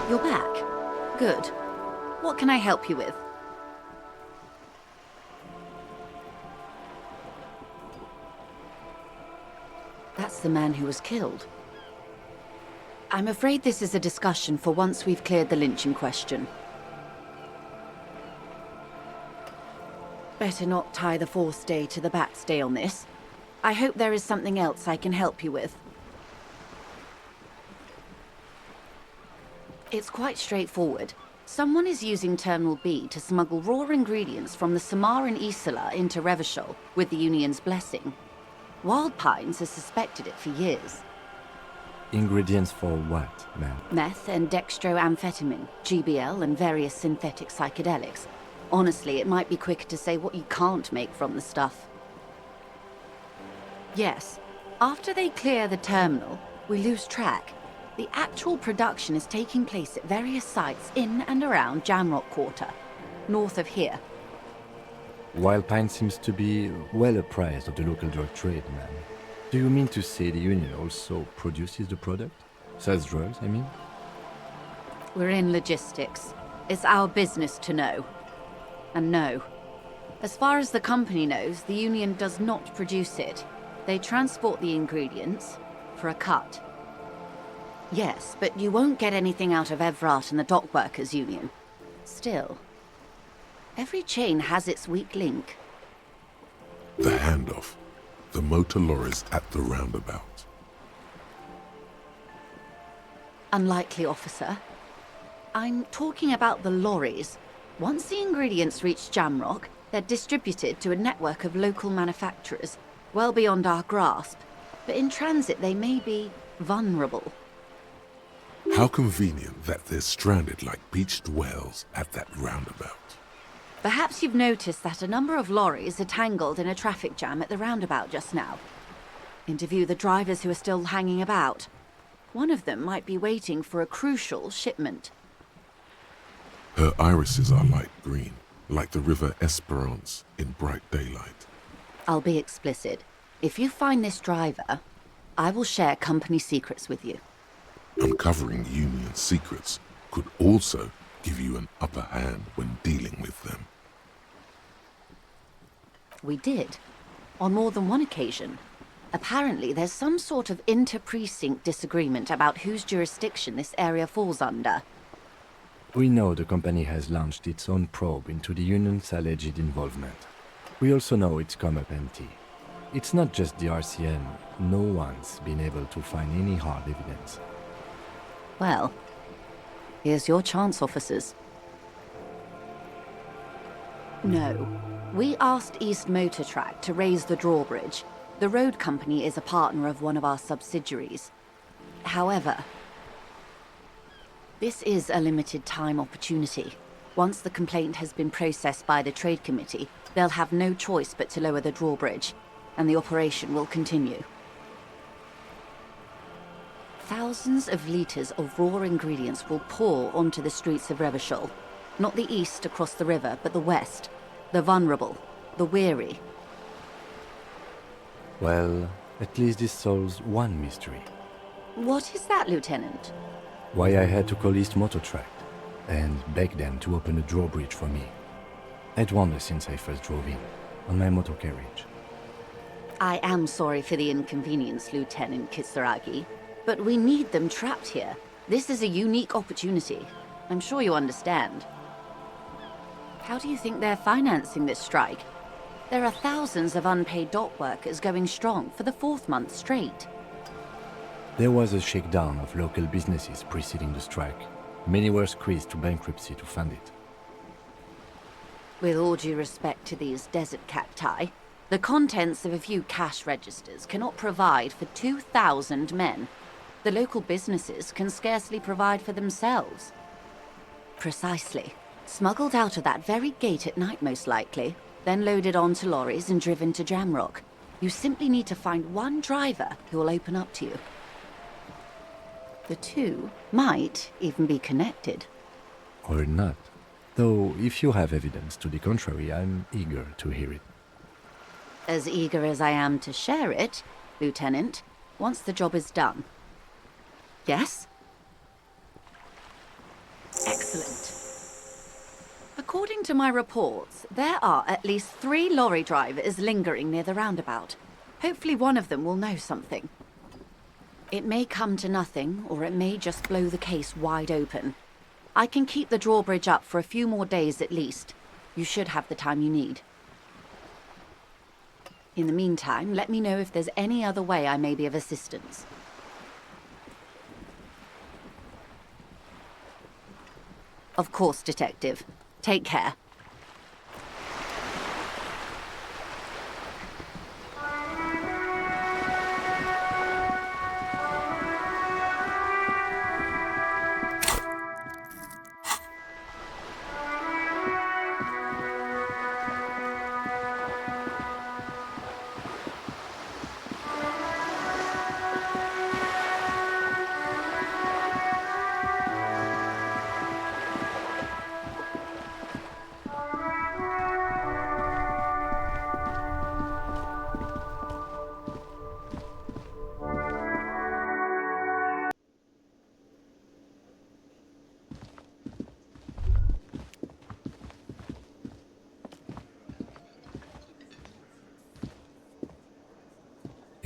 Speaker 4: You're back. Good. What can I help you with? That's the man who was killed. I'm afraid this is a discussion for once we've cleared the lynching question. Better not tie the fourth day to the bat's day on this. I hope there is something else I can help you with. It's quite straightforward. Someone is using Terminal B to smuggle raw ingredients from the Samaran Isola into Revachol with the Union's blessing. Wild Pines has suspected it for years.
Speaker 2: Ingredients for what, ma'am?
Speaker 4: Meth and dextroamphetamine, GBL and various synthetic psychedelics. Honestly, it might be quicker to say what you can't make from the stuff. Yes, after they clear the terminal, we lose track. The actual production is taking place at various sites in and around Jamrock Quarter, north of here.
Speaker 2: Wild Pine seems to be well apprised of the local drug trade, ma'am. Do you mean to say the Union also produces the product? Sells drugs, I mean?
Speaker 15: We're in logistics. It's our business to know. And no. As far as the company knows, the Union does not produce it. They transport the ingredients for a cut. Yes, but you won't get anything out of Evrat and the Dockworkers Union. Still, every chain has its weak link.
Speaker 1: The handoff. The motor lorries at the roundabout.
Speaker 15: Unlikely, officer. I'm talking about the lorries. Once the ingredients reach Jamrock, they're distributed to a network of local manufacturers, well beyond our grasp. But in transit, they may be vulnerable.
Speaker 1: How convenient that they're stranded like beached whales at that roundabout.
Speaker 15: Perhaps you've noticed that a number of lorries are tangled in a traffic jam at the roundabout just now. Interview the drivers who are still hanging about. One of them might be waiting for a crucial shipment.
Speaker 1: Her irises are light green, like the river Esperance in bright daylight.
Speaker 15: I'll be explicit. If you find this driver, I will share company secrets with you.
Speaker 1: Uncovering Union secrets could also give you an upper hand when dealing with them.
Speaker 15: We did. On more than one occasion. Apparently, there's some sort of inter-precinct disagreement about whose jurisdiction this area falls under.
Speaker 2: We know the company has launched its own probe into the Union's alleged involvement. We also know it's come up empty. It's not just the RCM. No one's been able to find any hard evidence.
Speaker 15: Well, here's your chance, officers. No. We asked East Motor Track to raise the drawbridge. The road company is a partner of one of our subsidiaries. However, this is a limited time opportunity. Once the complaint has been processed by the Trade Committee, they'll have no choice but to lower the drawbridge, and the operation will continue. Thousands of litres of raw ingredients will pour onto the streets of Revachol. Not the east across the river, but the west. The vulnerable, the weary.
Speaker 2: Well, at least this solves one mystery.
Speaker 15: What is that, Lieutenant?
Speaker 2: Why I had to call East Motor Track and beg them to open a drawbridge for me. I'd wondered since I first drove in, on my motor carriage.
Speaker 15: I am sorry for the inconvenience, Lieutenant Kisaragi, but we need them trapped here. This is a unique opportunity. I'm sure you understand. How do you think they're financing this strike? There are thousands of unpaid dock workers going strong for the 4th month straight.
Speaker 2: There was a shakedown of local businesses preceding the strike. Many were squeezed to bankruptcy to fund it.
Speaker 15: With all due respect to these desert cacti, the contents of a few cash registers cannot provide for 2,000 men. The local businesses can scarcely provide for themselves. Precisely. Smuggled out of that very gate at night, most likely, then loaded onto lorries and driven to Jamrock. You simply need to find one driver who will open up to you. The two might even be connected.
Speaker 2: Or not. Though, if you have evidence to the contrary, I'm eager to hear it.
Speaker 15: As eager as I am to share it, Lieutenant, once the job is done. Yes? Excellent. According to my reports, there are at least 3 lorry drivers lingering near the roundabout. Hopefully one of them will know something. It may come to nothing, or it may just blow the case wide open. I can keep the drawbridge up for a few more days at least. You should have the time you need. In the meantime, let me know if there's any other way I may be of assistance. Of course, Detective. Take care.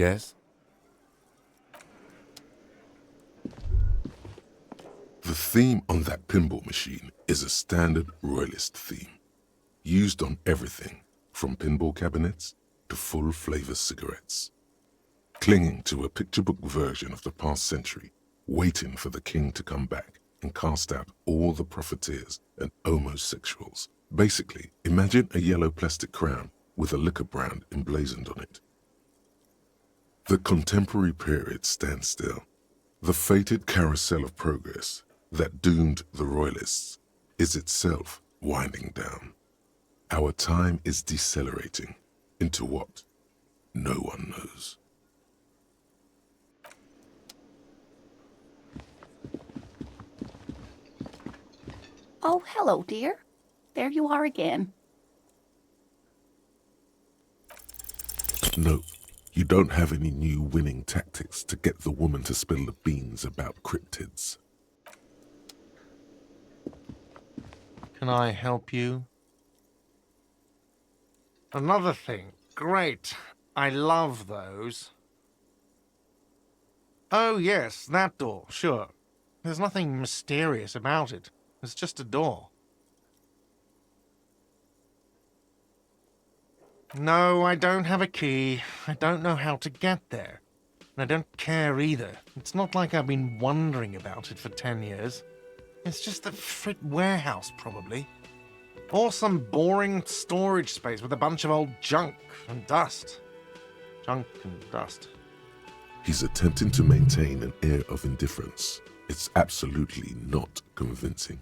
Speaker 2: Yes?
Speaker 1: The theme on that pinball machine is a standard royalist theme, used on everything from pinball cabinets to full-flavor cigarettes. Clinging to a picture book version of the past century, waiting for the king to come back and cast out all the profiteers and homosexuals. Basically, imagine a yellow plastic crown with a liquor brand emblazoned on it. The contemporary period stands still. The fated carousel of progress that doomed the royalists is itself winding down. Our time is decelerating into what no one knows.
Speaker 4: Oh, hello, dear. There you are again.
Speaker 1: No, you don't have any new winning tactics to get the woman to spill the beans about cryptids.
Speaker 3: Can I help you? Another thing. Great. I love those. Oh, yes, that door, sure. There's nothing mysterious about it. It's just a door. No, I don't have a key. I don't know how to get there. And I don't care either. It's not like I've been wondering about it for 10 years. It's just a frit warehouse, probably. Or some boring storage space with a bunch of old junk and dust. Junk and dust.
Speaker 1: He's attempting to maintain an air of indifference. It's absolutely not convincing.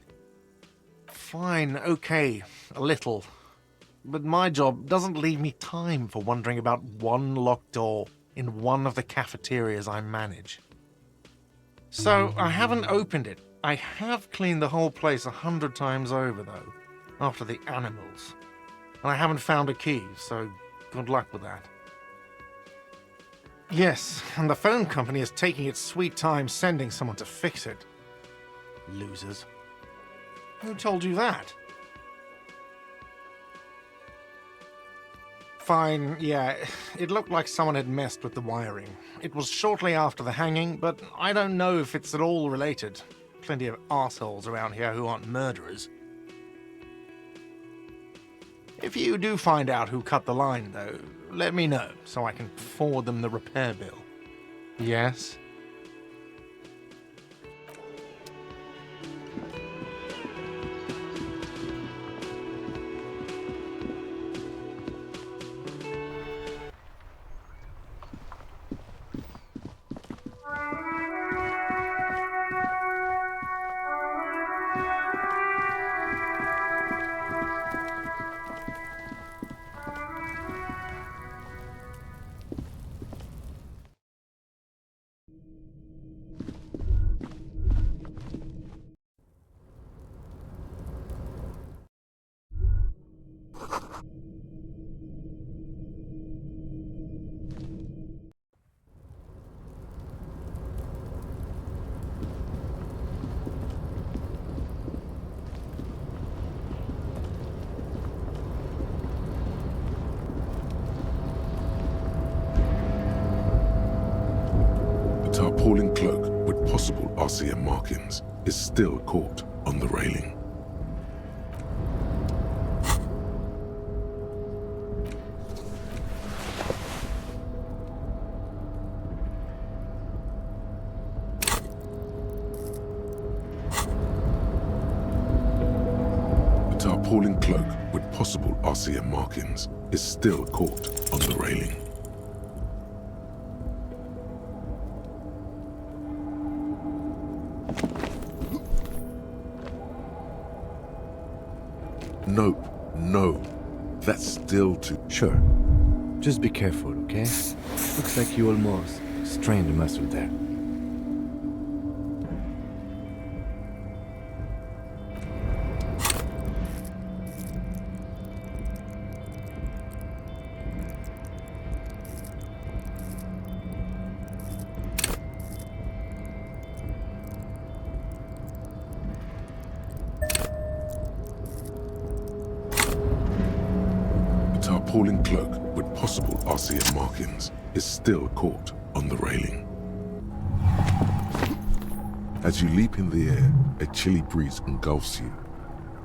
Speaker 3: Fine, okay, a little. But my job doesn't leave me time for wondering about one locked door in one of the cafeterias I manage. So, I haven't opened it. I have cleaned the whole place 100 times over, though, after the animals. And I haven't found a key, so good luck with that. Yes, and the phone company is taking its sweet time sending someone to fix it. Losers. Who told you that? Fine, yeah, it looked like someone had messed with the wiring. It was shortly after the hanging, but I don't know if it's at all related. Plenty of assholes around here who aren't murderers. If you do find out who cut the line, though, let me know, so I can forward them the repair bill. Yes?
Speaker 1: The tarpaulin cloak with possible RCM markings is still caught on the railing. The tarpaulin cloak with possible RCM markings is still caught on the railing. Nope, no. That's still too...
Speaker 2: Sure. Just be careful, okay? Looks like you almost strained a muscle there.
Speaker 1: tarpaulin cloak with possible RCM markings is still caught on the railing. As you leap in the air, a chilly breeze engulfs you,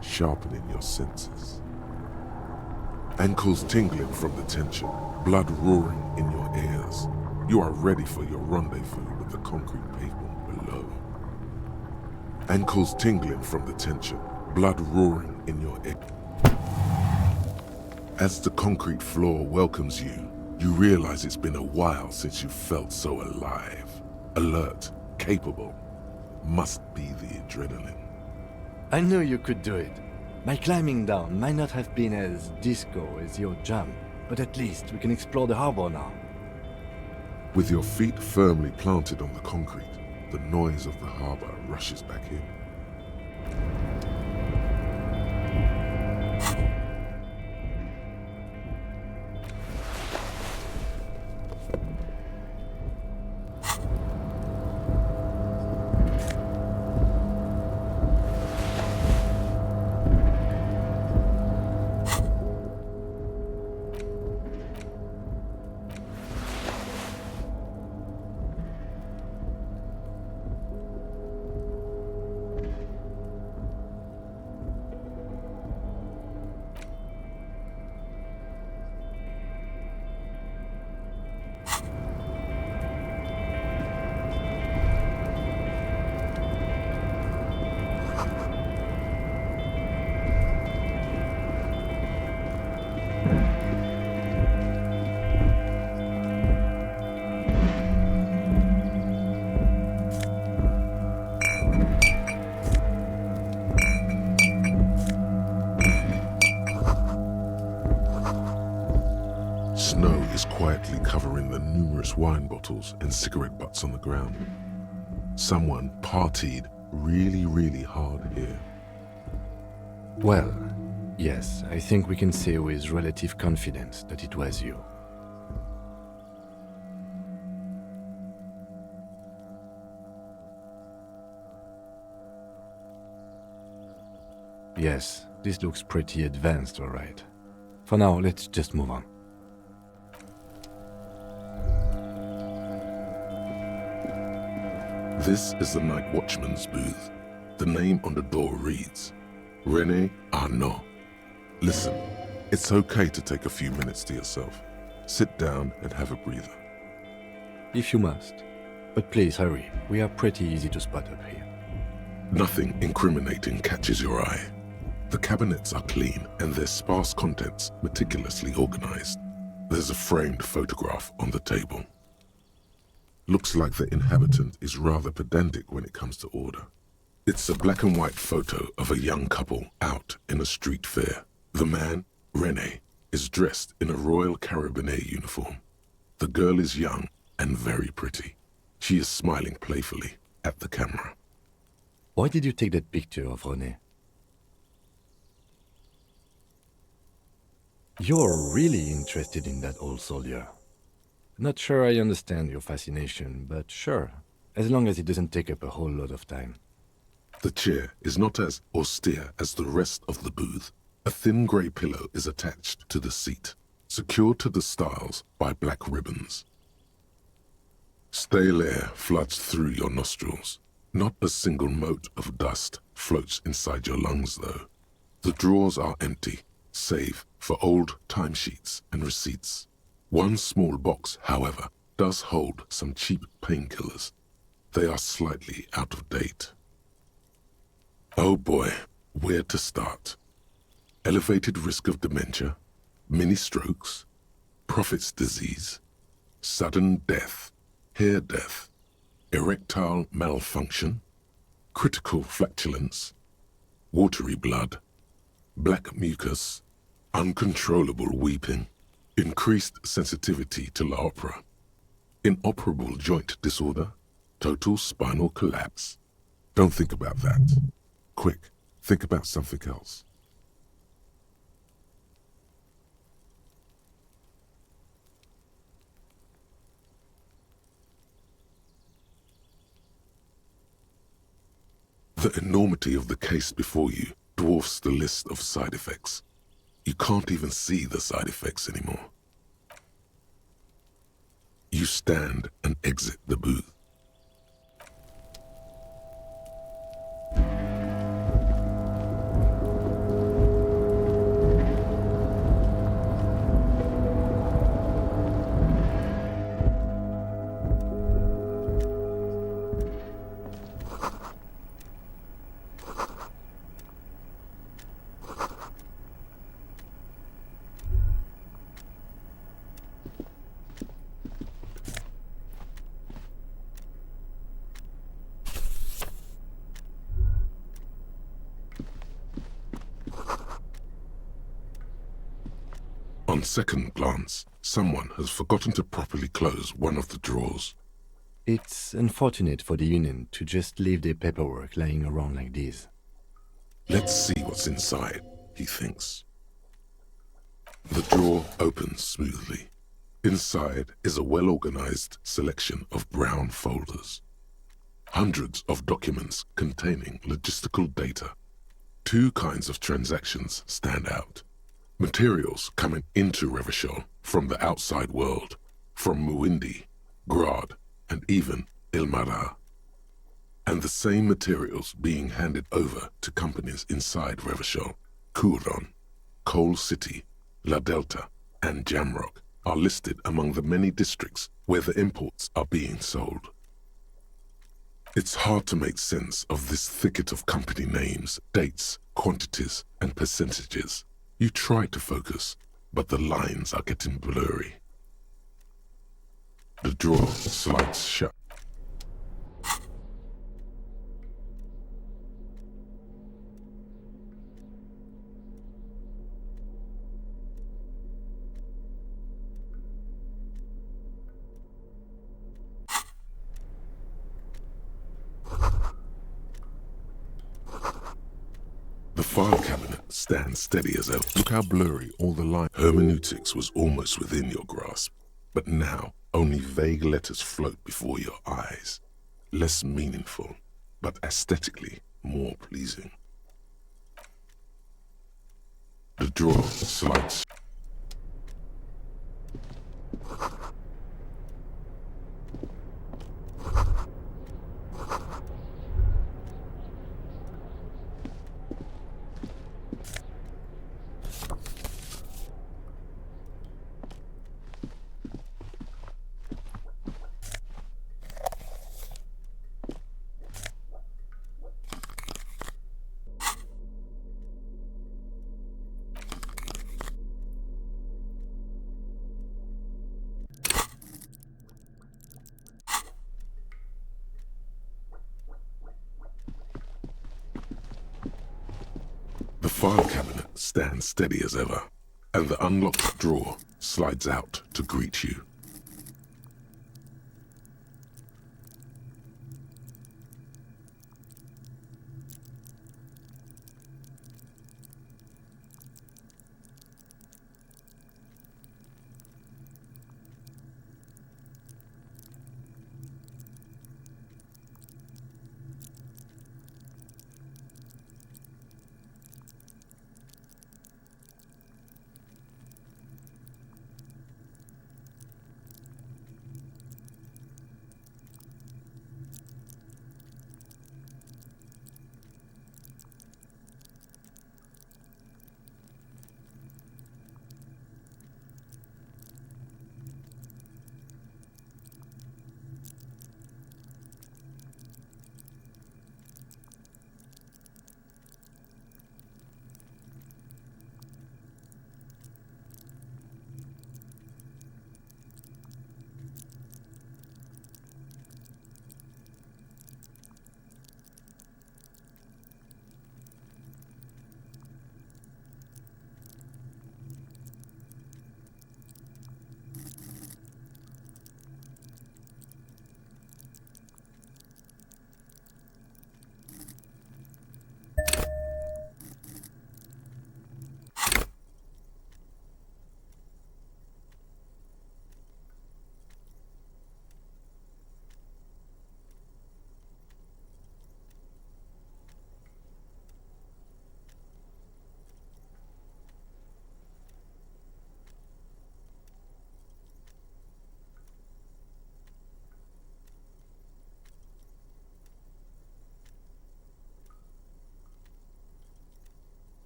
Speaker 1: sharpening your senses. Ankles tingling from the tension, blood roaring in your ears. You are ready for your rendezvous with the concrete pavement below. Ankles tingling from the tension, blood roaring in your ears. As the concrete floor welcomes you, you realize it's been a while since you felt so alive, alert, capable. Must be the adrenaline.
Speaker 2: I knew you could do it. My climbing down might not have been as disco as your jump, but at least we can explore the harbor now.
Speaker 1: With your feet firmly planted on the concrete, the noise of the harbor rushes back in. Snow is quietly covering the numerous wine bottles and cigarette butts on the ground. Someone partied really hard here.
Speaker 2: Well, yes, I think we can say with relative confidence that it was you. Yes, this looks pretty advanced, all right. For now, let's just move on.
Speaker 1: This is the night watchman's booth. The name on the door reads, René Arnaud. Listen, it's okay to take a few minutes to yourself. Sit down and have a breather.
Speaker 2: If you must. But please hurry, we are pretty easy to spot up here.
Speaker 1: Nothing incriminating catches your eye. The cabinets are clean and their sparse contents meticulously organized. There's a framed photograph on the table. Looks like the inhabitant is rather pedantic when it comes to order. It's a black and white photo of a young couple out in a street fair. The man, René, is dressed in a Royal Carabiniers uniform. The girl is young and very pretty. She is smiling playfully at the camera.
Speaker 2: Why did you take that picture of René? You're really interested in that old soldier. Not sure I understand your fascination, but sure, as long as it doesn't take up a whole lot of time.
Speaker 1: The chair is not as austere as the rest of the booth. A thin grey pillow is attached to the seat, secured to the stiles by black ribbons. Stale air floods through your nostrils. Not a single mote of dust floats inside your lungs, though. The drawers are empty, save for old timesheets and receipts. One small box, however, does hold some cheap painkillers. They are slightly out of date. Oh boy, where to start? Elevated risk of dementia, mini-strokes, prophet's disease, sudden death, hair death, erectile malfunction, critical flatulence, watery blood, black mucus, uncontrollable weeping, increased sensitivity to La Opera, inoperable joint disorder, total spinal collapse. Don't think about that. Quick, think about something else. The enormity of the case before you dwarfs the list of side effects. You can't even see the side effects anymore. You stand and exit the booth. On second glance, someone has forgotten to properly close one of the drawers.
Speaker 2: It's unfortunate for the Union to just leave their paperwork lying around like this.
Speaker 1: Let's see what's inside, he thinks. The drawer opens smoothly. Inside is a well-organized selection of brown folders. Hundreds of documents containing logistical data. Two kinds of transactions stand out. Materials coming into Revachol from the outside world, from Muindi, Grad, and even Ilmara. And the same materials being handed over to companies inside Revachol, Kuron, Coal City, La Delta, and Jamrock are listed among the many districts where the imports are being sold. It's hard to make sense of this thicket of company names, dates, quantities, and percentages. You try to focus, but the lines are getting blurry. The drawer slides shut. The file cabinet stands steady as ever. Look how blurry all the lines. Hermeneutics was almost within your grasp, but now only vague letters float before your eyes. Less meaningful, but aesthetically more pleasing. The drawer slides. The file cabinet stands steady as ever, and the unlocked drawer slides out to greet you.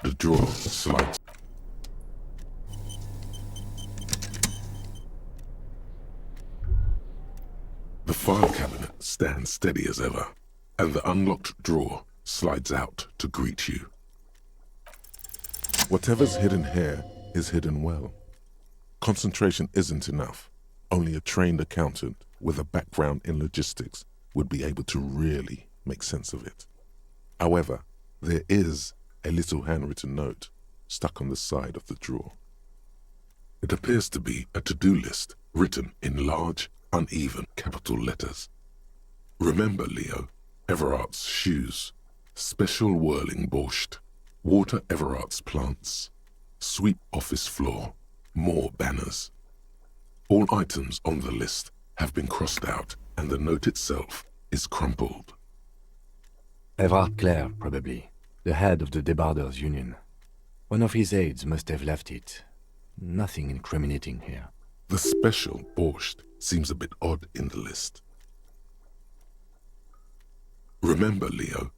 Speaker 1: The drawer slides. The file cabinet stands steady as ever, and the unlocked drawer slides out to greet you. Whatever's hidden here is hidden well. Concentration isn't enough. Only a trained accountant with a background in logistics would be able to really make sense of it. However, there is a little handwritten note stuck on the side of the drawer. It appears to be a to-do list written in large, uneven capital letters. Remember, Leo, Everard's shoes, special whirling borscht, water Everard's plants, sweep office floor, more banners. All items on the list have been crossed out and the note itself is crumpled.
Speaker 2: Everard Clare, probably, the head of the Debarders Union. One of his aides must have left it. Nothing incriminating here.
Speaker 1: The special borscht seems a bit odd in the list. Remember, Leo,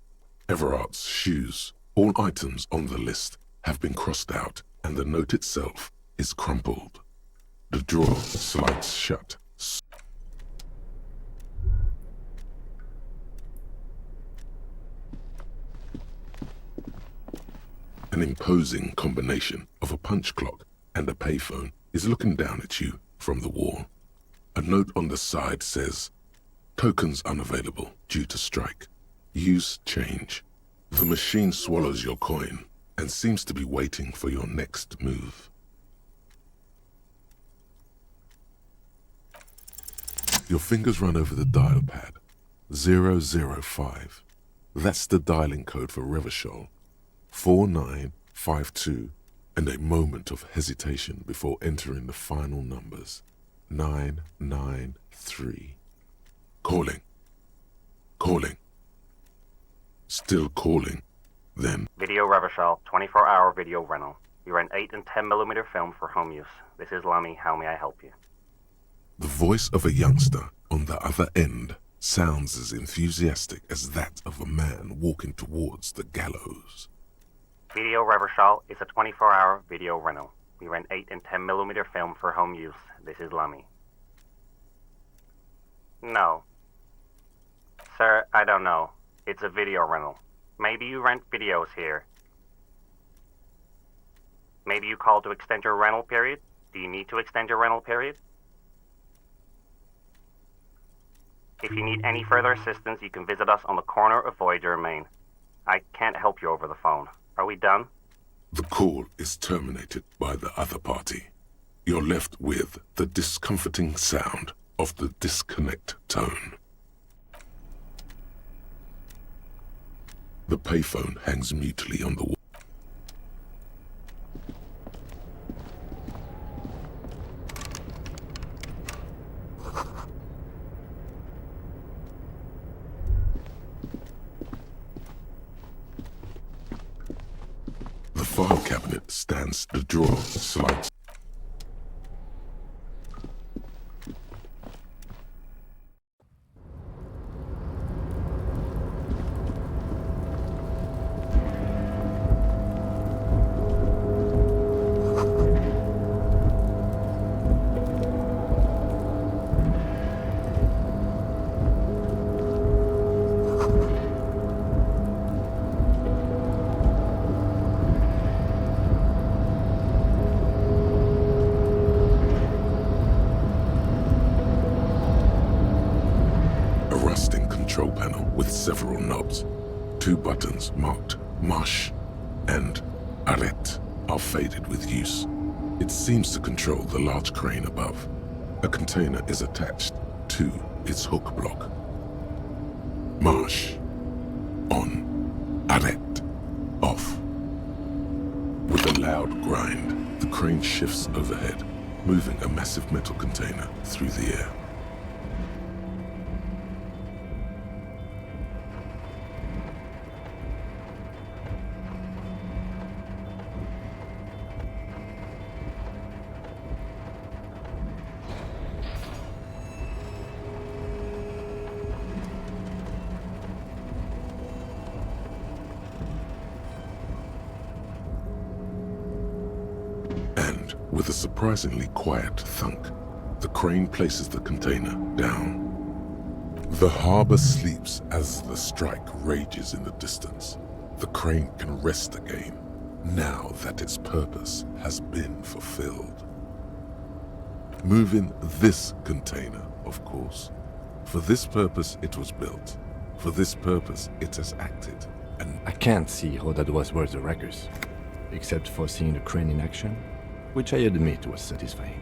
Speaker 1: Everard's shoes. All items on the list have been crossed out and the note itself is crumpled. The drawer slides shut. An imposing combination of a punch clock and a payphone is looking down at you from the wall. A note on the side says, "Tokens unavailable due to strike. Use change." The machine swallows your coin and seems to be waiting for your next move. Your fingers run over the dial pad. 005. That's the dialing code for Revachol. 4952, and a moment of hesitation before entering the final numbers. 993. Calling. Calling. Still calling. Then...
Speaker 16: Video Revachol, 24-hour video rental. We rent 8 and 10mm film for home use. This is Lamy. How may I help you?
Speaker 1: The voice of a youngster on the other end sounds as enthusiastic as that of a man walking towards the gallows.
Speaker 16: Video Revachol is a 24-hour video rental. We rent 8 and 10mm film for home use. This is Lamy. No. Sir, I don't know. It's a video rental. Maybe you rent videos here. Maybe you called to extend your rental period? Do you need to extend your rental period? If you need any further assistance, you can visit us on the corner of Voyager and Main. I can't help you over the phone. Are we done?
Speaker 1: The call is terminated by the other party. You're left with the discomforting sound of the disconnect tone. The payphone hangs mutely on the wall. The file cabinet stands, the drawer slides. Control panel with several knobs. 2 buttons marked Marche and Arrête are faded with use. It seems to control the large crane above. A container is attached to its hook block. Marche. On. Arrête. Off. With a loud grind, the crane shifts overhead, moving a massive metal container through the air. With a surprisingly quiet thunk, the crane places the container down. The harbor sleeps as the strike rages in the distance. The crane can rest again, now that its purpose has been fulfilled. Moving this container, of course. For this purpose it was built. For this purpose it has acted.
Speaker 2: And I can't see how that was worth the ruckus, except for seeing the crane in action, which I admit was satisfying.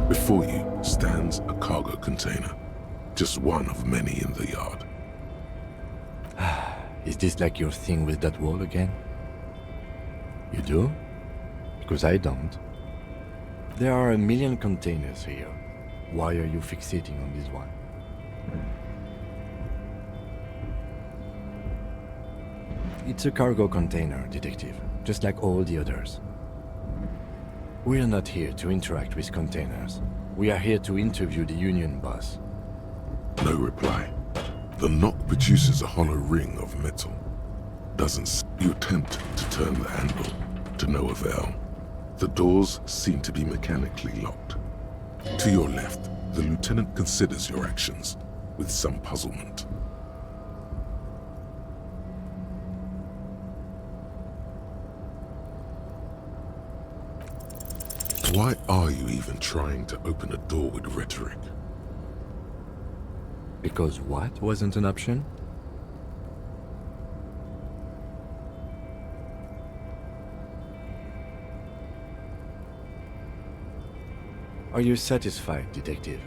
Speaker 1: Before you stands a cargo container, just one of many in the yard.
Speaker 2: Is this like your thing with that wall again? You do? Because I don't. There are a million containers here. Why are you fixating on this one? It's a cargo container, Detective, just like all the others. We are not here to interact with containers. We are here to interview the Union boss.
Speaker 1: No reply. The knock produces a hollow ring of metal. You attempt to turn the handle, to no avail. The doors seem to be mechanically locked. To your left, the lieutenant considers your actions with some puzzlement. Why are you even trying to open a door with rhetoric?
Speaker 2: Because what wasn't an option? Are you satisfied, Detective?